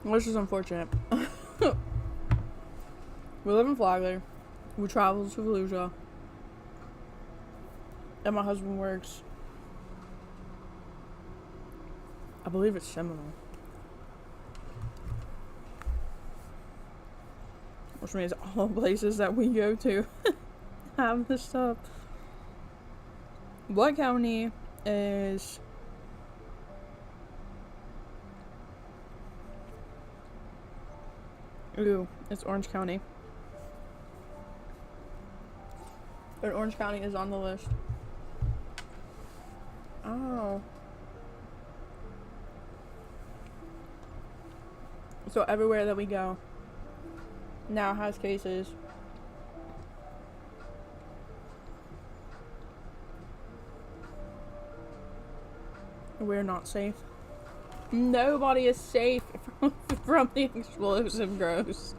Which is unfortunate. We live in Flagler. We travel to Volusia. And my husband works, I believe it's Seminole. Which means all the places that we go to have this stuff. What county is... Ooh, it's Orange County. But Orange County is on the list. Oh. So everywhere that we go now has cases. We're not safe. Nobody is safe from the explosive gross.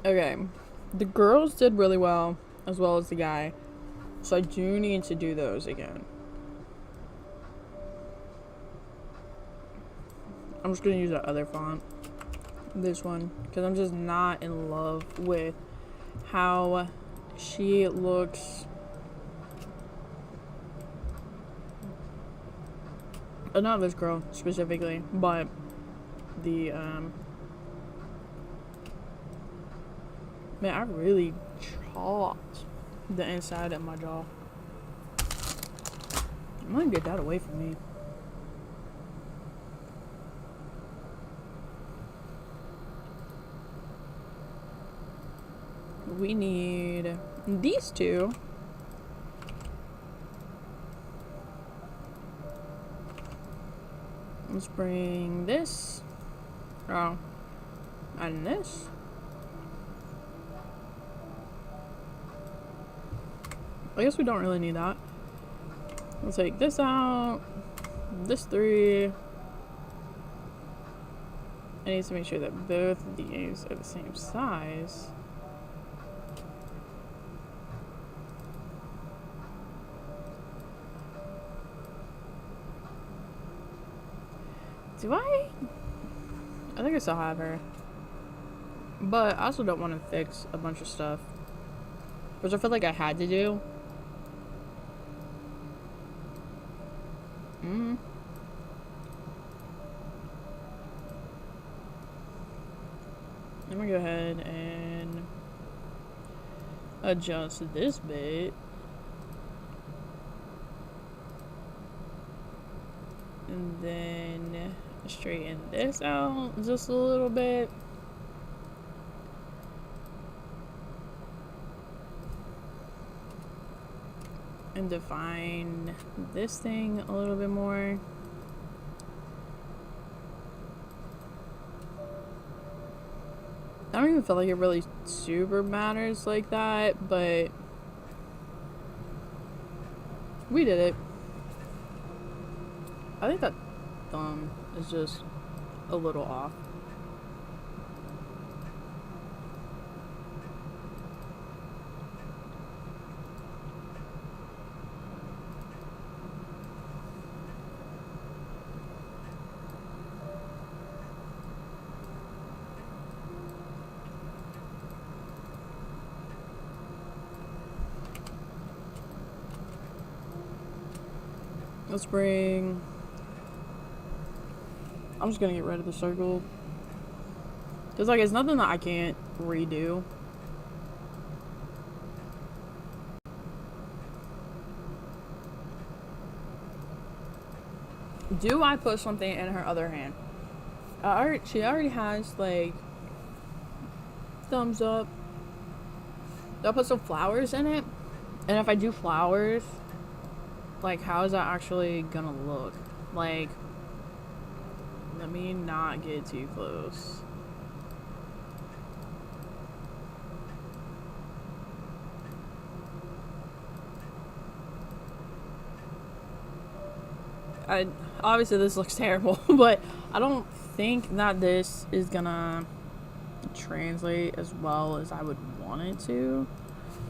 Okay, the girls did really well as as the guy, so I do need to do those again. I'm just gonna use that other font, this one, because I'm just not in love with how she looks. Not this girl specifically, but the man, I really chopped the inside of my jaw. I'm gonna get that away from me. We need these two. Let's bring this. Oh, and this. I guess we don't really need that. We'll take this out. This 3. I need to make sure that both of these are the same size. Do I think I still have her. But I also don't want to fix a bunch of stuff, which I feel like I had to do. I'm gonna go ahead and adjust this bit. And then straighten this out just a little bit. And define this thing a little bit more. I don't even feel like it really super matters like that, but we did it. I think that thumb is just a little off. Let's bring... I'm just gonna get rid of the circle. Cause like, it's nothing that I can't redo. Do I put something in her other hand? She already has like thumbs up. Do I put some flowers in it? And if I do flowers, like, how is that actually gonna look? Like, let me not get too close. Obviously this looks terrible, but I don't think that this is gonna translate as well as I would want it to.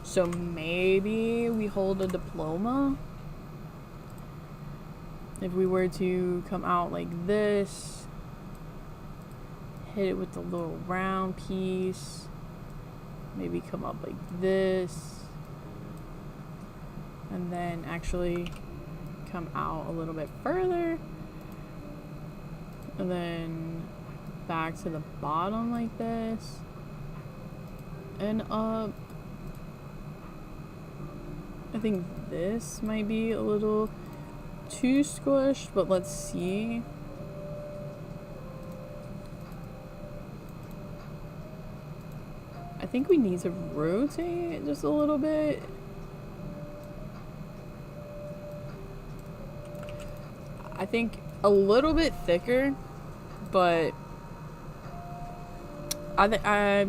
So maybe we hold a diploma. If we were to come out like this, hit it with the little round piece, maybe come up like this, and then actually come out a little bit further, and then back to the bottom like this, and up. I think this might be a little too squished, but let's see. I think we need to rotate just a little bit. I think a little bit thicker, but I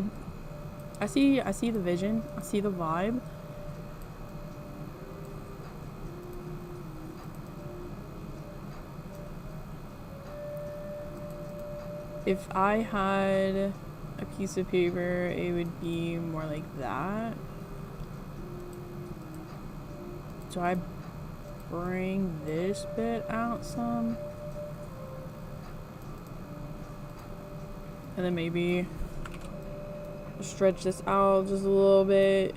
see the vision. I see the vibe. If I had a piece of paper, it would be more like that. So I bring this bit out some. And then maybe stretch this out just a little bit.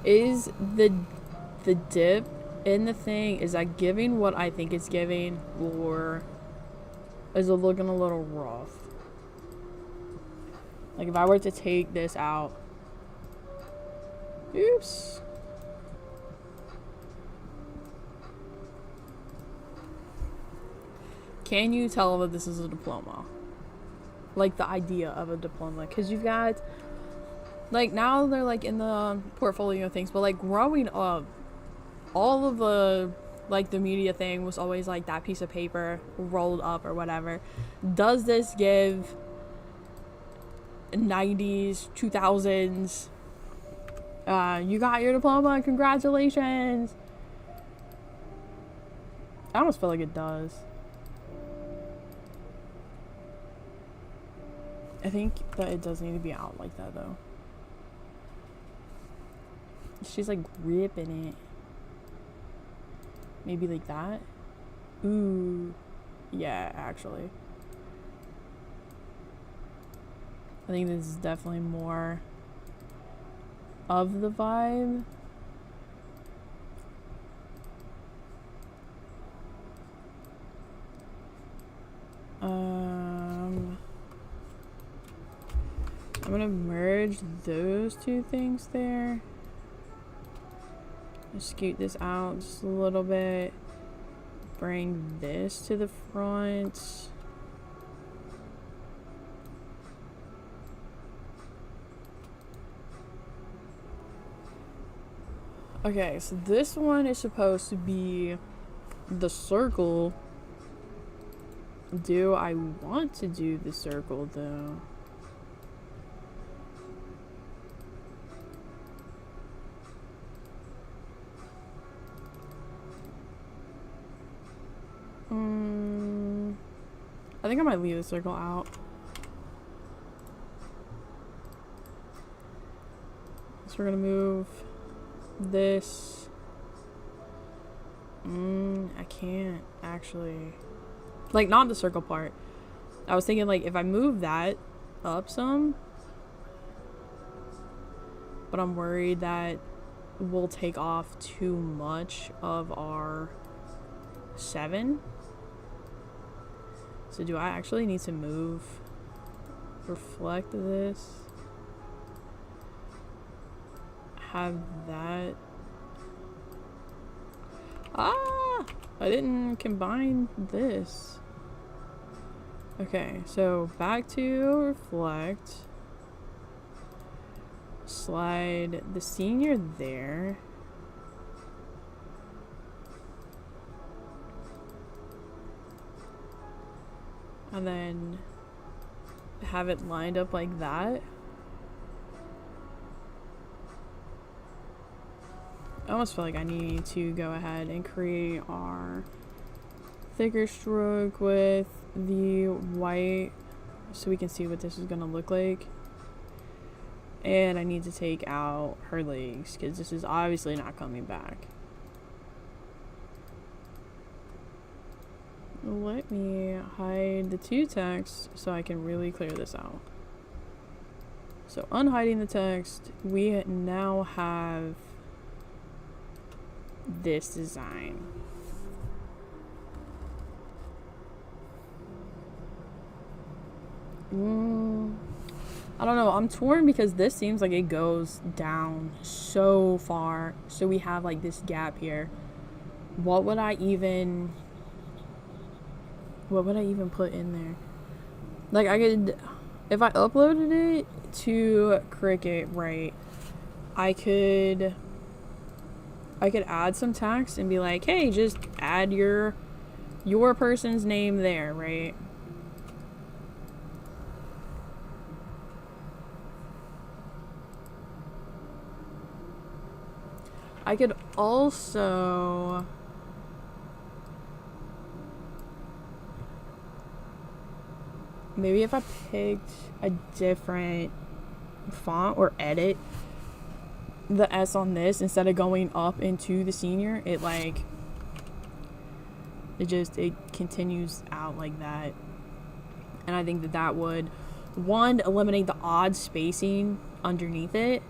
Is the dip in the thing, is that giving what I think it's giving, or is it looking a little rough? Like if I were to take this out, oops. Can you tell that this is a diploma? Like the idea of a diploma, because you've got, like, now they're like in the portfolio things, but like growing up, all of the, like, the media thing was always like that piece of paper rolled up or whatever. Does this give 90s, 2000s, you got your diploma, congratulations? I almost feel like it does. I think that it does need to be out like that though. She's like ripping it. Maybe like that. Ooh. Yeah, actually. I think this is definitely more of the vibe. I'm gonna merge those two things there. Scoot this out just a little bit. Bring this to the front. Okay, so this one is supposed to be the circle. Do I want to do the circle though? I think I might leave the circle out. So we're gonna move this. I can't actually. Like, not the circle part. I was thinking, like, if I move that up some. But I'm worried that we'll take off too much of our 7. So do I actually need to move, reflect this, have that? I didn't combine this. Okay, so back to reflect, slide the senior there. And then have it lined up like that. I almost feel like I need to go ahead and create our thicker stroke with the white so we can see what this is going to look like. And I need to take out her legs because this is obviously not coming back. Let me hide the 2 texts so I can really clear this out. So unhiding the text, we now have this design. I don't know, I'm torn because this seems like it goes down so far. So we have like this gap here. What would I even put in there? Like, I could, if I uploaded it to Cricut, right, I could add some text and be like, hey, just add your person's name there, right? I could also maybe if I picked a different font or edit the S on this instead of going up into the senior, it continues out like that. And I think that would, one, eliminate the odd spacing underneath it,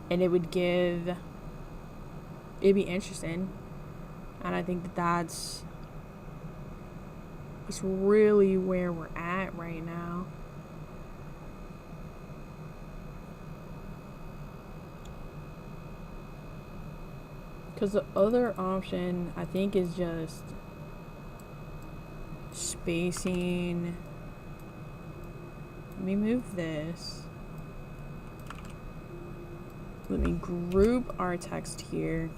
and it'd be interesting. And I think that's really where we're at right now. Because the other option, I think, is just spacing. Let me move this. Let me group our text here.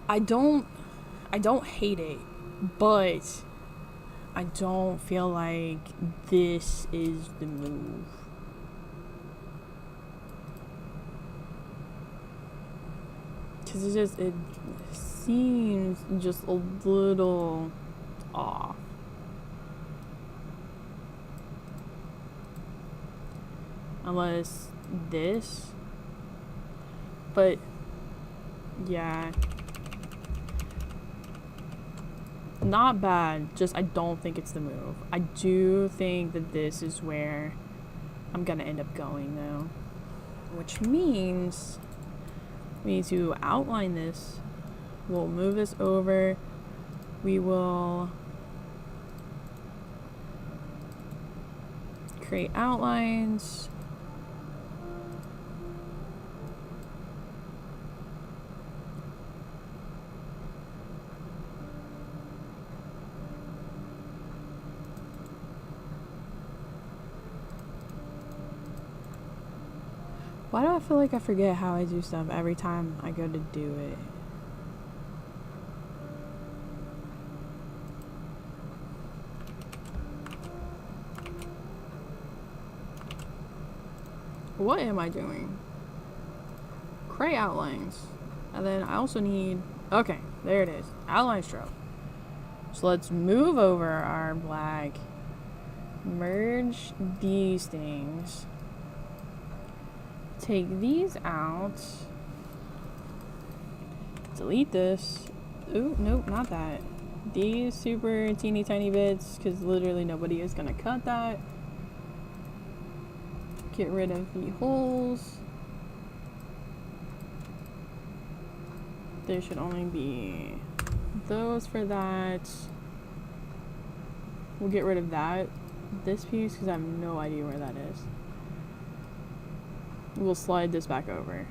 I don't hate it, but I don't feel like this is the move. Because it seems just a little off. Unless this. But yeah. Not bad, just I don't think it's the move. I do think that this is where I'm gonna end up going though. Which means we need to outline this. We'll move this over we will create outlines. Why do I feel like I forget how I do stuff every time I go to do it? What am I doing? Create outlines. And then I also need... Okay, there it is. Outline stroke. So let's move over our black. Merge these things. Take these out. Delete this. Ooh, nope, not that. These super teeny tiny bits, because literally nobody is going to cut that. Get rid of the holes. There should only be those for that. We'll get rid of that. This piece, because I have no idea where that is. We'll slide this back over.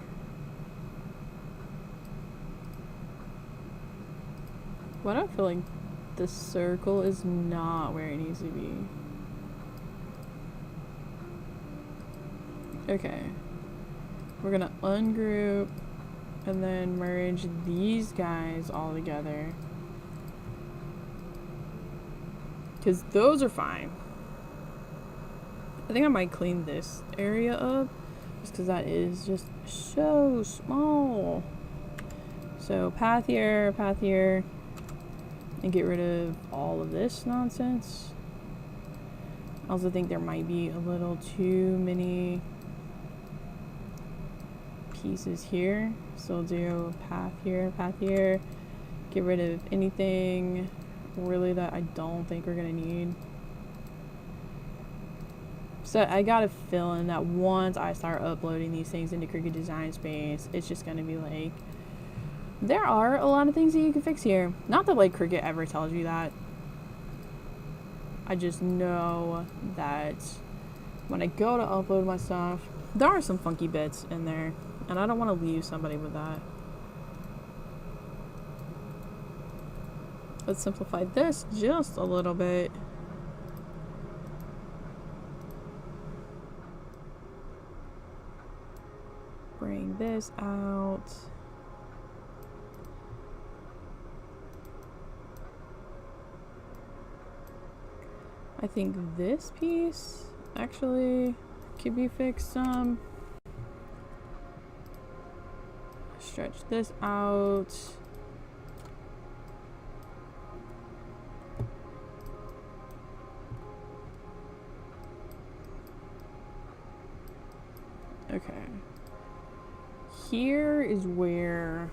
Why do I feel like the circle is not where it needs to be? Okay. We're gonna ungroup and then merge these guys all together. Because those are fine. I think I might clean this area up. Just because that is just so small. So path here, and get rid of all of this nonsense. I also think there might be a little too many pieces here. So we'll do path here, get rid of anything really that I don't think we're gonna need. So I gotta fill in that once I start uploading these things into Cricut Design Space, it's just gonna be like, there are a lot of things that you can fix here. Not that like Cricut ever tells you that. I just know that when I go to upload my stuff, there are some funky bits in there, and I don't want to leave somebody with that. Let's simplify this just a little bit. Bring this out. I think this piece actually could be fixed some. Stretch this out. Okay. Here is where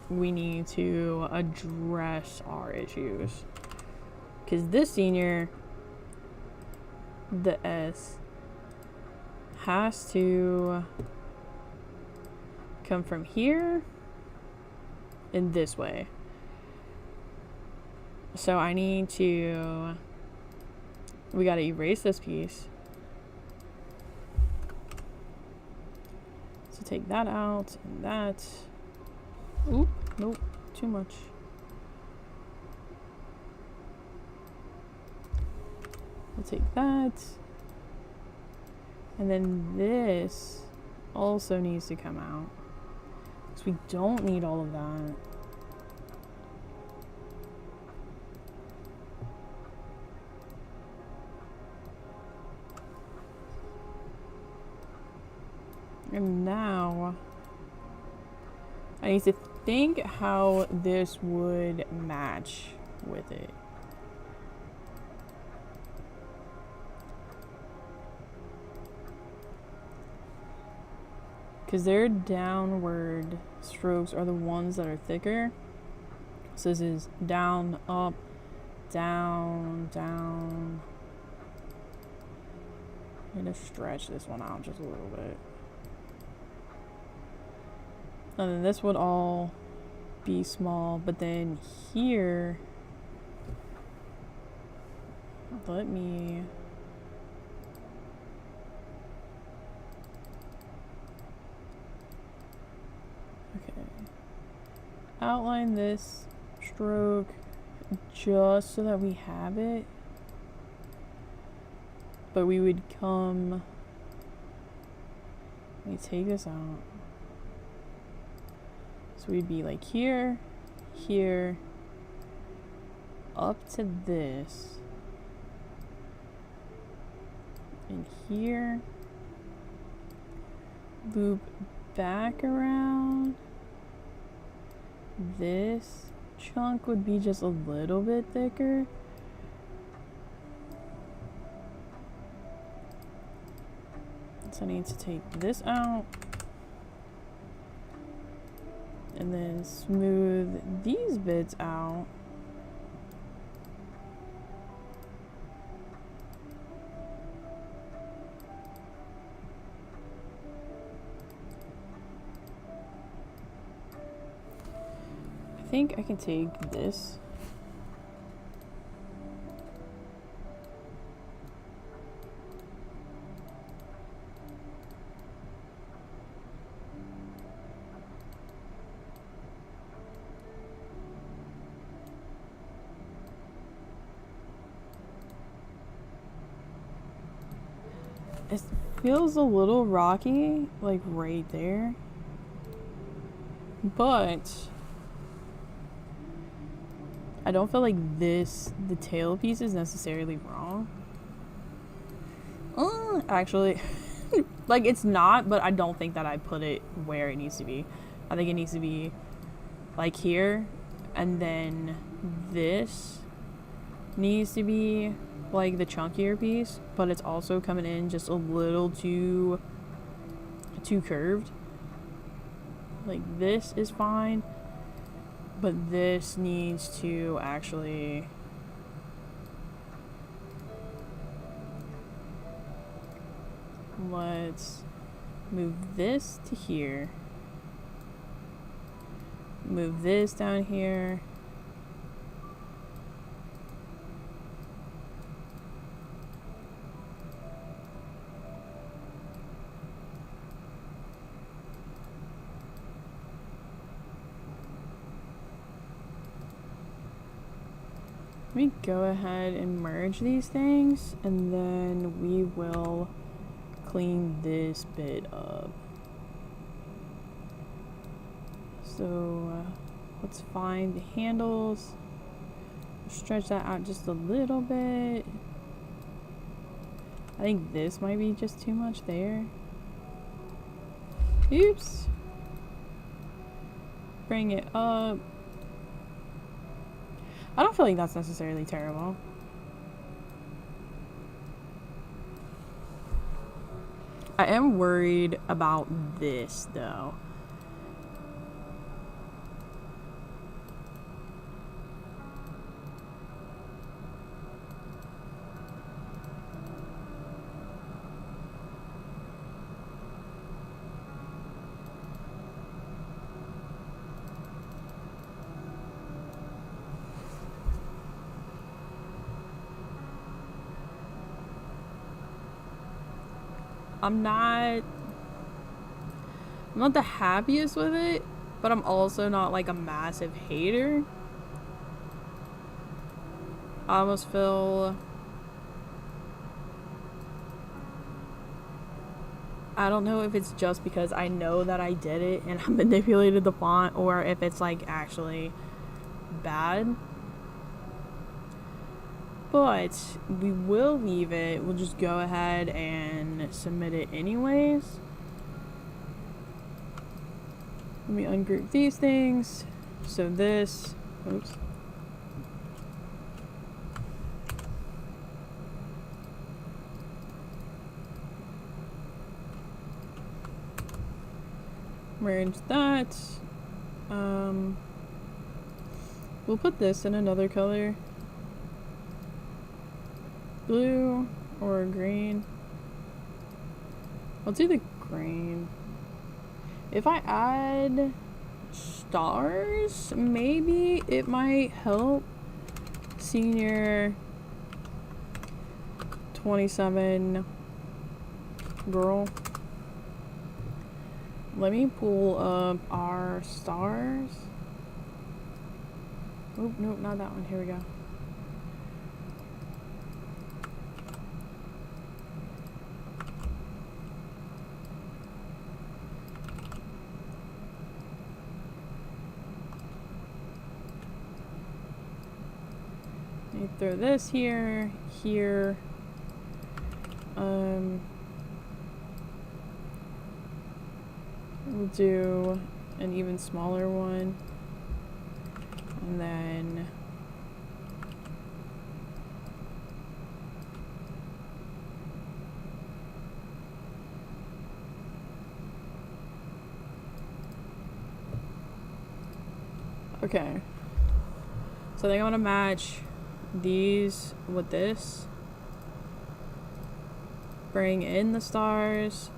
we need to address our issues. Because this senior, the S, has to come from here in this way. So I need to, we gotta erase this piece. So take that out and that. Oop, nope, too much. We'll take that. And then this also needs to come out. Because we don't need all of that. And now I need to think how this would match with it. Because their downward strokes are the ones that are thicker. So this is down, up, down, down. I'm going to stretch this one out just a little bit. And then this would all be small, but then here, let me, okay, outline this stroke just so that we have it, but we would come, let me take this out, so we'd be like here, here, up to this, and here, loop back around. This chunk would be just a little bit thicker. So I need to take this out and then smooth these bits out. I think I can take this. It feels a little rocky, like right there, but I don't feel like this, the tail piece is necessarily wrong. Actually, like it's not, but I don't think that I put it where it needs to be. I think it needs to be like here, and then this needs to be like the chunkier piece, but it's also coming in just a little too curved. Like this is fine, but this needs to actually let's move this to here, move this down here, let me go ahead and merge these things, and then we will clean this bit up. So let's find the handles, stretch that out just a little bit. I think this might be just too much there. Oops. Bring it up. I don't feel like that's necessarily terrible. I am worried about this though. I'm not the happiest with it, but I'm also not like a massive hater. I almost feel, I don't know if it's just because I know that I did it and I manipulated the font, or if it's like actually bad. But we will leave it. We'll just go ahead and submit it anyways. Let me ungroup these things. So this, oops. Merge that. We'll put this in another color. Blue or green. I'll do the green. If I add stars. Maybe it might help. Senior 27 girl. Let me pull up our stars. Oh, nope, not that one. Here we go. Let me throw this here, here. We'll do an even smaller one. And then okay. So I think I'm gonna match these with this. Bring in the stars.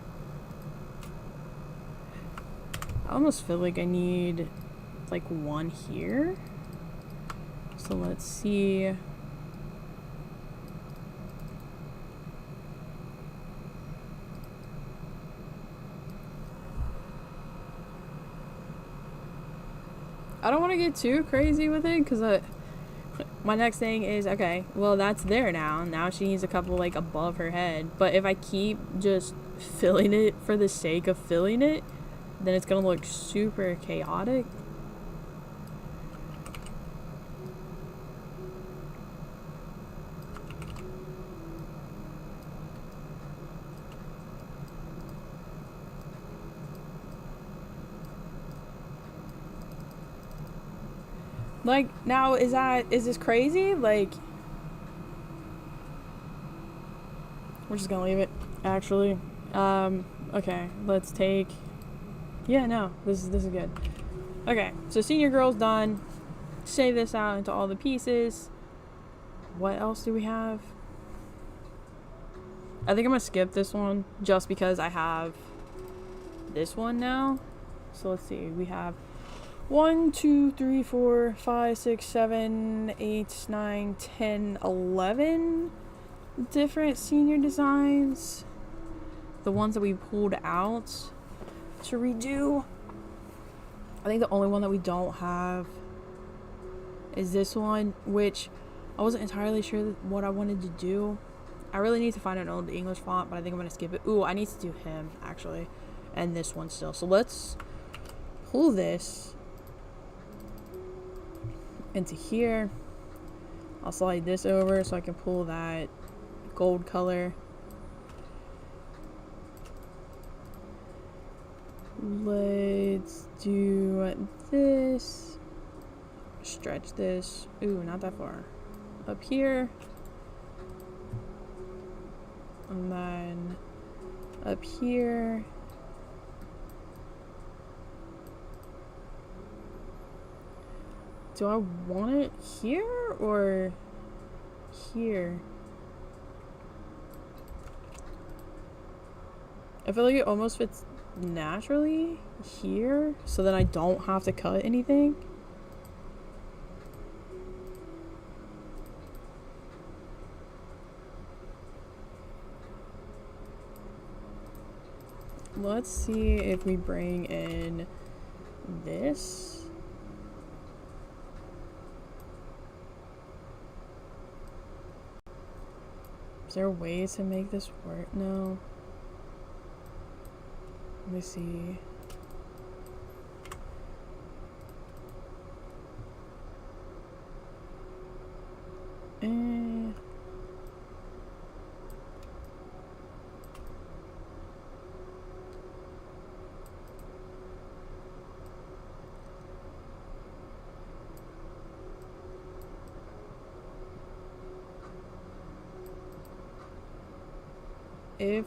I almost feel like I need like one here. So let's see. I don't want to get too crazy with it because my next thing is, okay, well, that's there now. Now she needs a couple like above her head. But if I keep just filling it for the sake of filling it, then it's gonna look super chaotic. Like, now, is this crazy? Like, we're just gonna leave it, actually. Okay, let's take, yeah, no, this is good. Okay, so senior girl's done. Save this out into all the pieces. What else do we have? I think I'm gonna skip this one just because I have this one now. So let's see, we have 1, 2, 3, 4, 5, 6, 7, 8, 9, 10, 11 different senior designs. The ones that we pulled out to redo. I think the only one that we don't have is this one, which I wasn't entirely sure what I wanted to do. I really need to find an old English font, but I think I'm going to skip it. Ooh, I need to do him, actually. And this one still. So let's pull this into here. I'll slide this over so I can pull that gold color. Let's do this. Stretch this. Ooh, not that far. Up here. And then up here. Do I want it here or here? I feel like it almost fits naturally here, so then I don't have to cut anything. Let's see if we bring in this. Is there a way to make this work? No. Let me see. If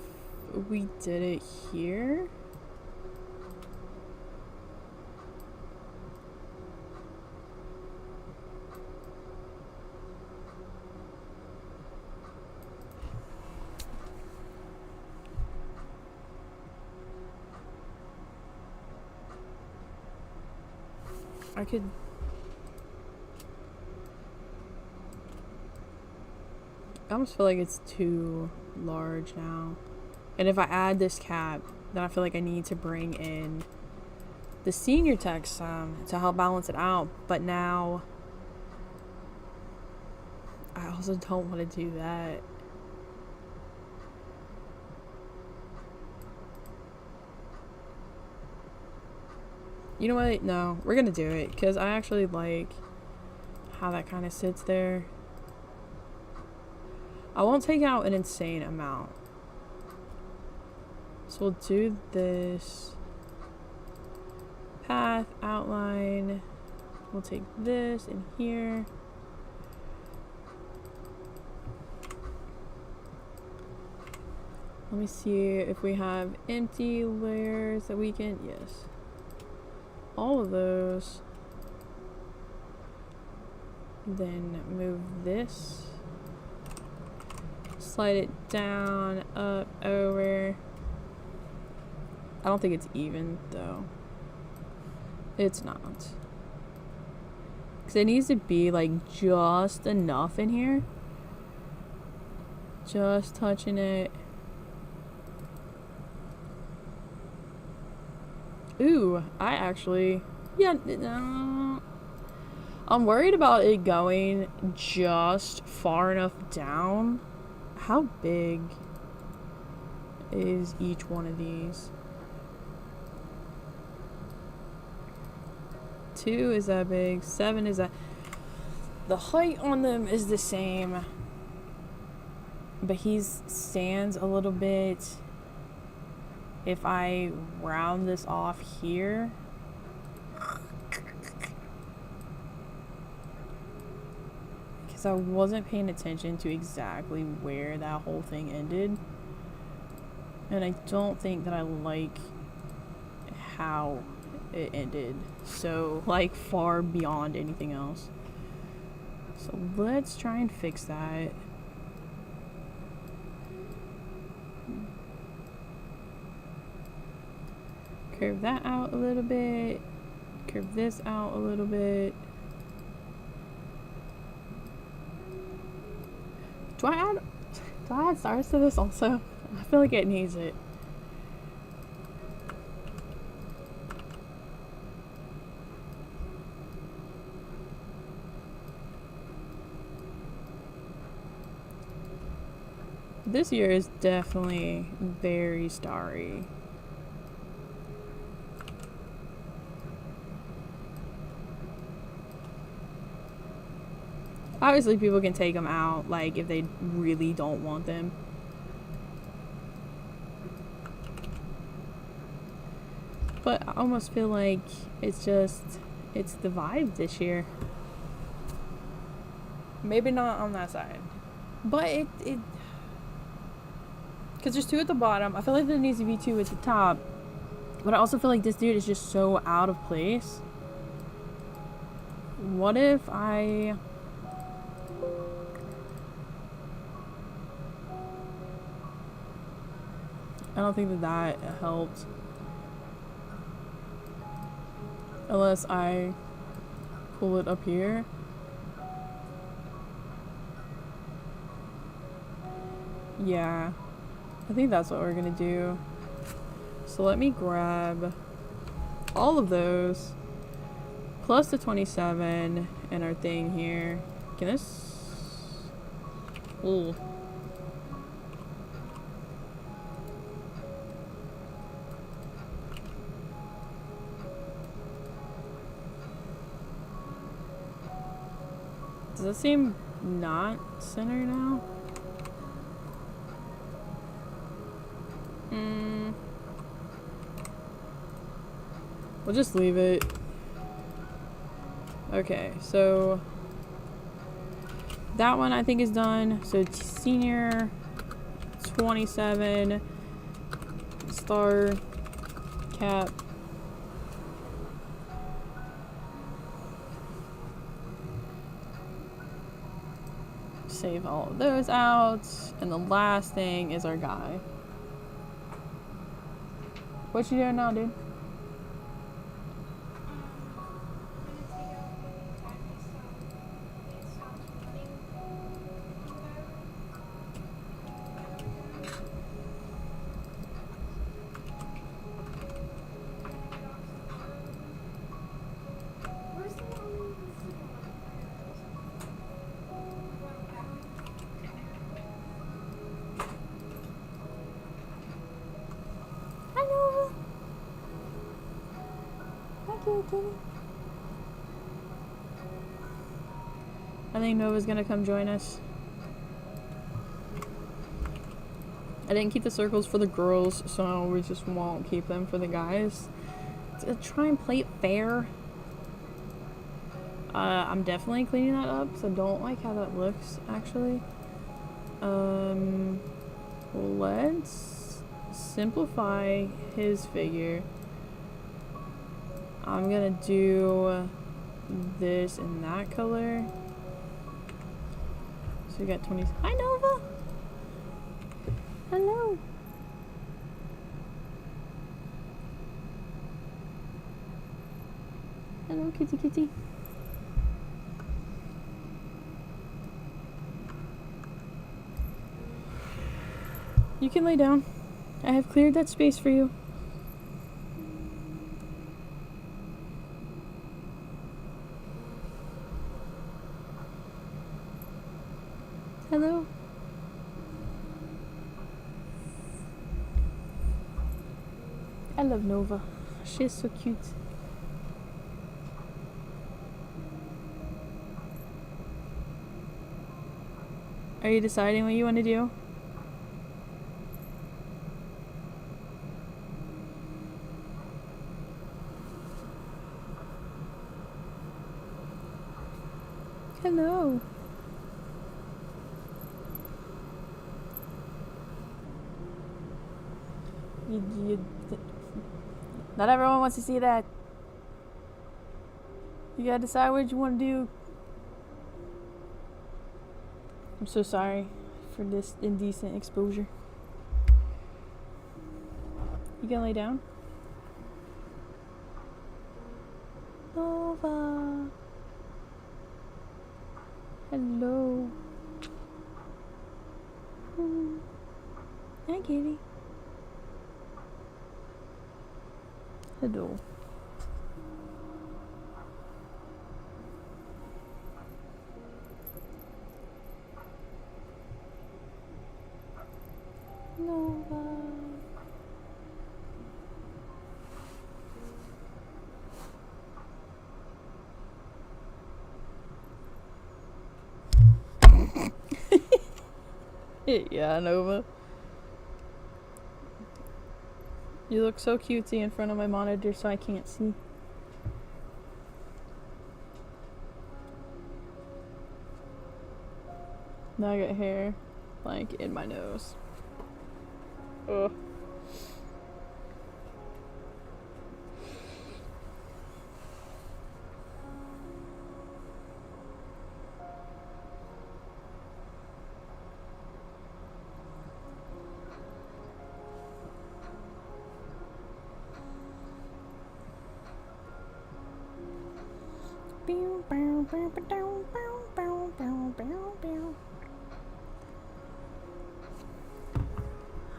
we did it here, I could... I almost feel like it's too large now. And if I add this cap, then I feel like I need to bring in the senior text to help balance it out. But now I also don't want to do that. You know what? No, we're gonna do it because I actually like how that kind of sits there. I won't take out an insane amount. So we'll do this path outline. We'll take this in here. Let me see if we have empty layers that we can, yes. All of those. Then move this. Slide it down, up, over. I don't think it's even though. It's not. Because it needs to be like just enough in here. Just touching it. Ooh, I actually, yeah, no. I'm worried about it going just far enough down. How big is each one of these? 2 is that big, 7 is that. The height on them is the same, but he stands a little bit. If I round this off here, because I wasn't paying attention to exactly where that whole thing ended, and I don't think that I like how it ended, so like far beyond anything else. So let's try and fix that. Curve that out a little bit. Curve this out a little bit. Do I add stars to this also? I feel like it needs it. This year is definitely very starry. Obviously, people can take them out, like, if they really don't want them. But I almost feel like it's the vibe this year. Maybe not on that side. But it because there's 2 at the bottom. I feel like there needs to be 2 at the top. But I also feel like this dude is just so out of place. What if I don't think that helped. Unless I pull it up here. Yeah. I think that's what we're gonna do. So let me grab all of those. Plus the 27 and our thing here. Can this... Ooh. Does that seem not center now? We'll just leave it. Okay, so that one I think is done. So senior 27 star cap. Save all of those out. And the last thing is our guy. What you doing now, dude? I think Nova's gonna come join us. I didn't keep the circles for the girls, so we just won't keep them for the guys. Try and play it fair. I'm definitely cleaning that up, because I don't like how that looks, actually. Let's simplify his figure. I'm gonna do this in that color. So we got 20. Hi, Nova! Hello! Hello, kitty kitty. You can lay down. I have cleared that space for you. Hello. I love Nova. She's so cute. Are you deciding what you want to do? Hello. Not everyone wants to see that. You gotta decide what you want to do. I'm so sorry for this indecent exposure. You gonna lay down? Nova. Hello. Hi, kitty. Hello. Nova. Yeah, Nova. You look so cutesy in front of my monitor so I can't see. Now I got hair, like, in my nose. Ugh.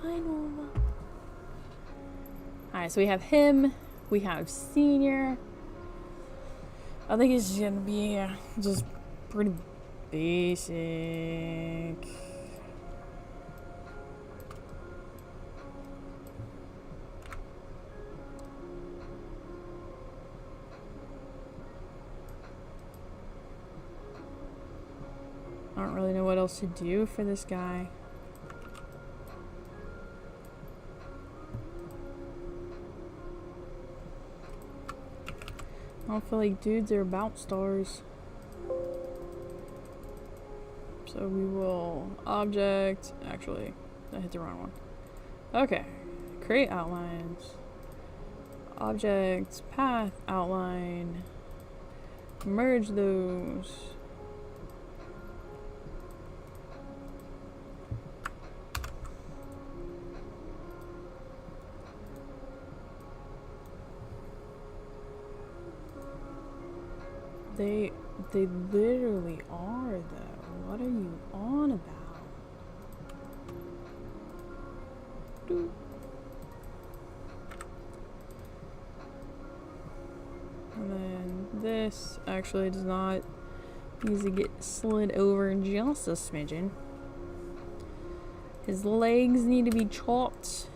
Hi, Nova. Alright, so we have him, we have Senior. I think it's gonna be just pretty basic. I don't really know what else to do for this guy. I don't feel like dudes are about stars. So we will object. Actually, I hit the wrong one. Okay. Create outlines. Objects, path, outline. Merge those. They literally are, though. What are you on about? Doop. And then this actually does not easily get slid over just a smidgen. His legs need to be chopped.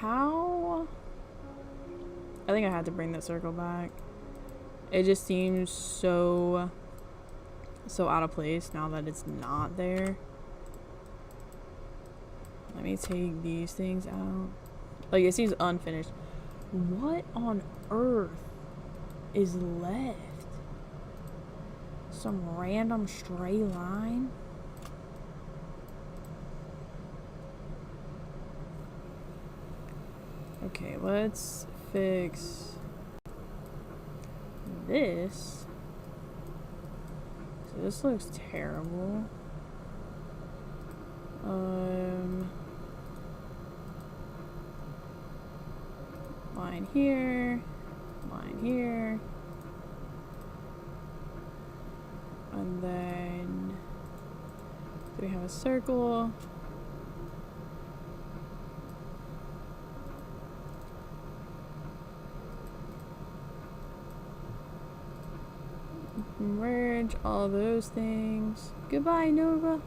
How? I think I had to bring that circle back. It just seems so out of place now that it's not there. Let me take these things out. Like, it seems unfinished. What on earth is left? Some random stray line? Okay, let's fix this. So this looks terrible. Line here, line here, and then do we have a circle? Merge all those things. Goodbye, Nova.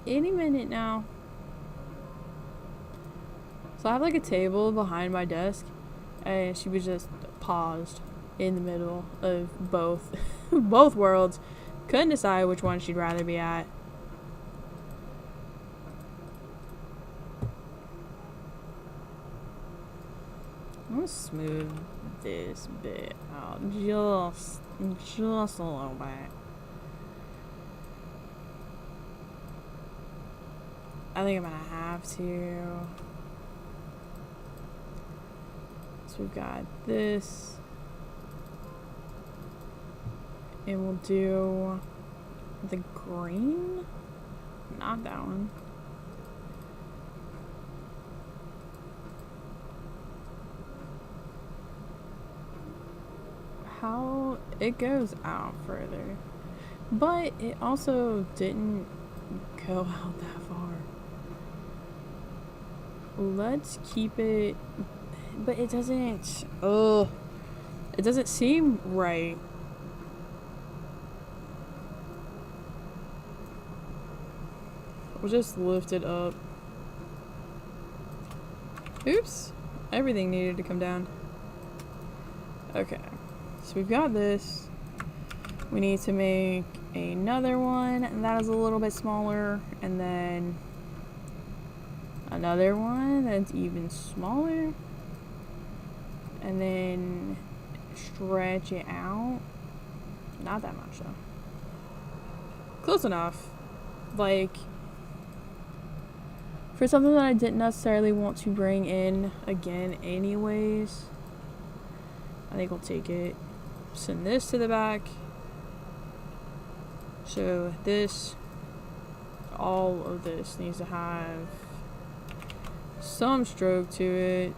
Any minute now. So I have like a table behind my desk, and she was just paused in the middle of both both worlds. Couldn't decide which one she'd rather be at. I'm gonna smooth this bit out just a little bit. I think I'm gonna have to. So we've got this, and we'll do the green, not that one. How it goes out further, but it also didn't go out that far. Let's keep it, but it doesn't, it doesn't seem right. We'll just lift it up. Oops, everything needed to come down. Okay, so we've got this. We need to make another one, and that is a little bit smaller, and then another one that's even smaller, and then stretch it out. Not that much though. Close enough. Like, for something that I didn't necessarily want to bring in again anyways, I think we'll take it, send this to the back. So this, all of this needs to have some stroke to it.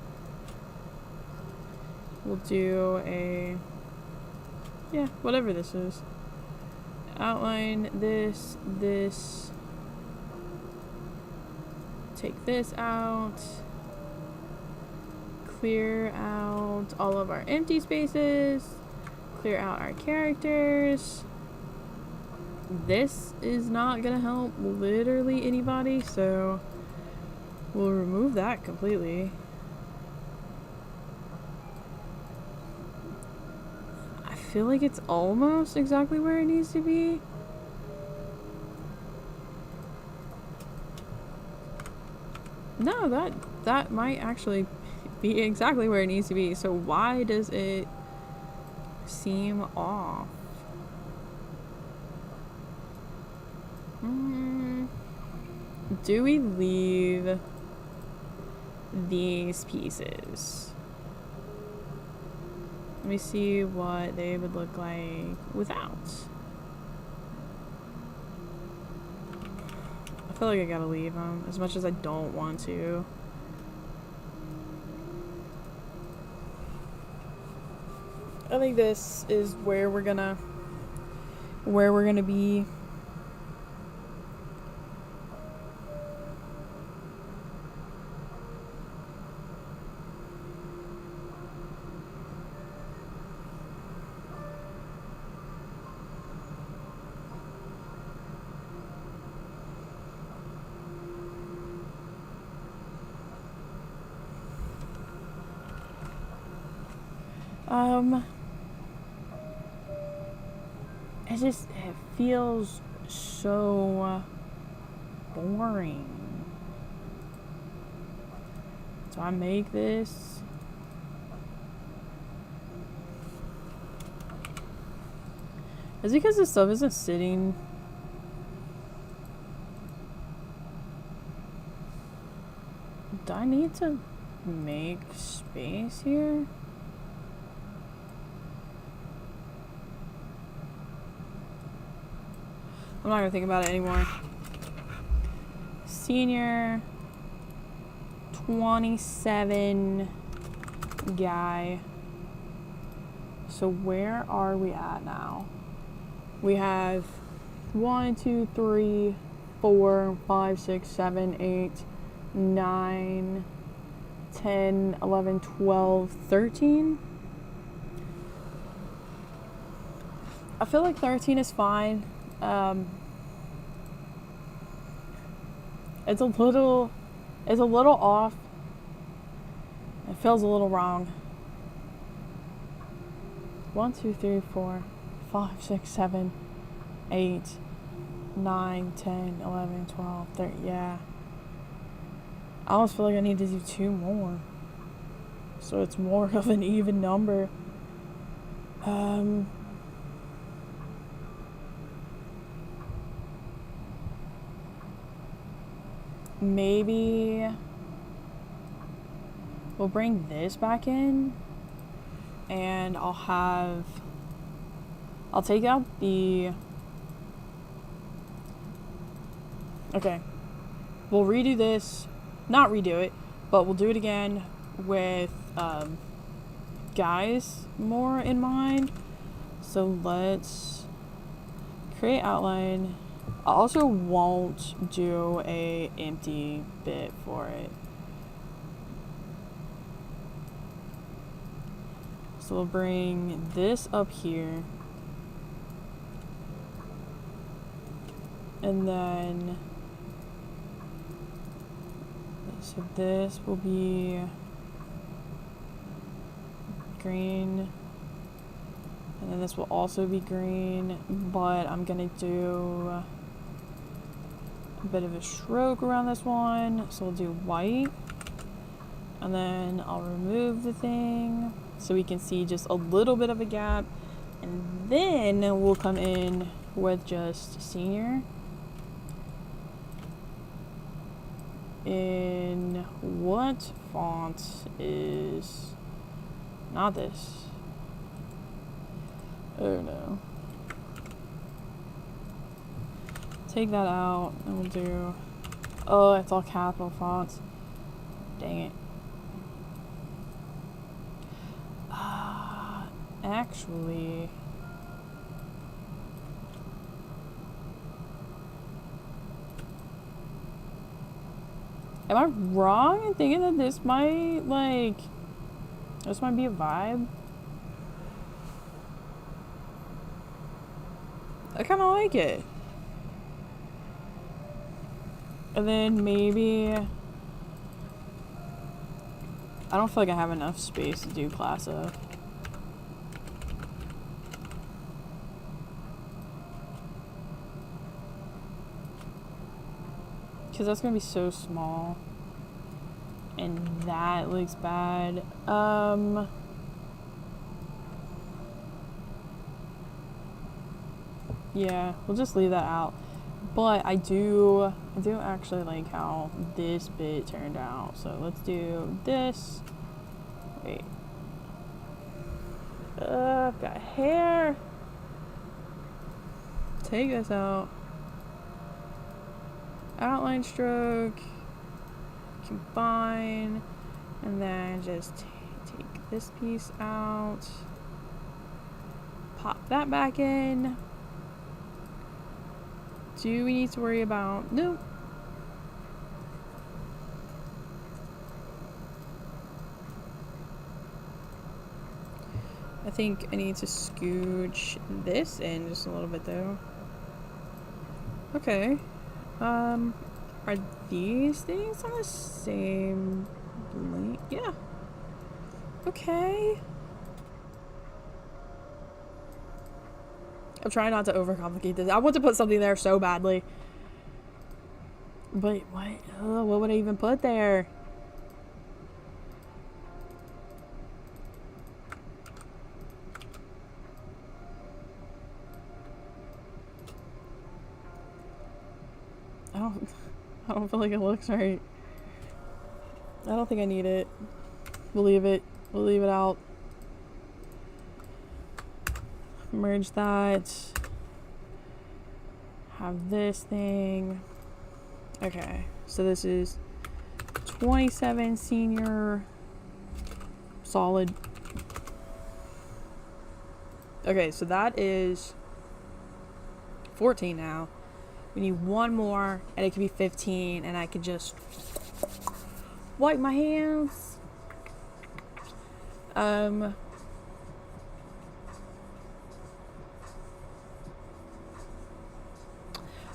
We'll do a, yeah, whatever this is. Outline this, take this out, clear out all of our empty spaces, clear out our characters. This is not gonna help literally anybody, so we'll remove that completely. I feel like it's almost exactly where it needs to be. No, that might actually be exactly where it needs to be. So why does it seem off? Do we leave these pieces? Let me see what they would look like without. I feel like I gotta leave them as much as I don't want to. I think this is where we're gonna be. It feels so boring. So I make this. Is it because the stuff isn't sitting? Do I need to make space here? I'm not gonna think about it anymore. Senior 27 guy. So where are we at now? We have 1, 2, 3, 4, 5, 6, 7, 8, 9, 10, 11, 12, 13. I feel like 13 is fine. It's a little off. It feels a little wrong. 1, 2, 3, 4, 5, 6, 7, 8, 9, 10, 11, 12, 13. Yeah. I almost feel like I need to do 2 more. So it's more of an even number. Maybe we'll bring this back in, and I'll take out the, okay, we'll redo this, not redo it, but we'll do it again with guys more in mind. So let's create outline. I also won't do a empty bit for it. So we'll bring this up here. And then, so this will be green. And then this will also be green, but I'm gonna do a bit of a stroke around this one. So we'll do white. And then I'll remove the thing so we can see just a little bit of a gap. And then we'll come in with just senior. In what font is not this? Oh no. Take that out and we'll do, oh, it's all capital fonts. Dang it. Actually, am I wrong in thinking that this might be a vibe? I kind of like it. And then maybe, I don't feel like I have enough space to do class up. Because that's going to be so small. And that looks bad. Yeah, we'll just leave that out. But I do actually like how this bit turned out. So let's do this. Wait. I've got hair. Take this out. Outline stroke. Combine. And then just take this piece out. Pop that back in. Do we need to worry about... No. I think I need to scooch this in just a little bit though. Okay. Are these things on the same link? Yeah. Okay. I'm trying not to overcomplicate this. I want to put something there so badly. But what? Oh, what would I even put there? I don't feel like it looks right. I don't think I need it. We'll leave it. We'll leave it out. Merge that. Have this thing. Okay, so this is 27 senior solid. Okay, so that is 14 now. We need one more, and it could be 15, and I could just wipe my hands.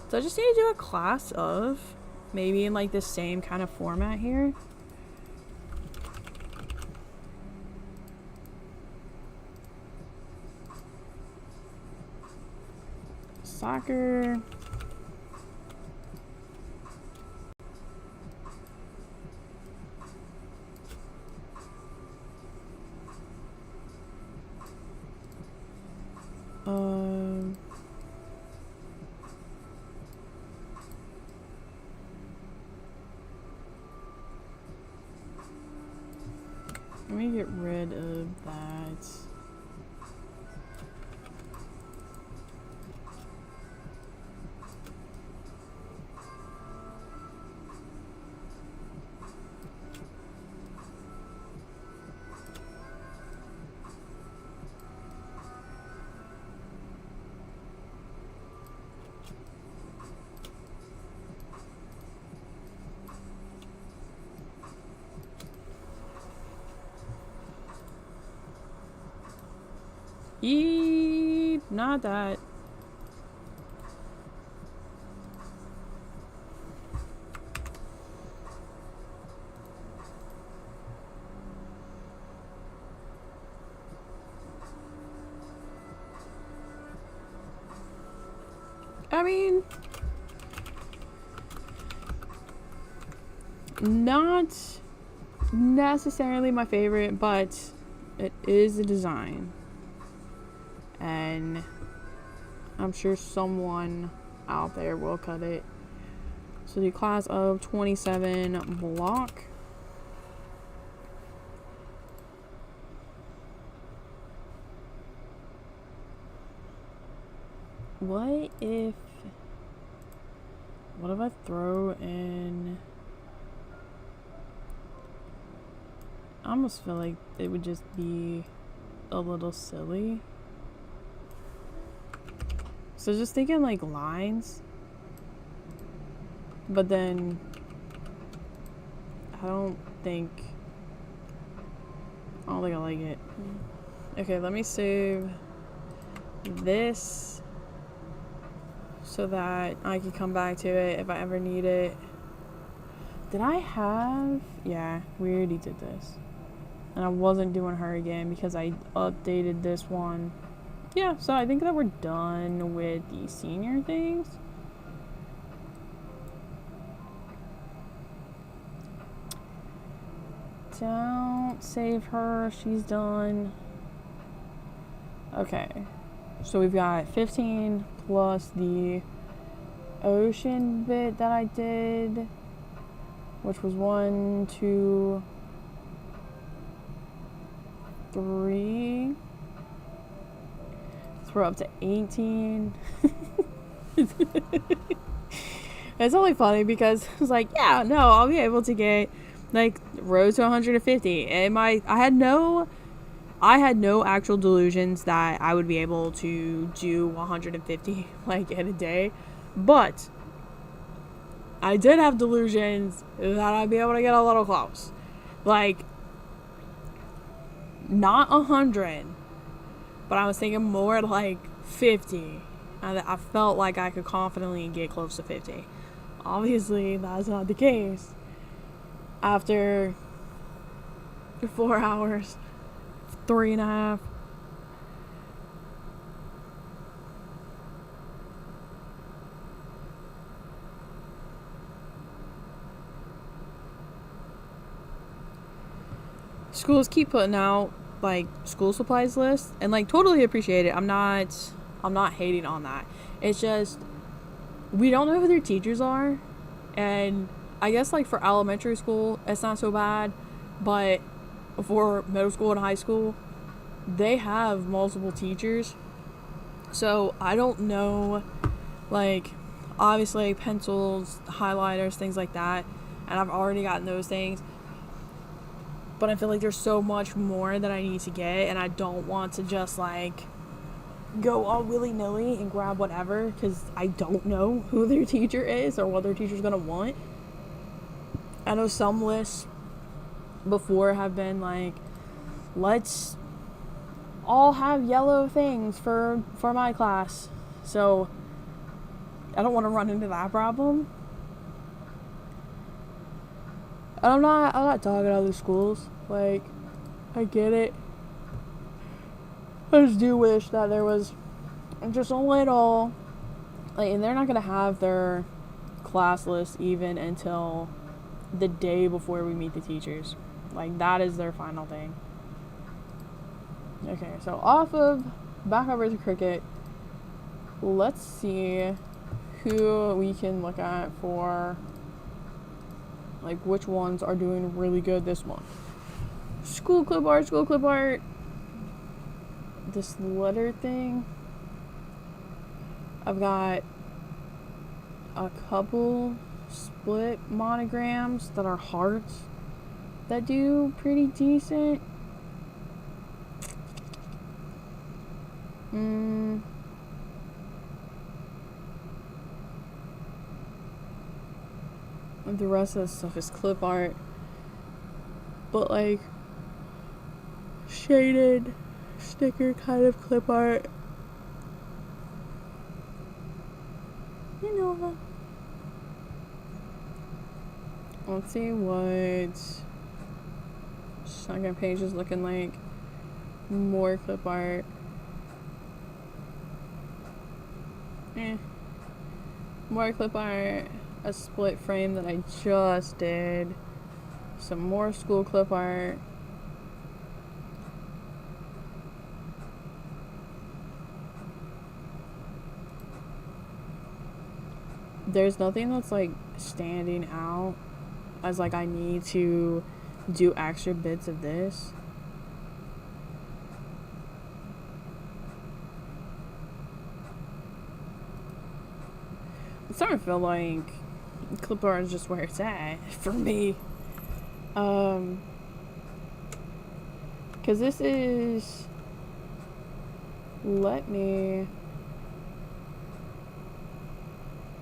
So I just need to do a class of, maybe in like the same kind of format here. Soccer. Let me get rid of that. Yeep, not that. I mean, not necessarily my favorite, but it is a design. And I'm sure someone out there will cut it. So the class of 27 block. What if I throw in, I almost feel like it would just be a little silly. So just thinking like lines, but then I don't think I like it. Okay, let me save this so that I can come back to it if I ever need it. Did I have, yeah, we already did this. And I wasn't doing her again because I updated this one. Yeah, so I think that we're done with the senior things. Don't save her, she's done. Okay, so we've got 15 plus the ocean bit that I did, which was 1, 2, 3. We're up to 18. It's only funny because it's like, yeah, no, I'll be able to get like rows to 150. And I had no actual delusions that I would be able to do 150 like in a day, but I did have delusions that I'd be able to get a little close, like not 100. But I was thinking more like 50. I felt like I could confidently get close to 50. Obviously, that's not the case. After 4 hours, 3.5. schools keep putting out like school supplies lists, and like totally appreciate it. I'm not hating on that. It's just we don't know who their teachers are, and I guess like for elementary school it's not so bad, but for middle school and high school they have multiple teachers. So I don't know, like obviously pencils, highlighters, things like that, and I've already gotten those things. But I feel like there's so much more that I need to get, and I don't want to just like go all willy-nilly and grab whatever, because I don't know who their teacher is or what their teacher's gonna want. I know some lists before have been like, let's all have yellow things for my class. So I don't want to run into that problem. And I'm not dogging other schools. Like, I get it. I just do wish that there was just a little, like, and they're not gonna have their class list even until the day before we meet the teachers. Like, that is their final thing. Okay, so back over to Cricut. Let's see who we can look at for, like, which ones are doing really good this month. School clip art. This letter thing. I've got a couple split monograms that are hearts that do pretty decent. The rest of the stuff is clip art, but like shaded sticker kind of clip art. You know. Let's see what second page is looking like. More clip art. More clip art. A split frame that I just did. Some more school clip art. There's nothing that's like standing out as like I need to do extra bits of this. I'm starting to feel like clip art is just where it's at for me. Cause this is, I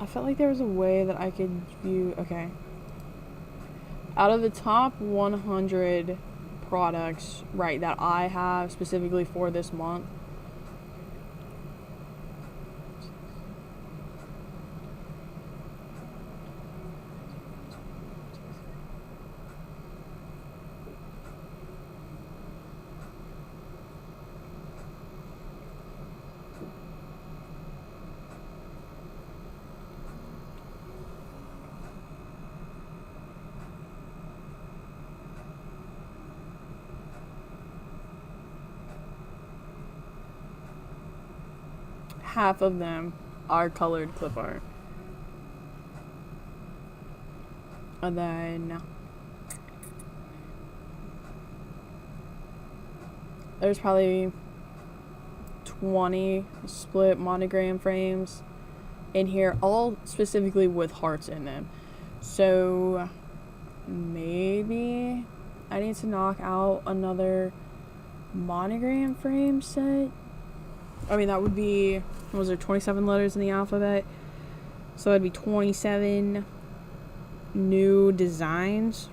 felt like there was a way that I could view, okay. Out of the top 100 products, right, that I have specifically for this month, half of them are colored clip art. And then there's probably 20 split monogram frames in here, all specifically with hearts in them. So maybe I need to knock out another monogram frame set. I mean, that would be, what was there, 27 letters in the alphabet? So that'd be 27 new designs.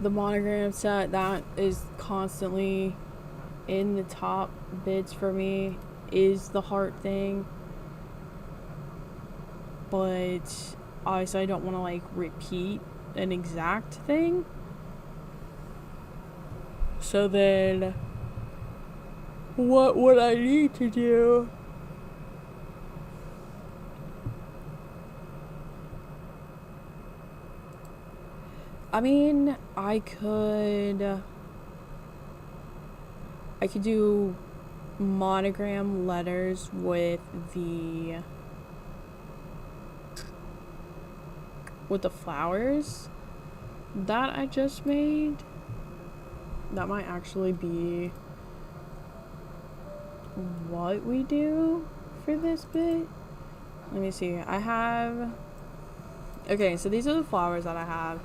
The monogram set, that is constantly in the top bits for me, is the heart thing. But obviously I don't want to like repeat an exact thing. So then what would I need to do? I mean, I could do monogram letters with the flowers that I just made. That might actually be what we do for this bit. Let me see. I have... Okay, so these are the flowers that I have.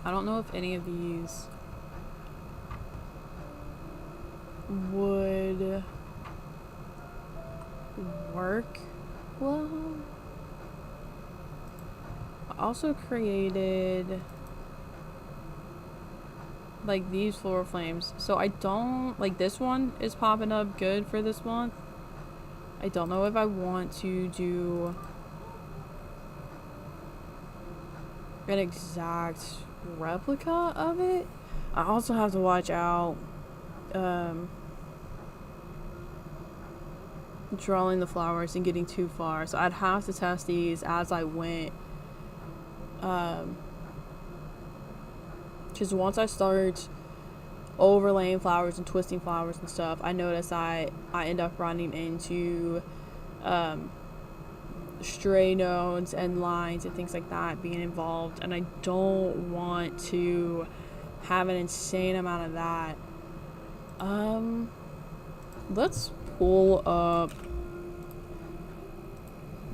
I don't know if any of these would work well. I also created like these floral flames, so I don't like this one is popping up good for this month. I don't know if I want to do an exact replica of it. I also have to watch out drawing the flowers and getting too far, so I'd have to test these as I went, because once I start overlaying flowers and twisting flowers and stuff, I notice I end up running into stray nodes and lines and things like that being involved, and I don't want to have an insane amount of that. Let's pull up,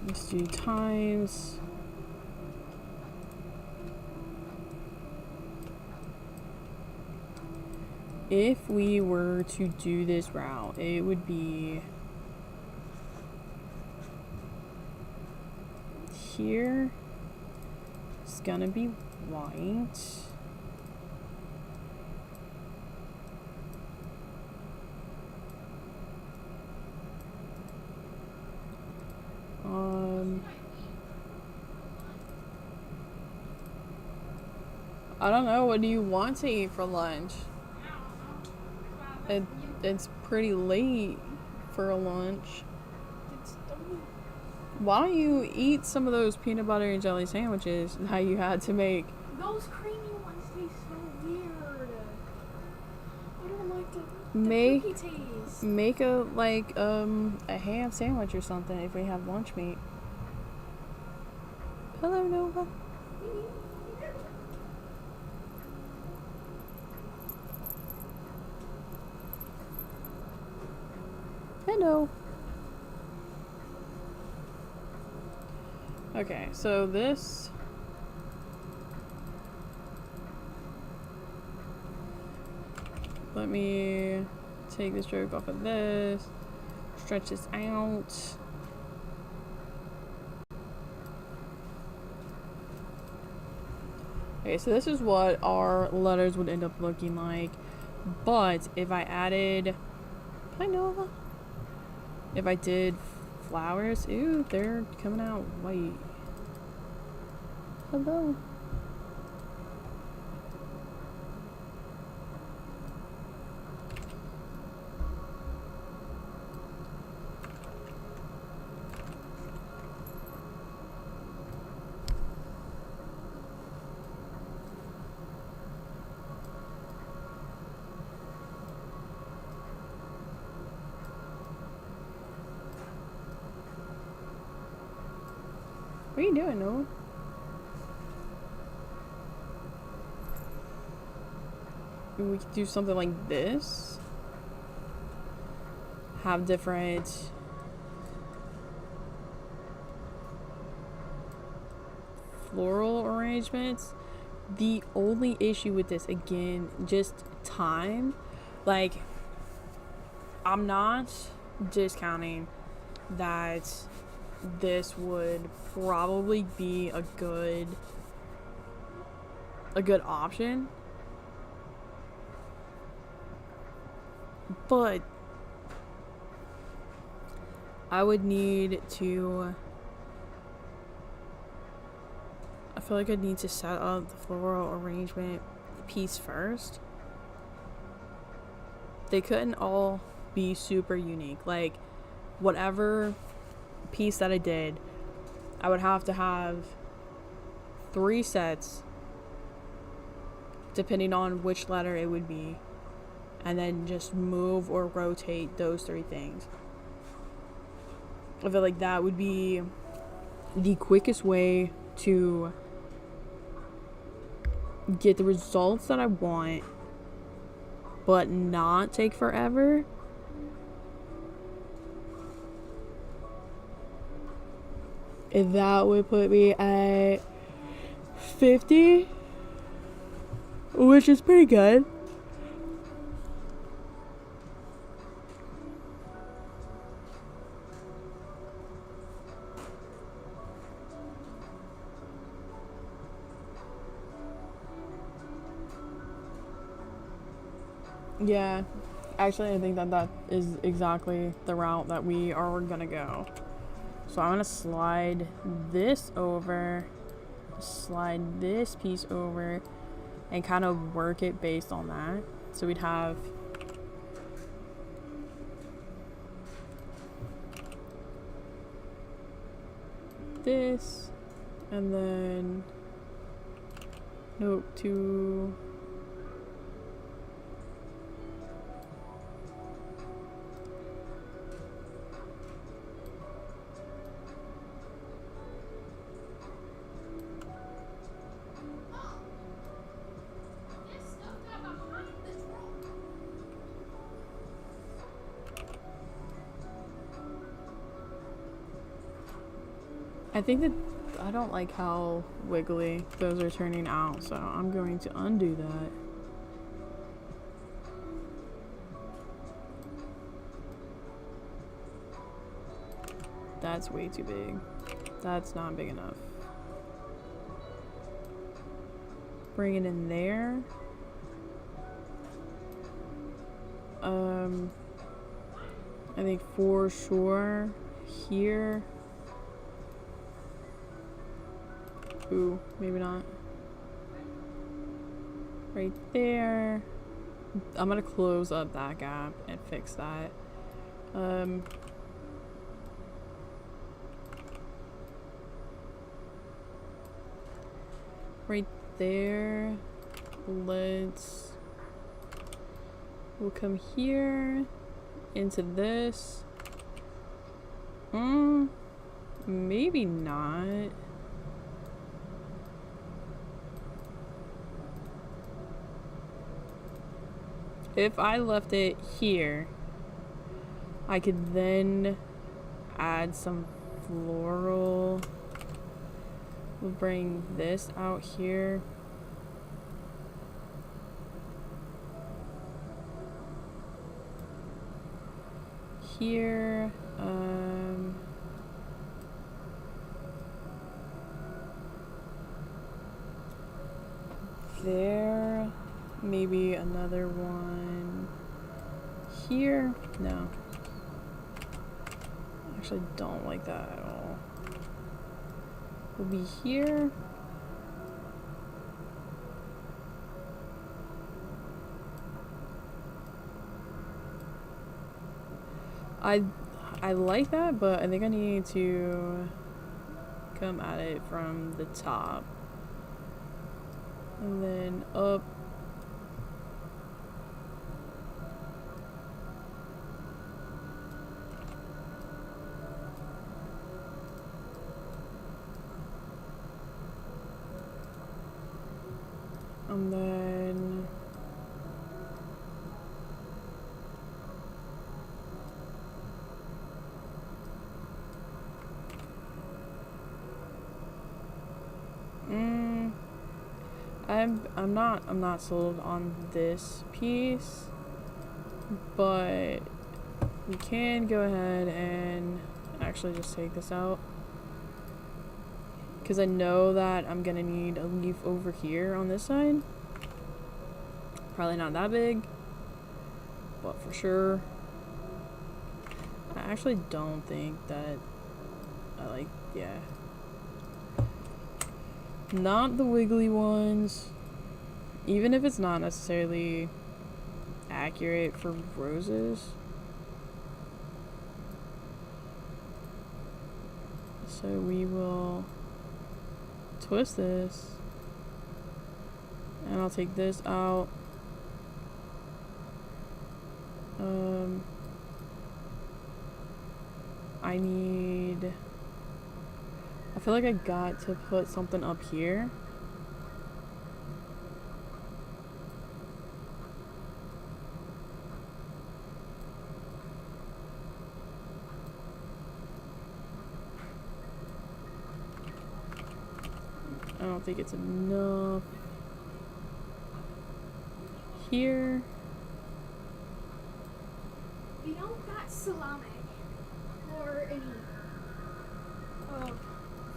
let's do times. If we were to do this route, it would be here. It's gonna be white. I don't know, what do you want to eat for lunch? It's pretty late for a lunch. Why don't you eat some of those peanut butter and jelly sandwiches that you had to make? Those creamy ones taste so weird. I don't like the cookie taste. Make a ham sandwich or something if we have lunch meat. Hello, Nova. Hello. Okay, so this let me take the stroke off of this, stretch this out. Okay, so this is what our letters would end up looking like, but if I added, hi Nova, if I did flowers, ew, they're coming out white. Hello. What are you doing, Noah? We could do something like this. Have different floral arrangements. The only issue with this, again, just time. Like, I'm not discounting that this would probably be a good option, but I would need to, I feel like I'd need to set up the floral arrangement piece first. They couldn't all be super unique. Like, whatever piece that I did, I would have to have 3 sets, depending on which letter it would be, and then just move or rotate those 3 things. I feel like that would be the quickest way to get the results that I want, but not take forever. And that would put me at 50, which is pretty good. Yeah, actually I think that is exactly the route that we are gonna go. So I'm gonna slide this over, slide this piece over, and kind of work it based on that. So we'd have this, and then nope, two. I think that I don't like how wiggly those are turning out, so I'm going to undo that. That's way too big. That's not big enough. Bring it in there. I think for sure here. Ooh, maybe not. Right there. I'm gonna close up that gap and fix that. Right there. We'll come here into this. Maybe not. If I left it here, I could then add some floral. We'll bring this out here. Here, there, maybe another one here. No, actually don't like that at all. Will be here. I like that, but I think I need to come at it from the top and then up. And then I'm not sold on this piece, but we can go ahead and actually just take this out, because I know that I'm gonna need a leaf over here on this side. Probably not that big, but for sure. I actually don't think that I like, yeah. Not the wiggly ones, even if it's not necessarily accurate for roses. So we will twist this, and I'll take this out. I feel like I got to put something up here. I don't think it's enough here. We don't got salami or any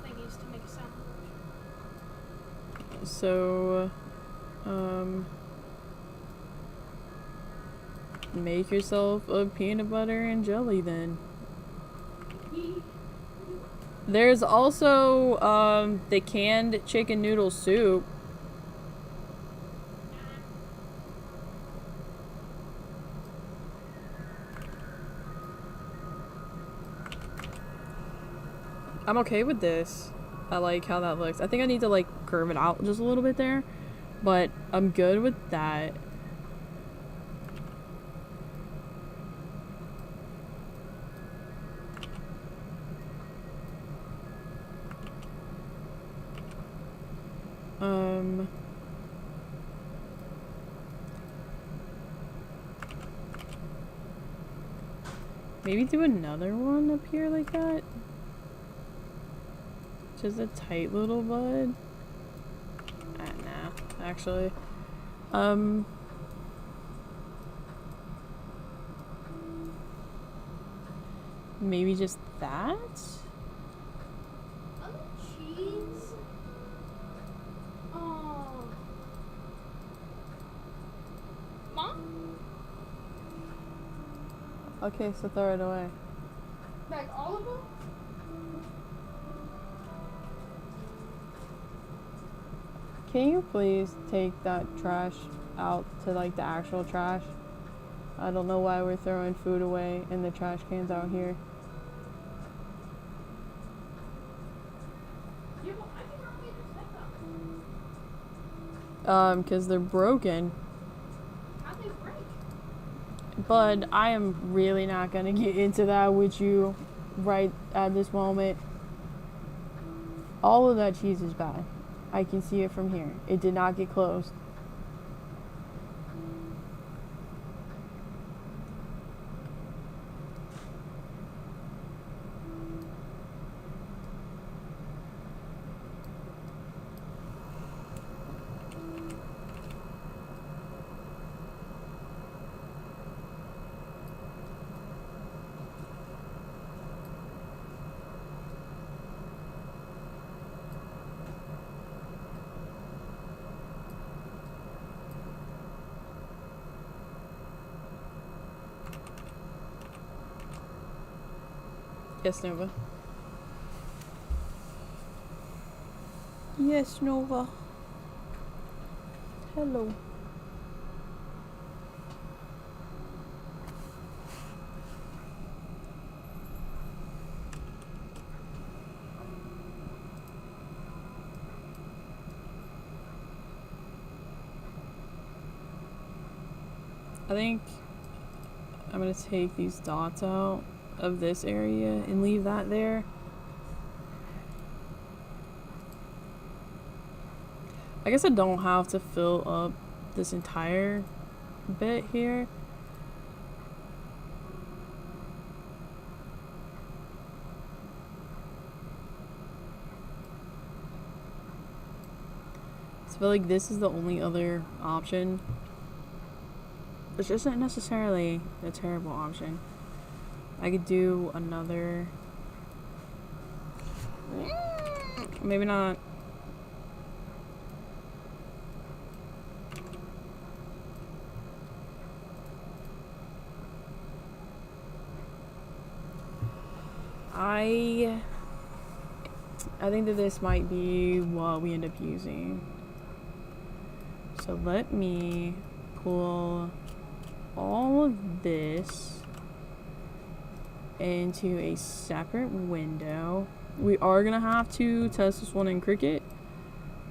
thingies to make a sandwich. So, make yourself a peanut butter and jelly then. There's also, the canned chicken noodle soup. I'm okay with this. I like how that looks. I think I need to like curve it out just a little bit there, but I'm good with that. Maybe do another one up here like that. Just a tight little bud. Nah, actually. Maybe just that? Cheese? Oh. Mom? Okay, so throw it away. Like all of them? Can you please take that trash out to like the actual trash? I don't know why we're throwing food away and the trash cans out here. Yeah, well, I think I'll set them. Because they're broken. How'd they break? But I am really not gonna get into that with you right at this moment. All of that cheese is bad. I can see it from here. It did not get closed. Yes, Nova. Yes, Nova. Hello. I think I'm gonna take these dots out of this area and leave that there. I guess I don't have to fill up this entire bit here. So I feel like this is the only other option, which isn't necessarily a terrible option. I could do another, maybe not. I think that this might be what we end up using. So let me pull all of this into a separate window. We are gonna have to test this one in cricut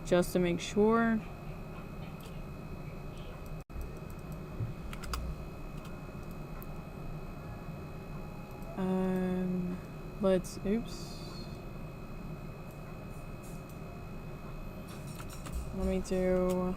just to make sure. Oops. Let me do,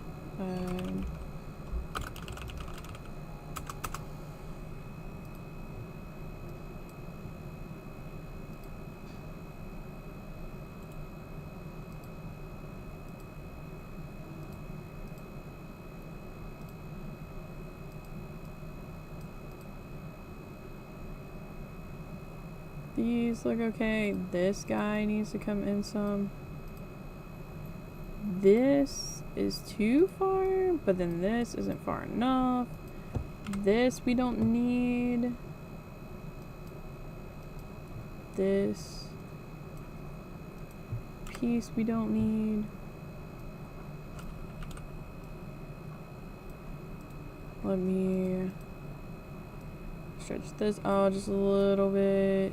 these look okay. This guy needs to come in some. This is too far, but then this isn't far enough. This we don't need. This piece we don't need. Let me stretch this out just a little bit.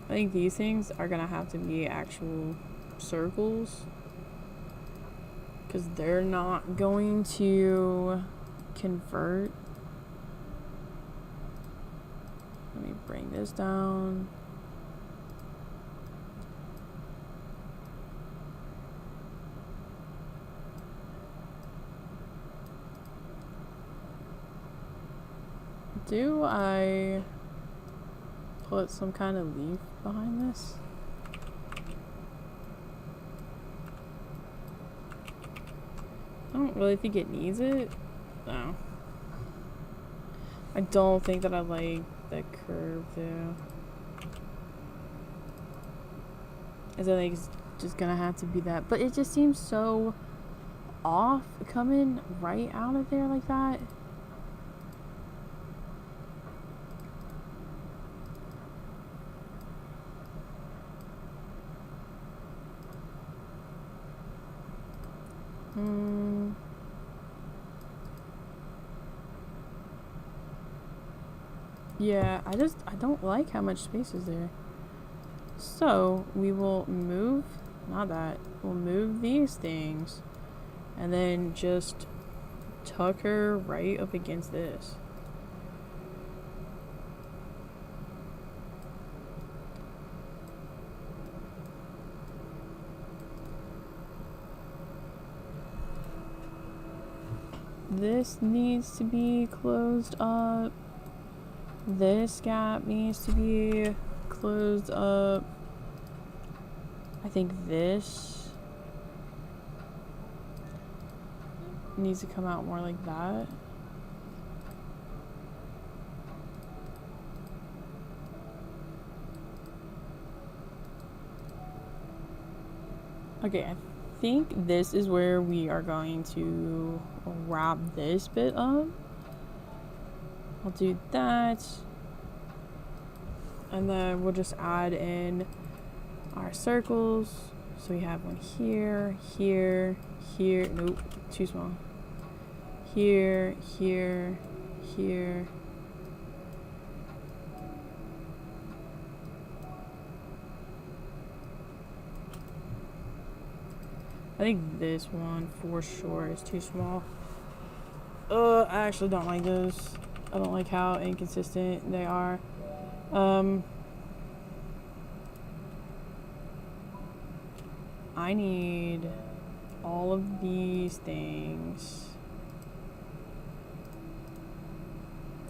I think these things are gonna have to be actual circles because they're not going to convert. Let me bring this down. Do I put some kind of leaf behind this? I don't really think it needs it. No. I don't think that I like that curve though. I think it's just gonna have to be that. But it just seems so off coming right out of there like that. Yeah, I don't like how much space is there. So we will move, not that, we'll move these things and then just tuck her right up against this. This needs to be closed up. This gap needs to be closed up. I think this needs to come out more like that. Okay, I think this is where we are going to wrap this bit up. I'll do that. And then we'll just add in our circles. So we have one here, here, here. Nope, too small. Here, here, here. I think this one for sure is too small. I actually don't like those. I don't like how inconsistent they are. I need all of these things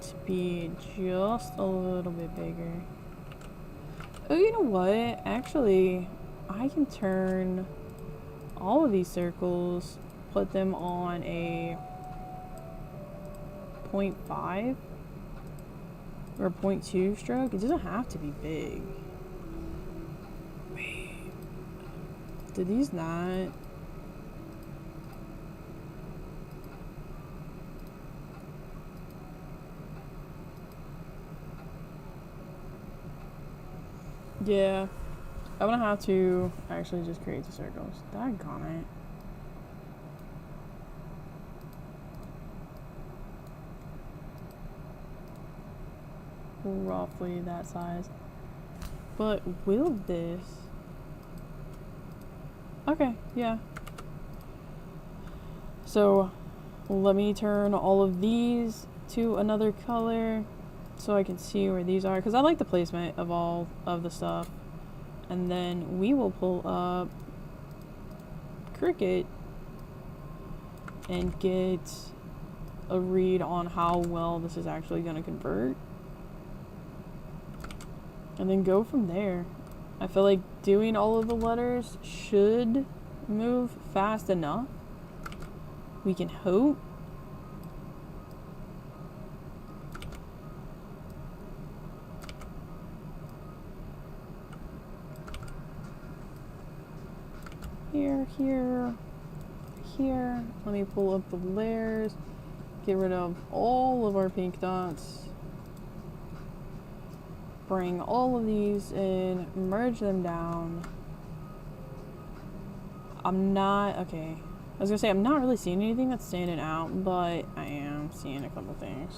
to be just a little bit bigger. Oh, you know what? Actually, I can turn all of these circles, put them on a 0.5 or 0.2 stroke. It doesn't have to be big. Wait, did these not? Yeah. I'm gonna have to actually just create the circles. Daggone it. Roughly that size. But will this... Okay, yeah. So let me turn all of these to another color so I can see where these are, because I like the placement of all of the stuff. And then we will pull up Cricut and get a read on how well this is actually going to convert. And then go from there. I feel like doing all of the letters should move fast enough. We can hope. Here, here, here. Let me pull up the layers. Get rid of all of our pink dots. Bring all of these in, merge them down. Okay. I was gonna say, I'm not really seeing anything that's standing out, but I am seeing a couple things.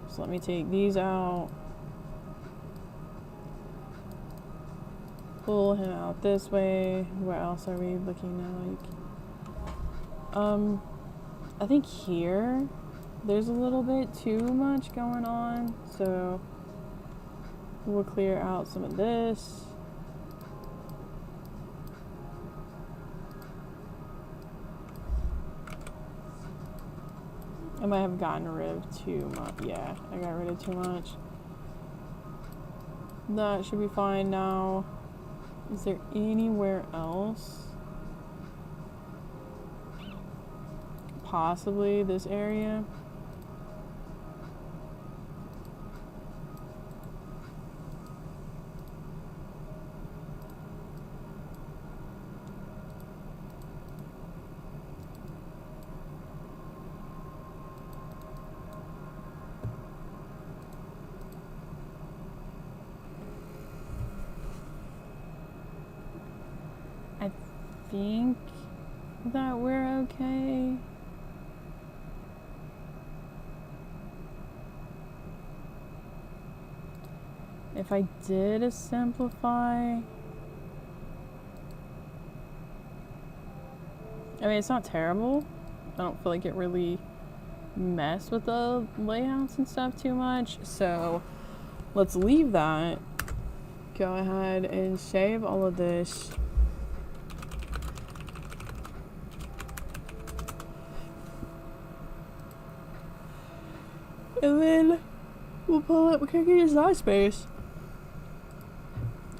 So let me take these out. Pull him out this way. Where else are we looking like? I think here, there's a little bit too much going on, so we'll clear out some of this. I might have gotten rid of too much. Yeah, I got rid of too much. That should be fine now. Is there anywhere else? Possibly this area. I think that we're okay. If I did a simplify, I mean, it's not terrible. I don't feel like it really messed with the layouts and stuff too much. So let's leave that. Go ahead and save all of this. And then we'll pull up Cricut design space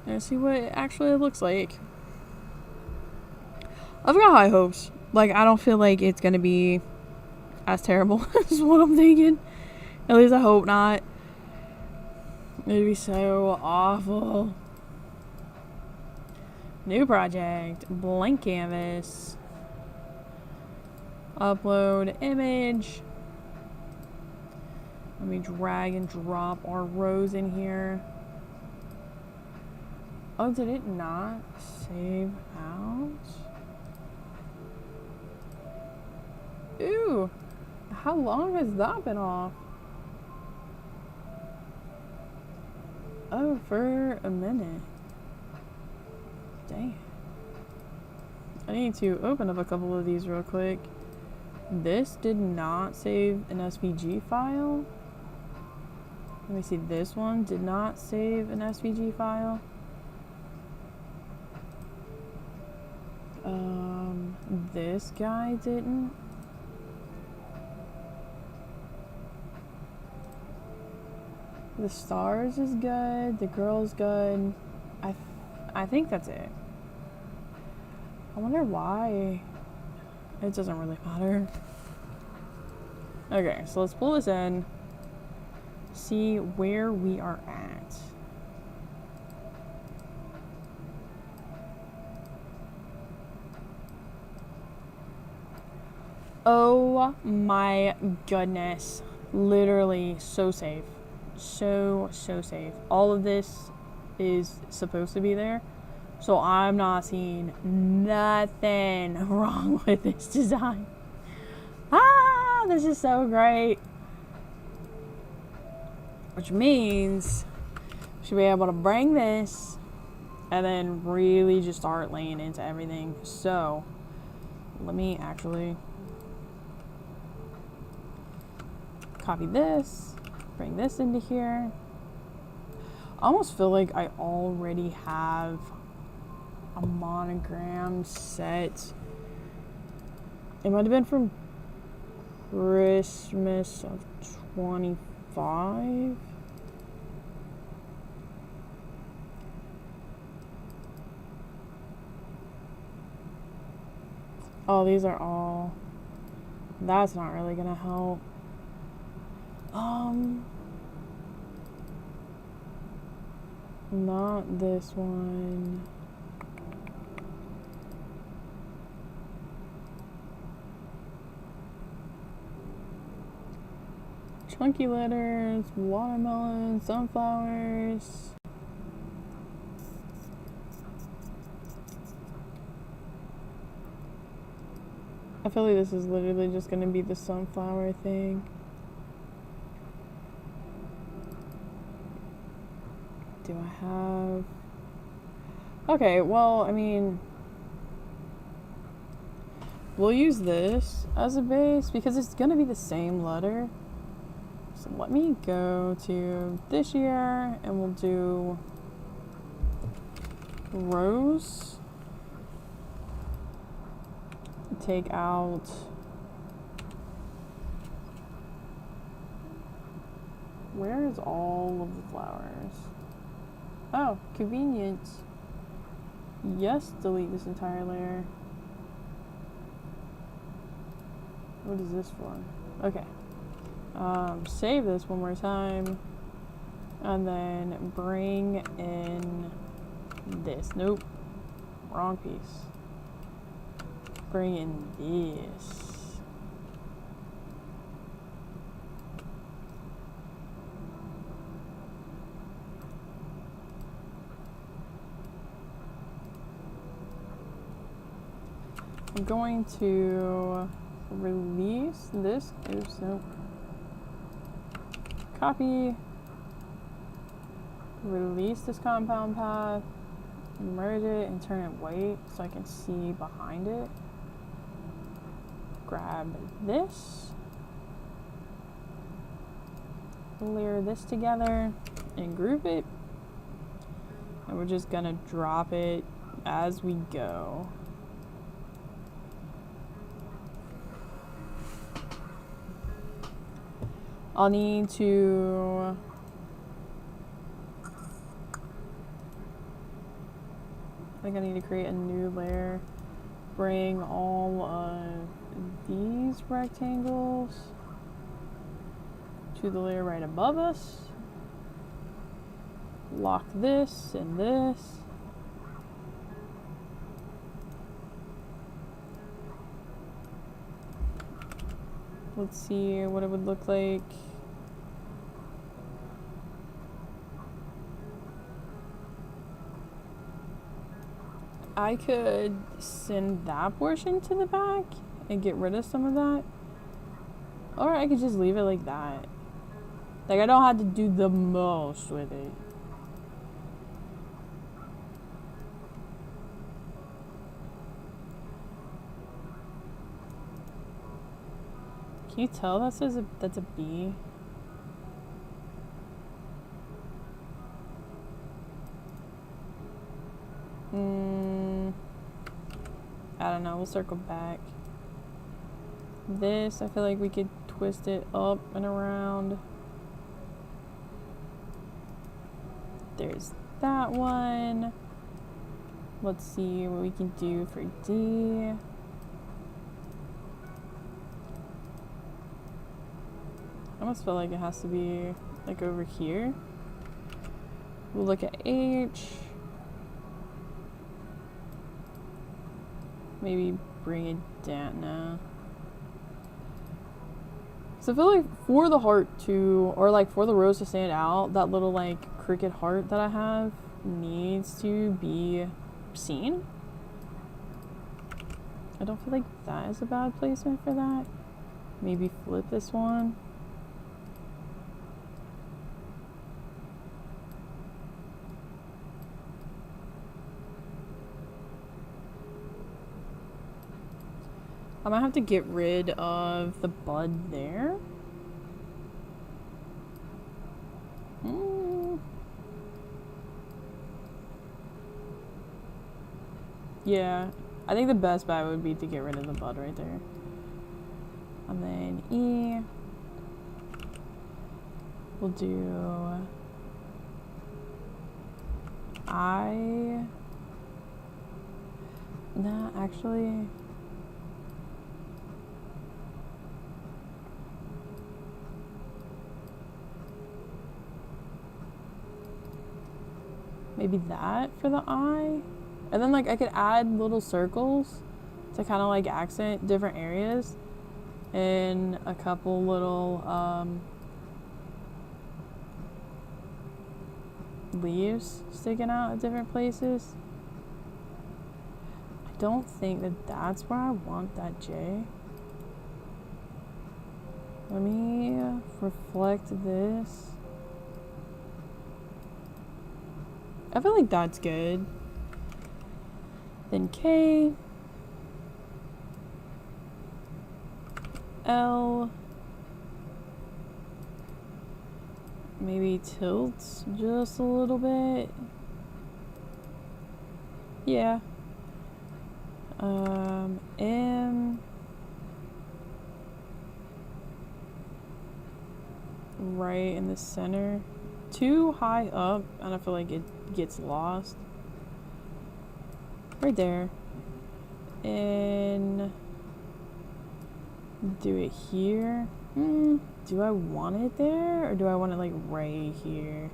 and see what it actually looks like. I've got high hopes. Like, I don't feel like it's gonna be as terrible as what I'm thinking. At least I hope not. It'd be so awful. New project. Blank canvas. Upload image. Let me drag and drop our rows in here. Oh, did it not save out? Ooh, how long has that been off? Oh, for a minute. Dang. I need to open up a couple of these real quick. This did not save an SVG file. Let me see, this one did not save an SVG file. This guy didn't. The stars is good, the girl's good. I think that's it. I wonder why. It doesn't really matter. Okay, so let's pull this in. See where we are at. Oh my goodness. Literally so safe. So safe. All of this is supposed to be there. So I'm not seeing nothing wrong with this design. Ah, this is so great. Which means we should be able to bring this and then really just start laying into everything. So let me actually copy this, bring this into here. I almost feel like I already have a monogram set. It might have been from Christmas of 25. Oh, these are all. That's not really gonna help. Not this one. Chunky letters, watermelon, sunflowers. I feel like this is literally just gonna be the sunflower thing. Do I have... Okay, well, I mean, we'll use this as a base because it's gonna be the same letter. So let me go to this year and we'll do rose. Take out where is all of the flowers? Oh, convenient. Yes, delete this entire layer. What is this for? Okay. Save this one more time. And then bring in this. Nope. Wrong piece. Bring in this. I'm going to release this. Oops, nope. Copy. Release this compound path. Merge it and turn it white so I can see behind it. Grab this. Layer this together and group it. And we're just gonna drop it as we go. I'll need to I think I need to create a new layer. Bring all of these rectangles to the layer right above us. Lock this and this. Let's see what it would look like. I could send that portion to the back and get rid of some of that. Or I could just leave it like that. Like, I don't have to do the most with it. Can you tell that says that's a B? I don't know, we'll circle back. This, I feel like we could twist it up and around. There's that one. Let's see what we can do for D. I almost feel like it has to be like over here. We'll look at H. Maybe bring it down now. So I feel like for the heart to, or like for the rose to stand out, that little like cricket heart that I have needs to be seen. I don't feel like that is a bad placement for that. Maybe flip this one. I might have to get rid of the bud there. Yeah, I think the best bet would be to get rid of the bud right there. And then E. We'll do I. Nah, actually. Maybe that for the eye. And then like I could add little circles to kind of like accent different areas. And a couple little leaves sticking out at different places. I don't think that that's where I want that J. Let me reflect this. I feel like that's good. Then K. L. Maybe tilts just a little bit. Yeah. M. Right in the center. Too high up, and I feel like it gets lost. Right there. And do it here. Do I want it there, or do I want it like right here?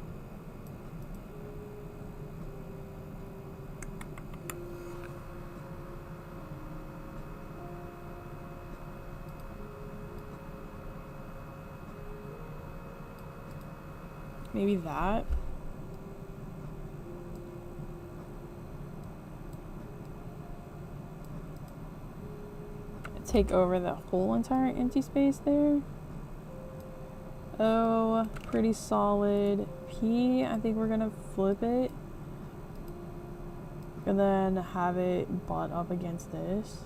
Maybe that. Take over the whole entire empty space there. O, pretty solid. P, I think we're gonna flip it. And then have it butt up against this.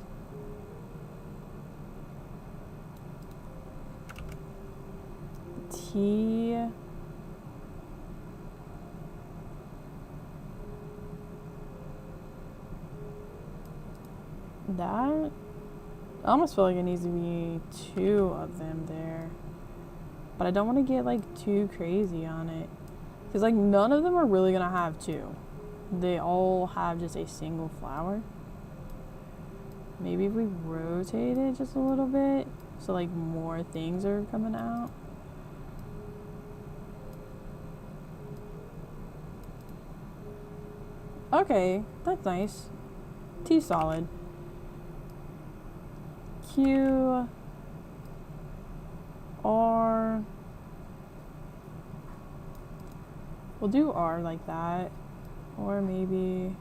T. That. I almost feel like it needs to be 2 of them there. But I don't want to get like too crazy on it. Because like none of them are really going to have 2. They all have just a single flower. Maybe if we rotate it just a little bit. So like more things are coming out. Okay, that's nice. T solid. Q, R. We'll do R like that, or maybe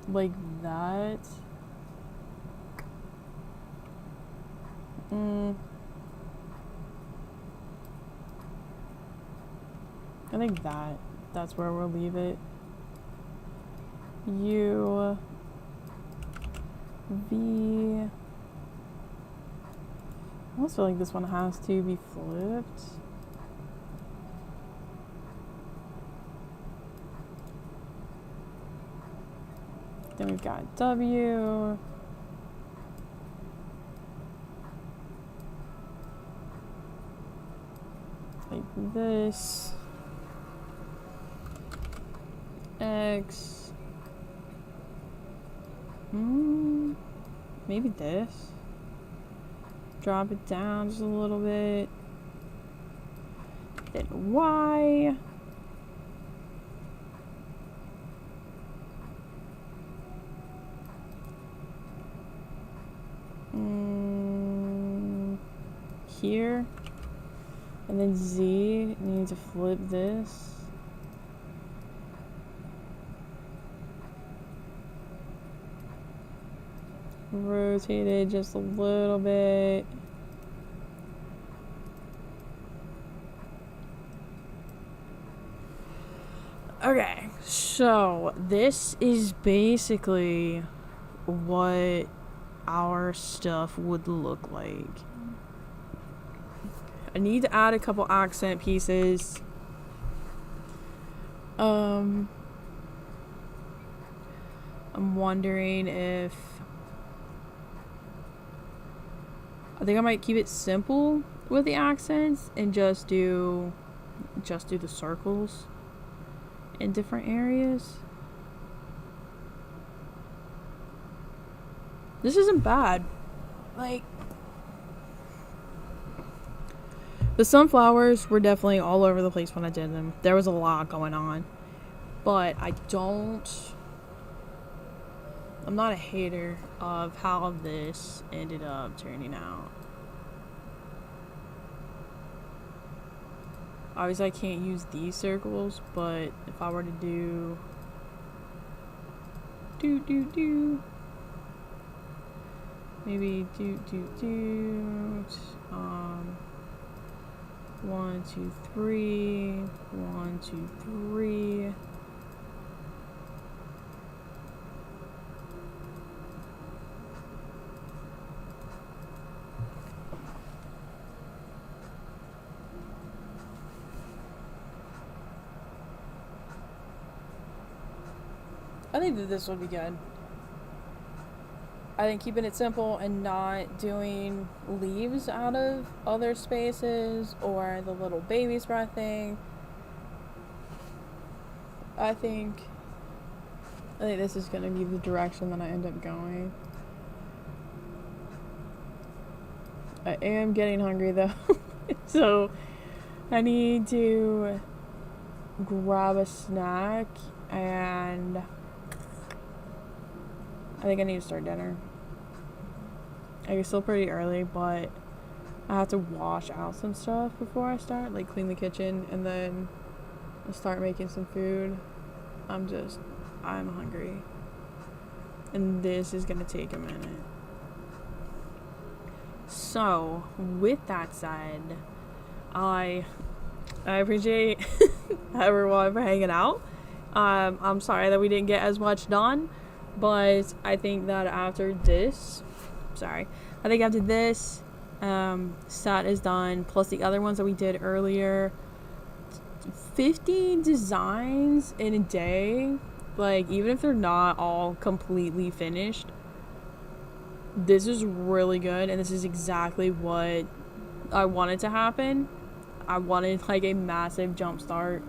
like that. I think that's where we'll leave it. U. V. I almost feel like this one has to be flipped. Then we've got W. Like this. X. Maybe this. Drop it down just a little bit. Then Y. Here. And then Z, need to flip this. Rotate it just a little bit. Okay, so this is basically what our stuff would look like. I need to add a couple accent pieces. I'm wondering if I think I might keep it simple with the accents and just do the circles in different areas. This isn't bad. Like, the sunflowers were definitely all over the place when I did them. There was a lot going on. But I'm not a hater of how this ended up turning out. Obviously I can't use these circles, but if I were to do maybe 1, 2, 3, 1, 2, 3. I think that this would be good. I think keeping it simple and not doing leaves out of other spaces or the little baby's breath thing. I think this is gonna be the direction that I end up going. I am getting hungry though. So I need to grab a snack, and I think I need to start dinner. It's still pretty early, but I have to wash out some stuff before I start, like clean the kitchen, and then I'll start making some food. I'm hungry. And this is gonna take a minute. So, with that said, I appreciate everyone for hanging out. I'm sorry that we didn't get as much done, but I think that after this, set is done, plus the other ones that we did earlier, 50 designs in a day, like, even if they're not all completely finished, this is really good, and this is exactly what I wanted to happen. I wanted, like, a massive jump start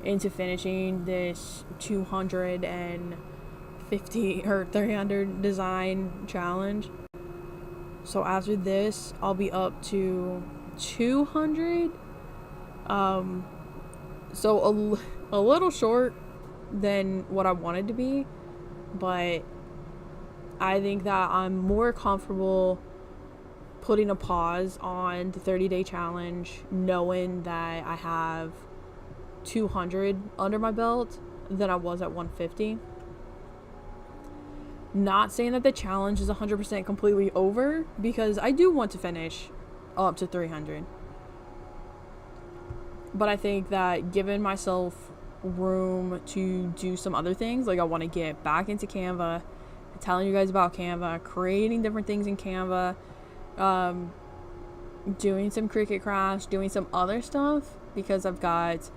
into finishing this 250 or 300 design challenge. So after this, I'll be up to 200. So a little short than what I wanted to be, but I think that I'm more comfortable putting a pause on the 30-day challenge, knowing that I have 200 under my belt than I was at 150. Not saying that the challenge is 100% completely over, because I do want to finish up to 300. But I think that giving myself room to do some other things, like I want to get back into Canva, telling you guys about Canva, creating different things in Canva, doing some Cricut crafts, doing some other stuff, because I got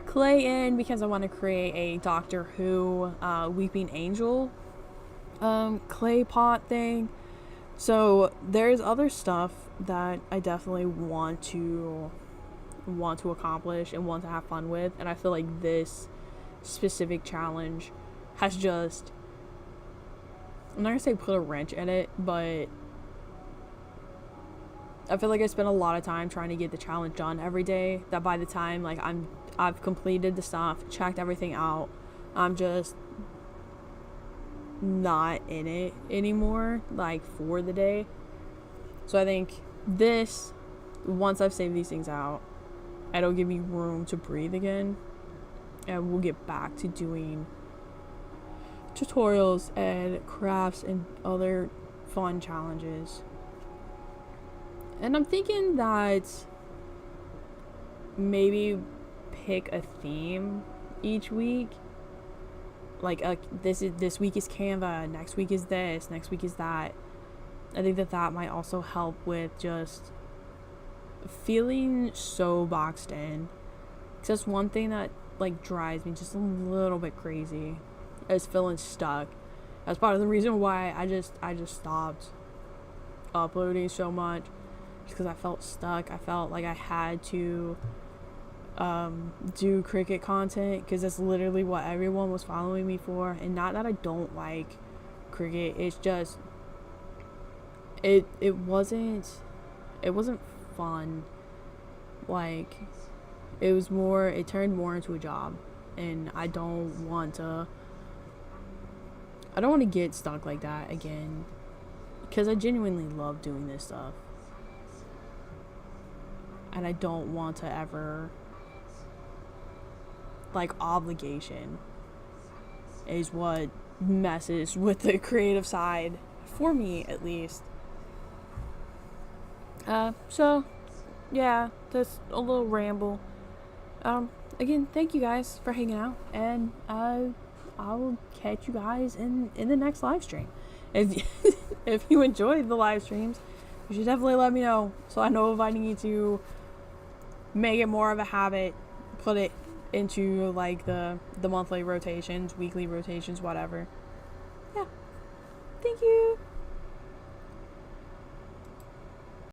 clay in because I want to create a Doctor Who Weeping Angel clay pot thing. So there's other stuff that I definitely want to accomplish and want to have fun with, and I feel like this specific challenge has just, I'm not gonna say put a wrench in it, but I feel like I spent a lot of time trying to get the challenge done every day, that by the time like I've completed the stuff, checked everything out, I'm just not in it anymore, like, for the day. So I think this once I've saved these things out, it'll give me room to breathe again, and we'll get back to doing tutorials and crafts and other fun challenges. And I'm thinking that maybe pick a theme each week. Like this week is Canva, next week is this, next week is that. I think that might also help with just feeling so boxed in. It's just one thing that like drives me just a little bit crazy, is feeling stuck. That's part of the reason why I just stopped uploading so much, just because I felt stuck. I felt like I had to do cricut content, because that's literally what everyone was following me for. And not that I don't like cricut, it's just it wasn't fun. Like, it turned more into a job, and I don't want to get stuck like that again, because I genuinely love doing this stuff, and I don't want to ever, like, obligation is what messes with the creative side, for me at least. So yeah, that's a little ramble. Again, thank you guys for hanging out, and I will catch you guys in the next live stream. If you enjoyed the live streams, you should definitely let me know, so I know if I need to make it more of a habit, put it into like the monthly rotations, weekly rotations, whatever. Yeah. Thank you.